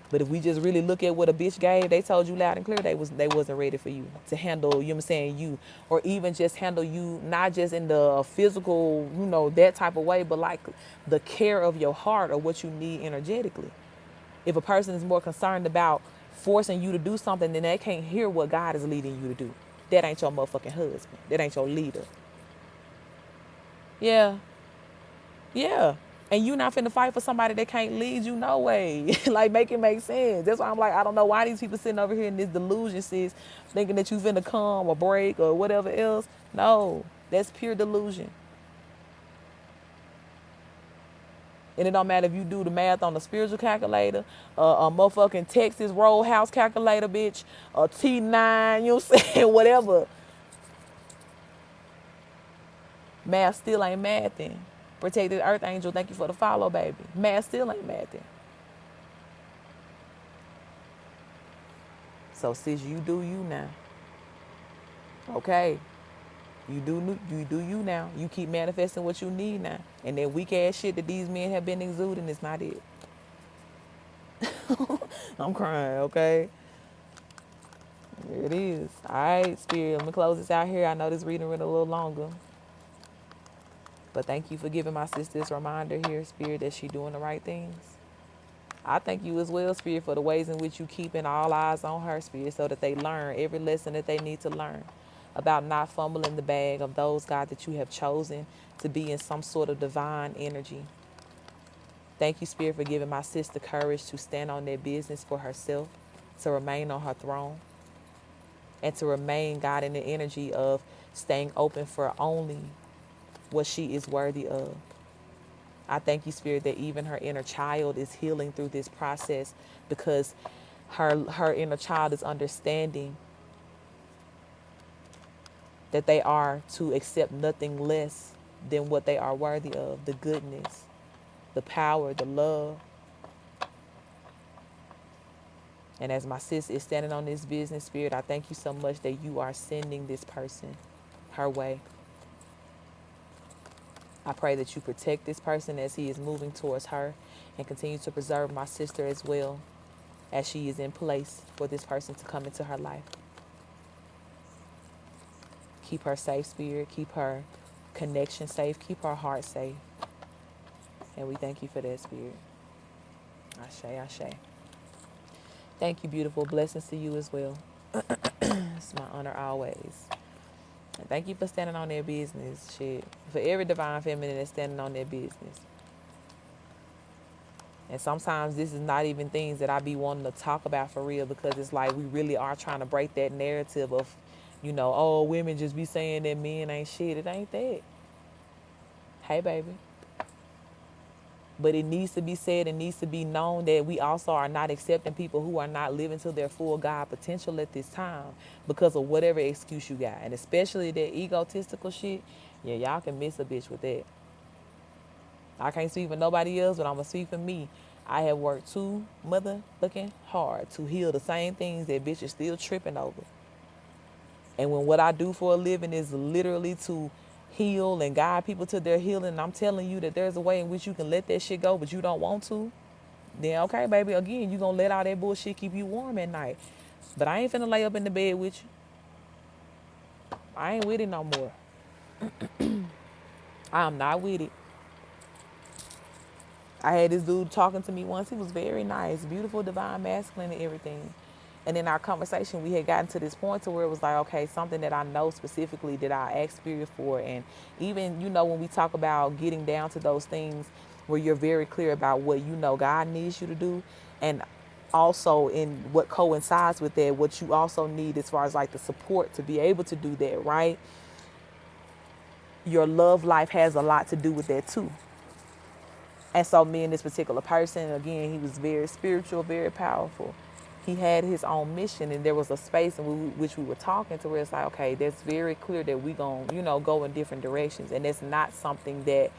But if we just really look at what a bitch gave, they told you loud and clear they wasn't ready for you to handle, you know what I'm saying, you. Or even just handle you, not just in the physical, that type of way, but like the care of your heart or what you need energetically. If a person is more concerned about forcing you to do something, then they can't hear what God is leading you to do. That ain't your motherfucking husband. That ain't your leader. Yeah. Yeah. And you not finna fight for somebody that can't lead you no way. Like, make it make sense. That's why I'm like, I don't know why these people sitting over here in this delusion, sis, thinking that you finna come or break or whatever else. No, that's pure delusion. And it don't matter if you do the math on a spiritual calculator, a motherfucking Texas Roadhouse calculator, bitch, a T9, you know what I'm saying, whatever. Math still ain't mathing. Protected Earth Angel, thank you for the follow, baby. Math still ain't mathing. So sis, you do you now. Okay. You do you now. You keep manifesting what you need now. And that weak ass shit that these men have been exuding is not it. I'm crying, okay? Here it is. All right, Spirit. Let me close this out here. I know this reading went a little longer. But thank you for giving my sister this reminder here, Spirit, that she doing the right things. I thank you as well, Spirit, for the ways in which you keeping all eyes on her, Spirit, so that they learn every lesson that they need to learn about not fumbling the bag of those, God, that you have chosen to be in some sort of divine energy. Thank you, Spirit, for giving my sister courage to stand on their business for herself, to remain on her throne, and to remain, God, in the energy of staying open for only what she is worthy of. I thank you, Spirit, that even her inner child is healing through this process, because her inner child is understanding that they are to accept nothing less than what they are worthy of, the goodness, the power, the love. And as my sis is standing on this business, Spirit, I thank you so much that you are sending this person her way. I pray that you protect this person as he is moving towards her, and continue to preserve my sister as well as she is in place for this person to come into her life. Keep her safe, Spirit. Keep her connection safe. Keep her heart safe. And we thank you for that, Spirit. Ashe, ashe. Thank you, beautiful. Blessings to you as well. It's my honor always. And thank you for standing on their business, shit. For every divine feminine that's standing on their business. And sometimes this is not even things that I be wanting to talk about for real, because it's like we really are trying to break that narrative of Oh, women just be saying that men ain't shit. It ain't that. Hey, baby. But it needs to be said and needs to be known that we also are not accepting people who are not living to their full God potential at this time because of whatever excuse you got. And especially that egotistical shit, yeah, y'all can miss a bitch with that. I can't speak for nobody else, but I'm going to speak for me. I have worked too motherfucking hard to heal the same things that bitches still tripping over. And when what I do for a living is literally to heal and guide people to their healing, and I'm telling you that there's a way in which you can let that shit go, but you don't want to, then okay, baby, again, you gonna let all that bullshit keep you warm at night. But I ain't finna lay up in the bed with you. I ain't with it no more. I'm not with it. I had this dude talking to me once. He was very nice, beautiful, divine, masculine, and everything. And in our conversation, we had gotten to this point to where it was like, okay, something that I know specifically that I asked Spirit for. And even, when we talk about getting down to those things where you're very clear about what God needs you to do. And also in what coincides with that, what you also need as far as like the support to be able to do that, right? Your love life has a lot to do with that too. And so me and this particular person, again, he was very spiritual, very powerful. He had his own mission, and there was a space in which we were talking to where it's like, okay, that's very clear that we gonna, go in different directions. And it's not something that,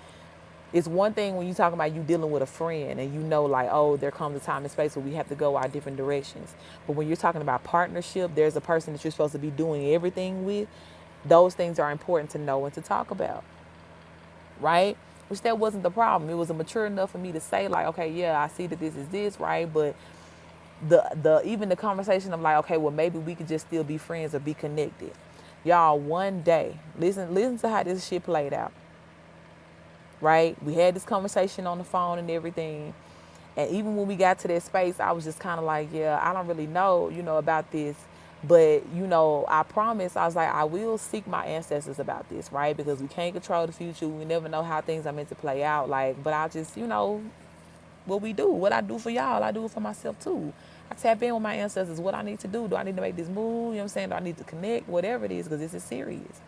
it's one thing when you talk about you dealing with a friend and like, oh, there comes a time and space where we have to go our different directions. But when you're talking about partnership, there's a person that you're supposed to be doing everything with. Those things are important to know and to talk about, right? Which that wasn't the problem. It was mature enough for me to say like, okay, yeah, I see that this is this, right? But the even the conversation of like, okay, well, maybe we could just still be friends or be connected. Y'all, one day, listen to how this shit played out, right? We had this conversation on the phone and everything. And even when we got to that space, I was just kind of like, yeah, I don't really know, about this. But, I promise, I was like, I will seek my ancestors about this, right? Because we can't control the future. We never know how things are meant to play out. Like, but I just, what we do, what I do for y'all, I do it for myself too. I tap in with my ancestors, what I need to do. Do I need to make this move? You know what I'm saying? Do I need to connect? Whatever it is, because this is serious.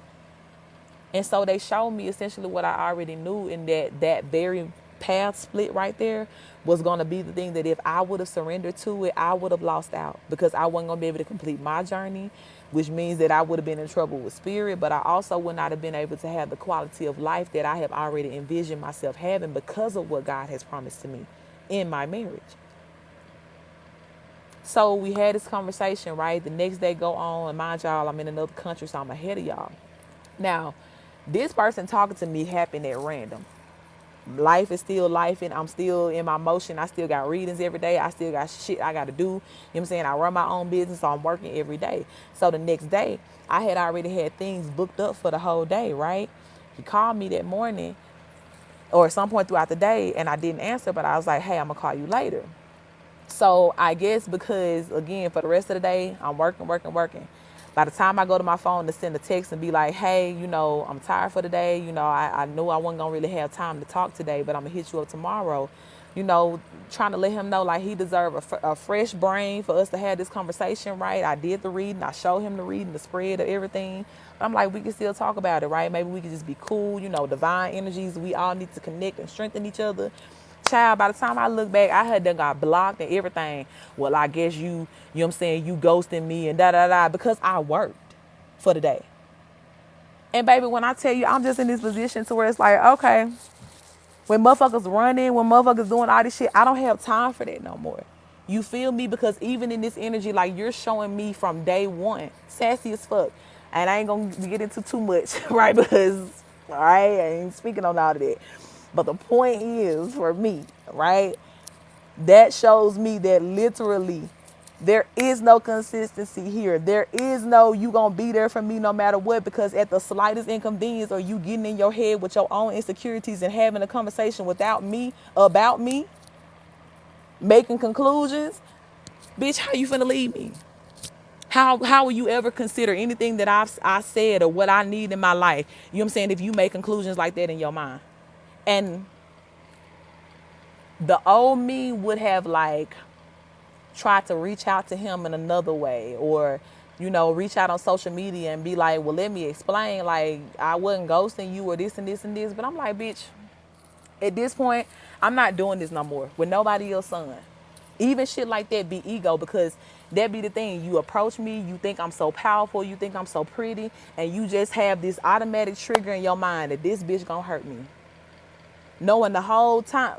And so they showed me essentially what I already knew, in that very path split right there was going to be the thing that if I would have surrendered to it, I would have lost out, because I wasn't going to be able to complete my journey, which means that I would have been in trouble with spirit, but I also would not have been able to have the quality of life that I have already envisioned myself having because of what God has promised to me in my marriage. So we had this conversation, right? The next day go on, and mind y'all, I'm in another country, so I'm ahead of y'all. Now, this person talking to me happened at random. Life is still life, and I'm still in my motion. I still got readings every day. I still got shit I got to do. You know what I'm saying? I run my own business, so I'm working every day. So the next day, I had already had things booked up for the whole day, right? He called me that morning or at some point throughout the day, and I didn't answer, but I was like, hey, I'm going to call you later. So I guess because, again, for the rest of the day, I'm working. By the time I go to my phone to send a text and be like, hey, I'm tired for the day. I knew I wasn't going to really have time to talk today, but I'm going to hit you up tomorrow. Trying to let him know like he deserved a fresh brain for us to have this conversation, right? I did the reading. I showed him the reading, the spread of everything. I'm like, we can still talk about it, right? Maybe we can just be cool. Divine energies. We all need to connect and strengthen each other. Child, by the time I look back, I had done got blocked and everything. Well, I guess you know what I'm saying, you ghosting me and da-da-da, because I worked for the day. And baby, when I tell you, I'm just in this position to where it's like, okay, when motherfuckers running, when motherfuckers doing all this shit, I don't have time for that no more. You feel me? Because even in this energy, like you're showing me from day one, sassy as fuck. And I ain't gonna get into too much, right? Because, all right, I ain't speaking on all of that. But the point is, for me, right, that shows me that literally there is no consistency here. There is no you gonna be there for me no matter what, because at the slightest inconvenience or you getting in your head with your own insecurities and having a conversation without me, about me, making conclusions, bitch, how you finna leave me? How will you ever consider anything that I said or what I need in my life? You know what I'm saying? If you make conclusions like that in your mind. And the old me would have like tried to reach out to him in another way, or you know, reach out on social media and be like, well, let me explain. Like, I wasn't ghosting you or this and this and this. But I'm like, bitch, at this point, I'm not doing this no more with nobody else, son. Even shit like that be ego, because that be the thing. You approach me, you think I'm so powerful, you think I'm so pretty, and you just have this automatic trigger in your mind that this bitch gonna hurt me. Knowing the whole time,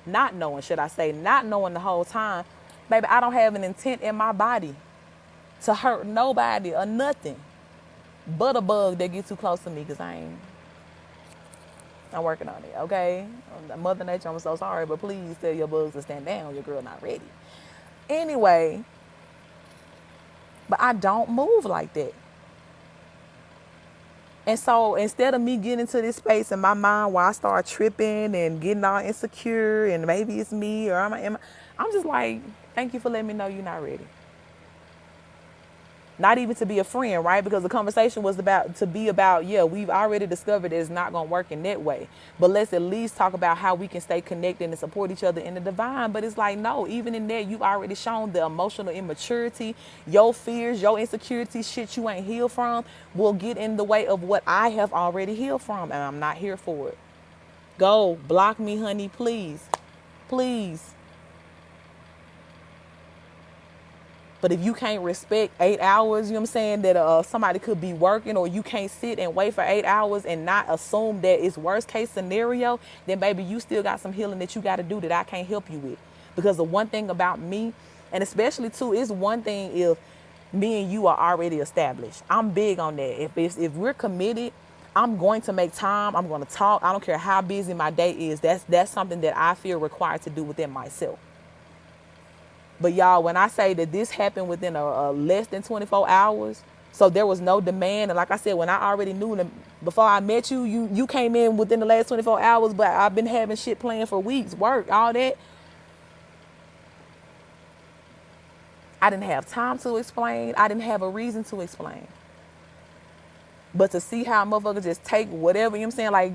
not knowing, should I say, not knowing the whole time, baby, I don't have an intent in my body to hurt nobody or nothing but a bug that gets too close to me, because I'm working on it, okay? Mother Nature, I'm so sorry, but please tell your bugs to stand down. Your girl not ready. Anyway, but I don't move like that. And so instead of me getting to this space in my mind where I start tripping and getting all insecure and maybe it's me or I'm just like, thank you for letting me know you're not ready. Not even to be a friend, right? Because the conversation was about, yeah, we've already discovered it's not going to work in that way. But let's at least talk about how we can stay connected and support each other in the divine. But it's like, no, even in that, you've already shown the emotional immaturity, your fears, your insecurities, shit you ain't healed from will get in the way of what I have already healed from. And I'm not here for it. Go block me, honey, please. Please. But if you can't respect 8 hours, you know what I'm saying, that somebody could be working, or you can't sit and wait for 8 hours and not assume that it's worst case scenario, then baby, you still got some healing that you got to do that I can't help you with. Because the one thing about me, and especially too, is one thing if me and you are already established. I'm big on that. If we're committed, I'm going to make time. I'm going to talk. I don't care how busy my day is. That's something that I feel required to do within myself. But y'all, when I say that this happened within a less than 24 hours, so there was no demand. And like I said, when I already knew them before I met you, you came in within the last 24 hours, but I've been having shit planned for weeks, work, all that. I didn't have time to explain. I didn't have a reason to explain. But to see how motherfuckers just take whatever, you know what I'm saying, like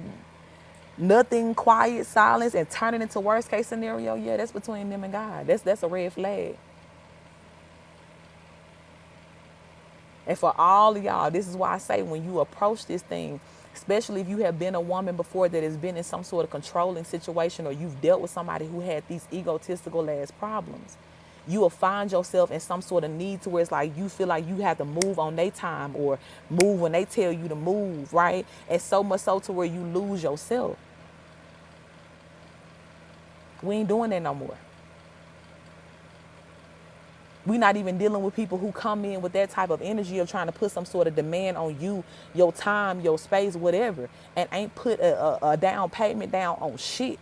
nothing, quiet, silence, and turn it into worst case scenario, yeah, that's between them and God. That's a red flag. And for all of y'all, this is why I say when you approach this thing, especially if you have been a woman before that has been in some sort of controlling situation, or you've dealt with somebody who had these egotistical ass problems, you will find yourself in some sort of need to where it's like you feel like you have to move on their time or move when they tell you to move, right? And so much so to where you lose yourself. We ain't doing that no more. We not even dealing with people who come in with that type of energy of trying to put some sort of demand on you, your time, your space, whatever, and ain't put a down payment down on shit.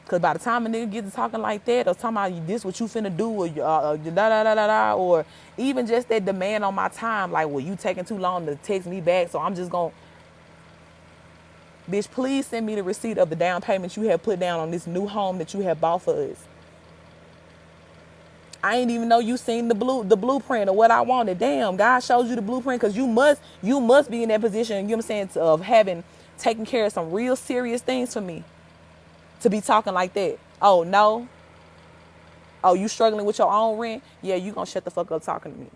Because by the time a nigga gets to talking like that, or talking about this what you finna do, or da-da-da-da-da, or even just that demand on my time, like, well, you taking too long to text me back, so I'm just gonna... Bitch, please send me the receipt of the down payment you have put down on this new home that you have bought for us. I ain't even know you seen the blueprint of what I wanted. Damn, God shows you the blueprint, because you must be in that position, you know what I'm saying, of having taken care of some real serious things for me to be talking like that. Oh, no? Oh, you struggling with your own rent? Yeah, you gonna shut the fuck up talking to me.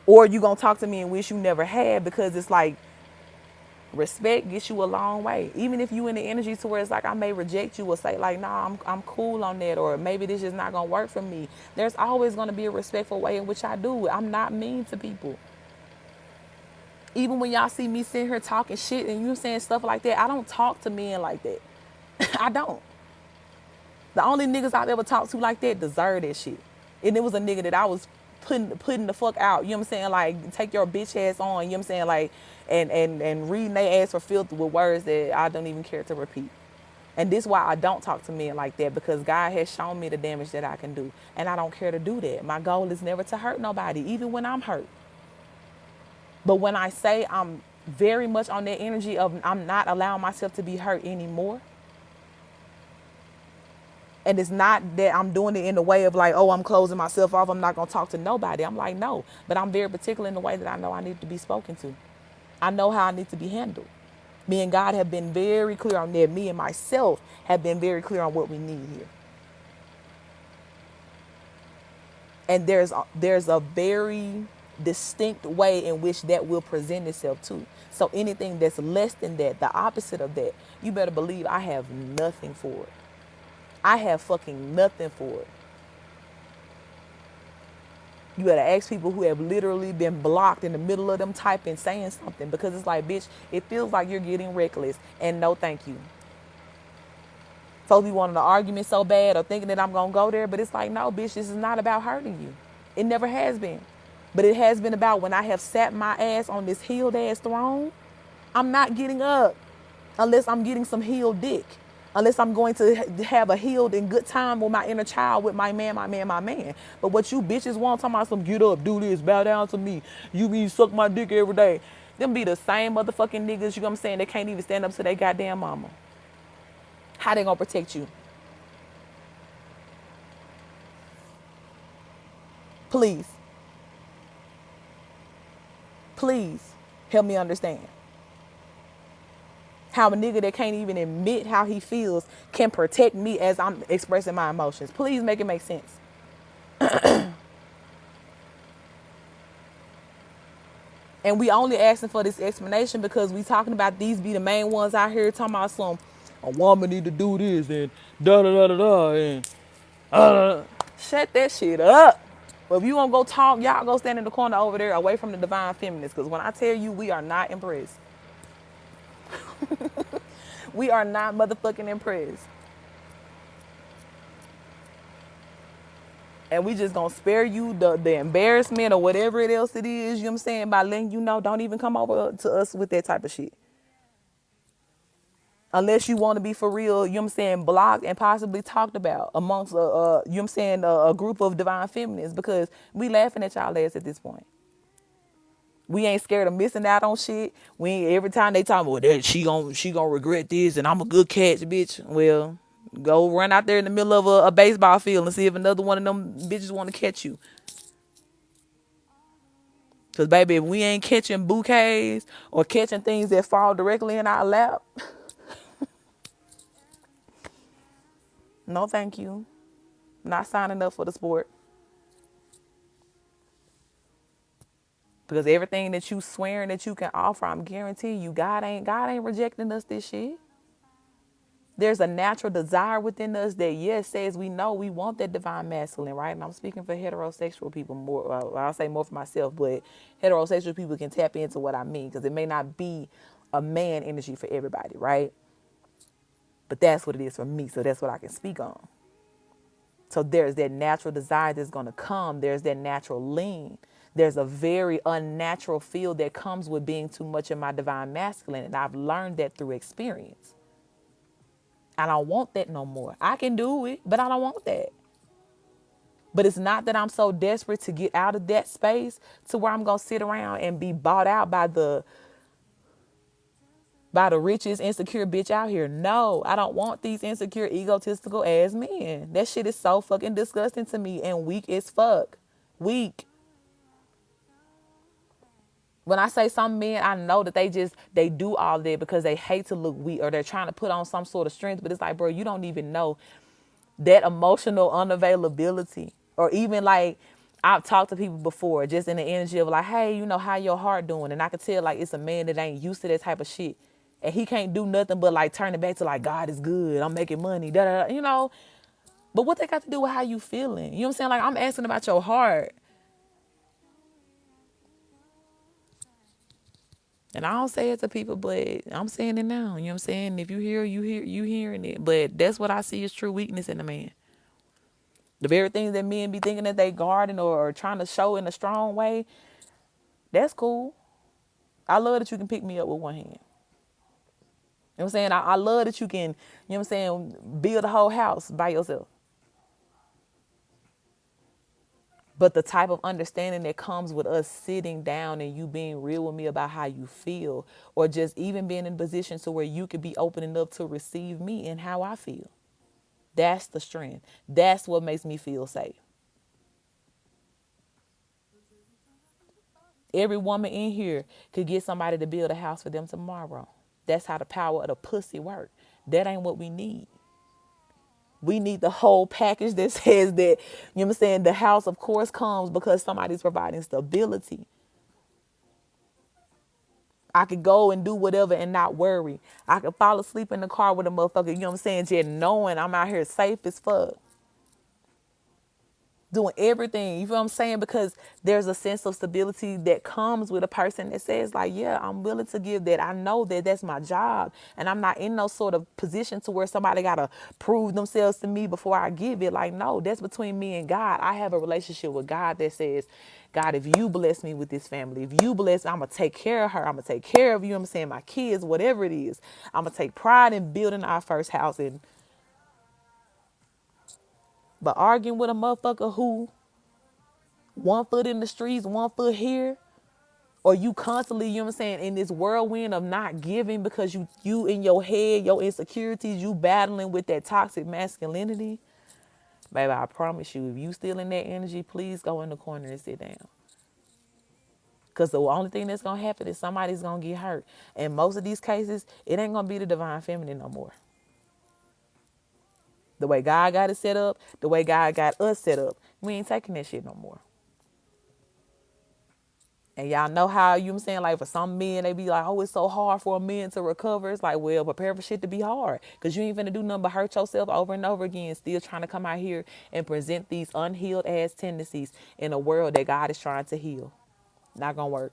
Or you gonna talk to me and wish you never had, because it's like respect gets you a long way. Even if you in the energy to where it's like I may reject you or say like, nah, I'm cool on that, or maybe this is not gonna work for me. There's always gonna be a respectful way in which I do it. I'm not mean to people. Even when y'all see me sitting here talking shit and you saying stuff like that, I don't talk to men like that. I don't. The only niggas I've ever talked to like that deserve that shit. And it was a nigga that I was putting the fuck out, you know what I'm saying, like take your bitch ass on, you know what I'm saying, like and reading their ass for filth with words that I don't even care to repeat. And this is why I don't talk to men like that, because God has shown me the damage that I can do, and I don't care to do that. My goal is never to hurt nobody, even when I'm hurt. But when I say I'm very much on that energy of I'm not allowing myself to be hurt anymore, and it's not that I'm doing it in the way of like, oh, I'm closing myself off, I'm not going to talk to nobody. I'm like, no. But I'm very particular in the way that I know I need to be spoken to. I know how I need to be handled. Me and God have been very clear on that. Me and myself have been very clear on what we need here. And there's a very distinct way in which that will present itself too. So anything that's less than that, the opposite of that, you better believe I have nothing for it. I have fucking nothing for it. You gotta ask people who have literally been blocked in the middle of them typing, saying something, because it's like, bitch, it feels like you're getting reckless. And no, thank you. Folks be wanting an argument so bad or thinking that I'm gonna go there, but it's like, no, bitch, this is not about hurting you. It never has been. But it has been about when I have sat my ass on this healed ass throne, I'm not getting up unless I'm getting some healed dick. Unless I'm going to have a healed and good time with my inner child, with my man, my man, my man. But what you bitches want, talking about some get up, do this, bow down to me. You mean suck my dick every day. Them be the same motherfucking niggas, you know what I'm saying, they can't even stand up to their goddamn mama. How they gonna protect you? Please. Please help me understand. How a nigga that can't even admit how he feels can protect me as I'm expressing my emotions. Please make it make sense. And we only asking for this explanation because we talking about these be the main ones out here talking about some, a woman need to do this and da da da da da and shut that shit up. But if you want to go talk, y'all go stand in the corner over there away from the divine feminists. Because when I tell you we are not impressed. We are not motherfucking impressed. And we just gonna spare you the embarrassment or whatever it else it is, you know what I'm saying, by letting you know, don't even come over to us with that type of shit. Unless you want to be for real, you know what I'm saying, blocked and possibly talked about amongst, you know what I'm saying, a group of divine feminists, because we laughing at y'all ass at this point. We ain't scared of missing out on shit. We ain't, every time they talk about that, she gonna regret this and I'm a good catch, bitch. Well, go run out there in the middle of a baseball field and see if another one of them bitches want to catch you. Cause baby, if we ain't catching bouquets or catching things that fall directly in our lap, no thank you. Not signing up for the sport. Because everything that you swearing that you can offer, I'm guaranteeing you, God ain't rejecting us this shit. There's a natural desire within us that, yes, says we know we want that divine masculine, right? And I'm speaking for heterosexual people more. I'll say more for myself, but heterosexual people can tap into what I mean, because it may not be a man energy for everybody, right? But that's what it is for me, so that's what I can speak on. So there's that natural desire that's going to come. There's that natural lean. There's a very unnatural feel that comes with being too much in my divine masculine, and I've learned that through experience. I don't want that no more. I can do it, but I don't want that. But it's not that I'm so desperate to get out of that space to where I'm going to sit around and be bought out by the richest insecure bitch out here. No, I don't want these insecure, egotistical ass men. That shit is so fucking disgusting to me and weak as fuck. Weak. When I say some men, I know that they do all that because they hate to look weak or they're trying to put on some sort of strength. But it's like, bro, you don't even know that emotional unavailability. Or even like, I've talked to people before just in the energy of like, hey, you know, how your heart doing? And I could tell like it's a man that ain't used to that type of shit. And he can't do nothing but like turn it back to like, God is good, I'm making money, da da da, you know. But what they got to do with how you feeling? You know what I'm saying? Like, I'm asking about your heart. And I don't say it to people, but I'm saying it now. You know what I'm saying? If you hearing it. But that's what I see as true weakness in a man. The very things that men be thinking that they guarding or trying to show in a strong way, that's cool. I love that you can pick me up with one hand. You know what I'm saying? I love that you can, you know what I'm saying, build a whole house by yourself. But the type of understanding that comes with us sitting down and you being real with me about how you feel, or just even being in positions to where you could be opening up to receive me and how I feel. That's the strength. That's what makes me feel safe. Every woman in here could get somebody to build a house for them tomorrow. That's how the power of the pussy work. That ain't what we need. We need the whole package that says that, you know what I'm saying, the house of course comes because somebody's providing stability. I could go and do whatever and not worry. I could fall asleep in the car with a motherfucker, you know what I'm saying, just knowing I'm out here safe as fuck. Doing everything, you feel what I'm saying? Because there's a sense of stability that comes with a person that says like, yeah, I'm willing to give that. I know that that's my job and I'm not in no sort of position to where somebody got to prove themselves to me before I give it. Like, no, that's between me and God. I have a relationship with God that says, God, if you bless me with this family, if you bless, I'm going to take care of her. I'm going to take care of you. I'm saying my kids, whatever it is. I'm going to take pride in building our first house. But arguing with a motherfucker who 1 foot in the streets, 1 foot here, or you constantly, you know what I'm saying, in this whirlwind of not giving because you in your head, your insecurities, you battling with that toxic masculinity. Baby, I promise you, if you still in that energy, please go in the corner and sit down. Because the only thing that's going to happen is somebody's going to get hurt. And most of these cases, it ain't going to be the divine feminine no more. The way God got it set up, the way God got us set up, we ain't taking that shit no more. And y'all know how, you know what I'm saying, like for some men, they be like, oh, it's so hard for a man to recover. It's like, well, prepare for shit to be hard. Because you ain't finna do nothing but hurt yourself over and over again, still trying to come out here and present these unhealed ass tendencies in a world that God is trying to heal. Not gonna work.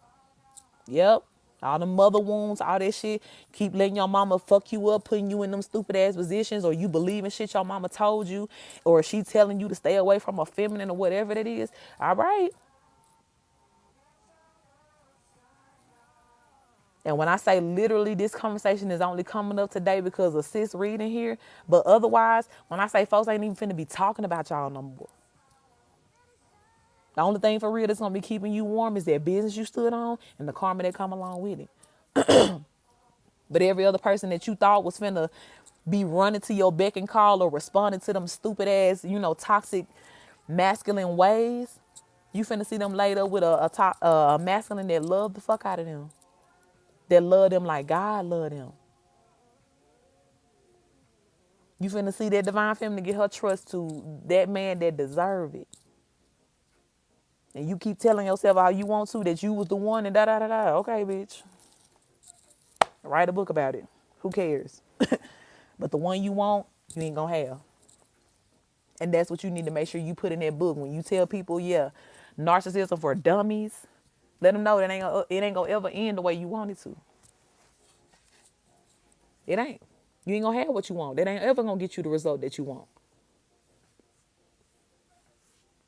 Yep. All the mother wounds, all that shit. Keep letting your mama fuck you up, putting you in them stupid ass positions, or you believing shit your mama told you, or she telling you to stay away from a feminine or whatever that is. All right. And when I say literally, this conversation is only coming up today because of sis reading here. But otherwise, when I say folks ain't even finna be talking about y'all no more. The only thing for real that's gonna be keeping you warm is that business you stood on and the karma that come along with it. But every other person that you thought was finna be running to your beck and call or responding to them stupid ass, toxic masculine ways, you finna see them laid up with a masculine that love the fuck out of them. That love them like God love them. You finna see that divine feminine get her trust to that man that deserve it. And you keep telling yourself all you want to that you was the one and da-da-da-da. Okay, bitch. Write a book about it. Who cares? But the one you want, you ain't gonna have. And that's what you need to make sure you put in that book. When you tell people, yeah, narcissism for dummies, let them know that it ain't gonna ever end the way you want it to. It ain't. You ain't gonna have what you want. That ain't ever gonna get you the result that you want.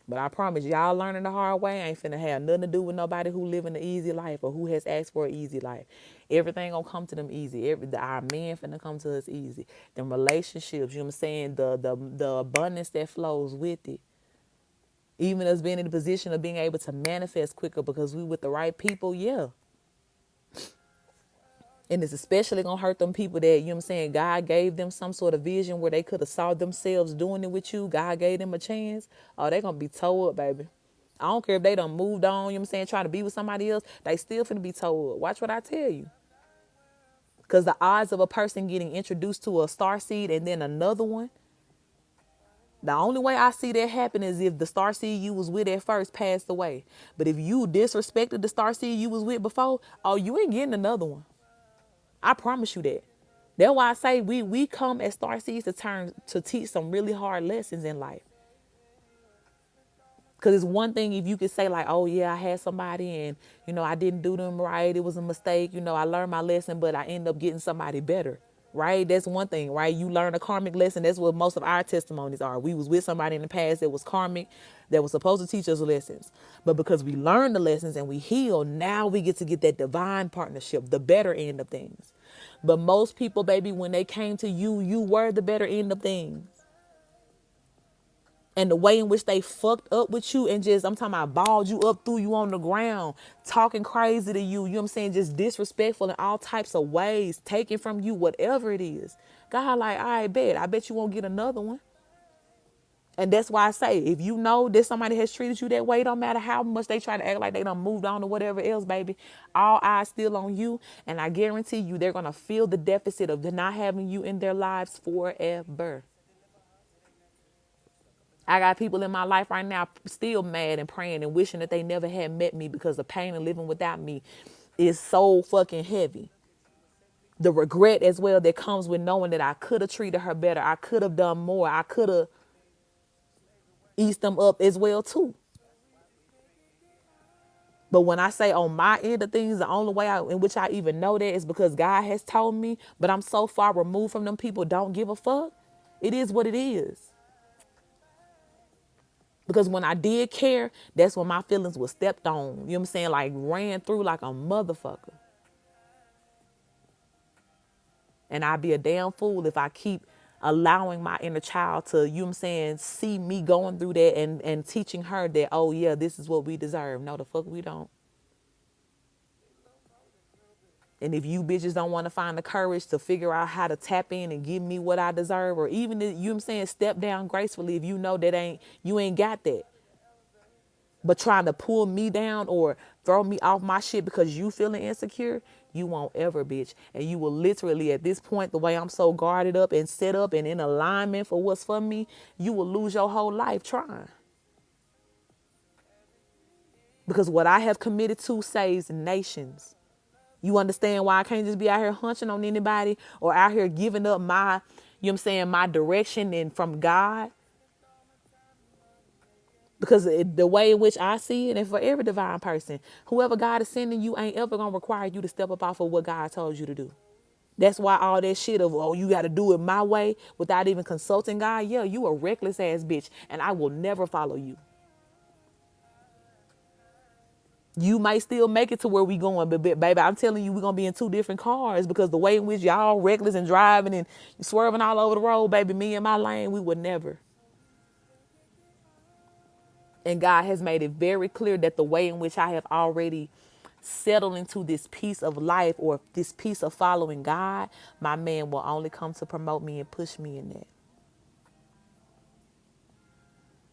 But I promise y'all learning the hard way ain't finna have nothing to do with nobody who living an easy life or who has asked for an easy life. Everything gonna come to them easy. Our men finna come to us easy. Them relationships, you know what I'm saying? The abundance that flows with it. Even us being in the position of being able to manifest quicker because we with the right people, yeah. And it's especially gonna hurt them people that, you know what I'm saying, God gave them some sort of vision where they could have saw themselves doing it with you. God gave them a chance. Oh, they gonna be towed up, baby. I don't care if they done moved on, you know what I'm saying, trying to be with somebody else. They still finna be towed up. Watch what I tell you. Because the odds of a person getting introduced to a starseed and then another one, the only way I see that happen is if the starseed you was with at first passed away. But if you disrespected the starseed you was with before, oh, you ain't getting another one. I promise you that. That's why I say we come as starseeds to teach some really hard lessons in life. Because it's one thing if you could say like, oh yeah, I had somebody and, I didn't do them right. It was a mistake. I learned my lesson, but I end up getting somebody better. Right? That's one thing, right? You learn a karmic lesson. That's what most of our testimonies are. We was with somebody in the past that was karmic, that was supposed to teach us lessons. But because we learned the lessons and we heal, now we get to get that divine partnership, the better end of things. But most people, baby, when they came to you, you were the better end of things. And the way in which they fucked up with you and just, I'm talking about balled you up, threw you on the ground, talking crazy to you, you know what I'm saying, just disrespectful in all types of ways, taking from you whatever it is. God like, I bet you won't get another one. And that's why I say, if you know that somebody has treated you that way, don't matter how much they try to act like they done moved on or whatever else, baby, all eyes still on you. And I guarantee you they're going to feel the deficit of not having you in their lives forever. I got people in my life right now still mad and praying and wishing that they never had met me because the pain of living without me is so fucking heavy. The regret as well that comes with knowing that I could have treated her better. I could have done more. I could have eased them up as well too. But when I say on my end of things, the only way in which I even know that is because God has told me, but I'm so far removed from them people, don't give a fuck. It is what it is. Because when I did care, that's when my feelings were stepped on. You know what I'm saying? Like ran through like a motherfucker. And I'd be a damn fool if I keep allowing my inner child to, you know what I'm saying, see me going through that and teaching her that, oh yeah, this is what we deserve. No, the fuck we don't. And if you bitches don't want to find the courage to figure out how to tap in and give me what I deserve, or even, you know what I'm saying, step down gracefully if you know that you ain't got that. But trying to pull me down or throw me off my shit because you feeling insecure, you won't ever, bitch. And you will literally, at this point, the way I'm so guarded up and set up and in alignment for what's for me, you will lose your whole life trying. Because what I have committed to saves nations. You understand why I can't just be out here hunching on anybody or out here giving up my, you know what I'm saying, my direction and from God? Because the way in which I see it, and for every divine person, whoever God is sending you ain't ever going to require you to step up off of what God told you to do. That's why all that shit of, oh, you got to do it my way without even consulting God. Yeah, you a reckless ass bitch, and I will never follow you. You might still make it to where we going, but baby, I'm telling you, we're going to be in two different cars because the way in which y'all reckless and driving and swerving all over the road, baby, me and my lane, we would never. And God has made it very clear that the way in which I have already settled into this piece of life or this piece of following God, my man will only come to promote me and push me in that.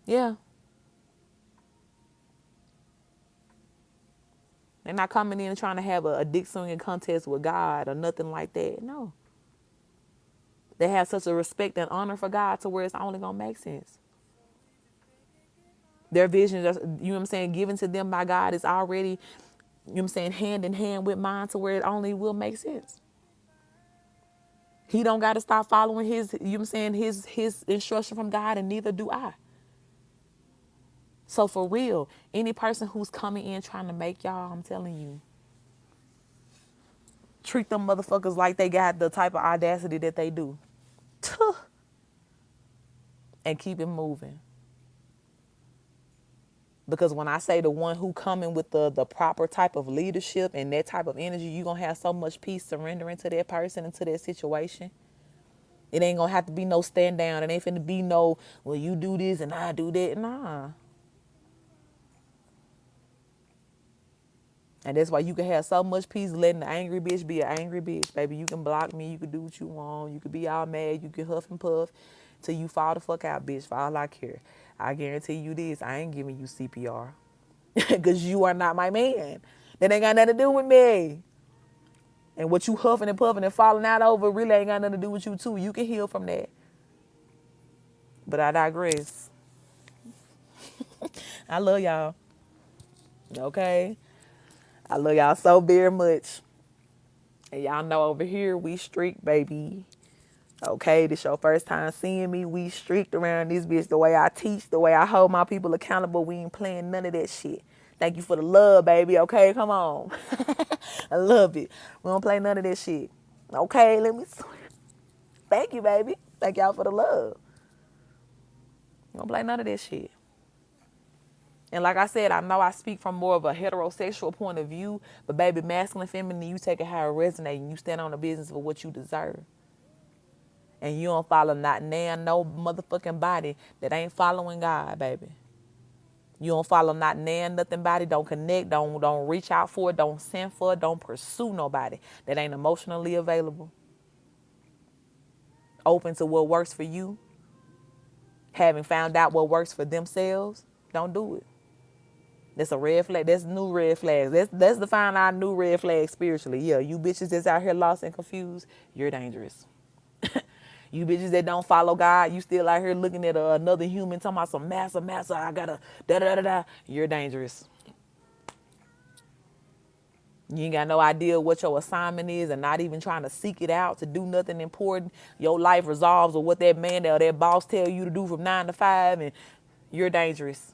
Yeah. They're not coming in and trying to have a dick swinging contest with God or nothing like that. No. They have such a respect and honor for God to where it's only going to make sense. Their vision, you know what I'm saying, given to them by God is already, you know what I'm saying, hand in hand with mine to where it only will make sense. He don't got to stop following his, you know what I'm saying, his instruction from God, and neither do I. So for real, any person who's coming in trying to make y'all, I'm telling you, treat them motherfuckers like they got the type of audacity that they do. And keep it moving. Because when I say the one who coming with the proper type of leadership and that type of energy, you're going to have so much peace surrendering to that person and to that situation. It ain't going to have to be no stand down. It ain't finna be no, well, you do this and I do that. Nah. And that's why you can have so much peace letting the angry bitch be an angry bitch. Baby, you can block me. You can do what you want. You can be all mad. You can huff and puff till you fall the fuck out, bitch, for all I care. I guarantee you this. I ain't giving you CPR. Because you are not my man. That ain't got nothing to do with me. And what you huffing and puffing and falling out over really ain't got nothing to do with you too. You can heal from that. But I digress. I love y'all. Okay? I love y'all so very much. And y'all know over here, we streak, baby. Okay, this your first time seeing me. We streaked around this bitch. The way I teach, the way I hold my people accountable, we ain't playing none of that shit. Thank you for the love, baby. Okay, come on. I love it. We don't play none of that shit. Okay, let me... Thank you, baby. Thank y'all for the love. We don't play none of that shit. And like I said, I know I speak from more of a heterosexual point of view, but baby, masculine, feminine, you take it how it resonates and you stand on the business for what you deserve. And you don't follow not no motherfucking body that ain't following God, baby. You don't follow not nothing body, don't connect, don't reach out for it, don't send for it, don't pursue nobody that ain't emotionally available. Open to what works for you. Having found out what works for themselves, don't do it. That's a red flag. That's new red flags. That's define our new red flag spiritually. Yeah, you bitches that's out here lost and confused, you're dangerous. You bitches that don't follow God, you still out here looking at another human talking about some massa, I gotta da. You're dangerous. You ain't got no idea what your assignment is and not even trying to seek it out to do nothing important. Your life resolves with what that man or that boss tell you to do from 9 to 5, and you're dangerous.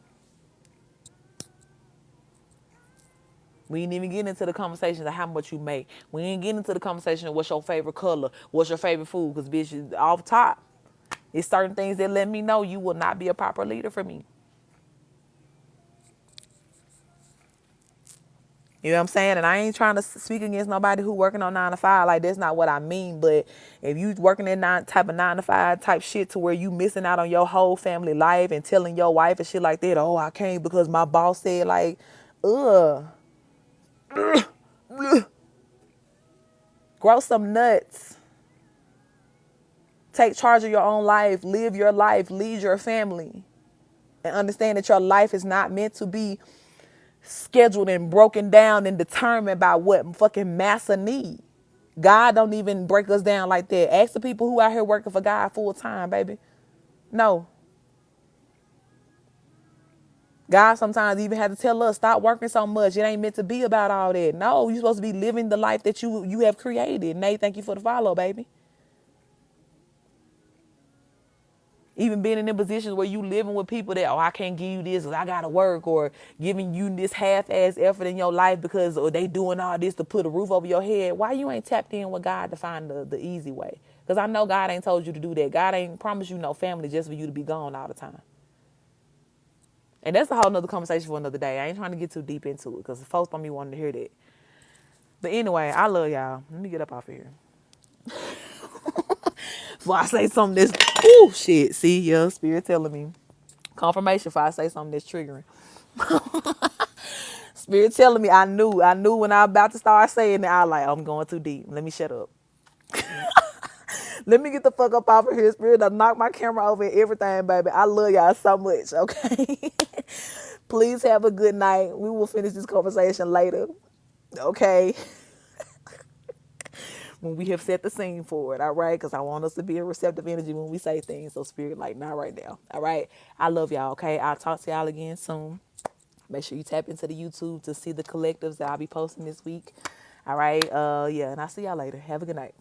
We ain't even getting into the conversation of how much you make. We ain't getting into the conversation of what's your favorite color, what's your favorite food, because bitch, off top, it's certain things that let me know you will not be a proper leader for me. You know what I'm saying? And I ain't trying to speak against nobody who working on 9 to 5. Like, that's not what I mean. But if you working in type of 9 to 5 type shit to where you missing out on your whole family life and telling your wife and shit like that, oh, I can't because my boss said, like, ugh. Grow some nuts. Take charge of your own life. Live your life. Lead your family. And understand that your life is not meant to be scheduled and broken down and determined by what fucking massa need. God don't even break us down like that. Ask the people who out here working for God full time, baby. No. God sometimes even had to tell us, stop working so much. It ain't meant to be about all that. No, you're supposed to be living the life that you have created. Nate, thank you for the follow, baby. Even being in positions where you living with people that, oh, I can't give you this because I got to work, or giving you this half-ass effort in your life because they doing all this to put a roof over your head. Why you ain't tapped in with God to find the easy way? Because I know God ain't told you to do that. God ain't promised you no family just for you to be gone all the time. And that's a whole nother conversation for another day. I ain't trying to get too deep into it because folks don't be wanting to hear that. But anyway, I love y'all. Let me get up off here. Before I say something that's, ooh, shit. See, yeah, Spirit telling me. Confirmation if I say something that's triggering. Spirit telling me I knew when I was about to start saying that, I was like, I'm going too deep. Let me shut up. Let me get the fuck up off of here. Spirit done knock my camera over and everything, baby. I love y'all so much, okay? Please have a good night. We will finish this conversation later, okay? When we have set the scene for it, all right? Because I want us to be a receptive energy when we say things. So Spirit, like, not right now, all right? I love y'all, okay? I'll talk to y'all again soon. Make sure you tap into the YouTube to see the collectives that I'll be posting this week. All right? Yeah, and I'll see y'all later. Have a good night.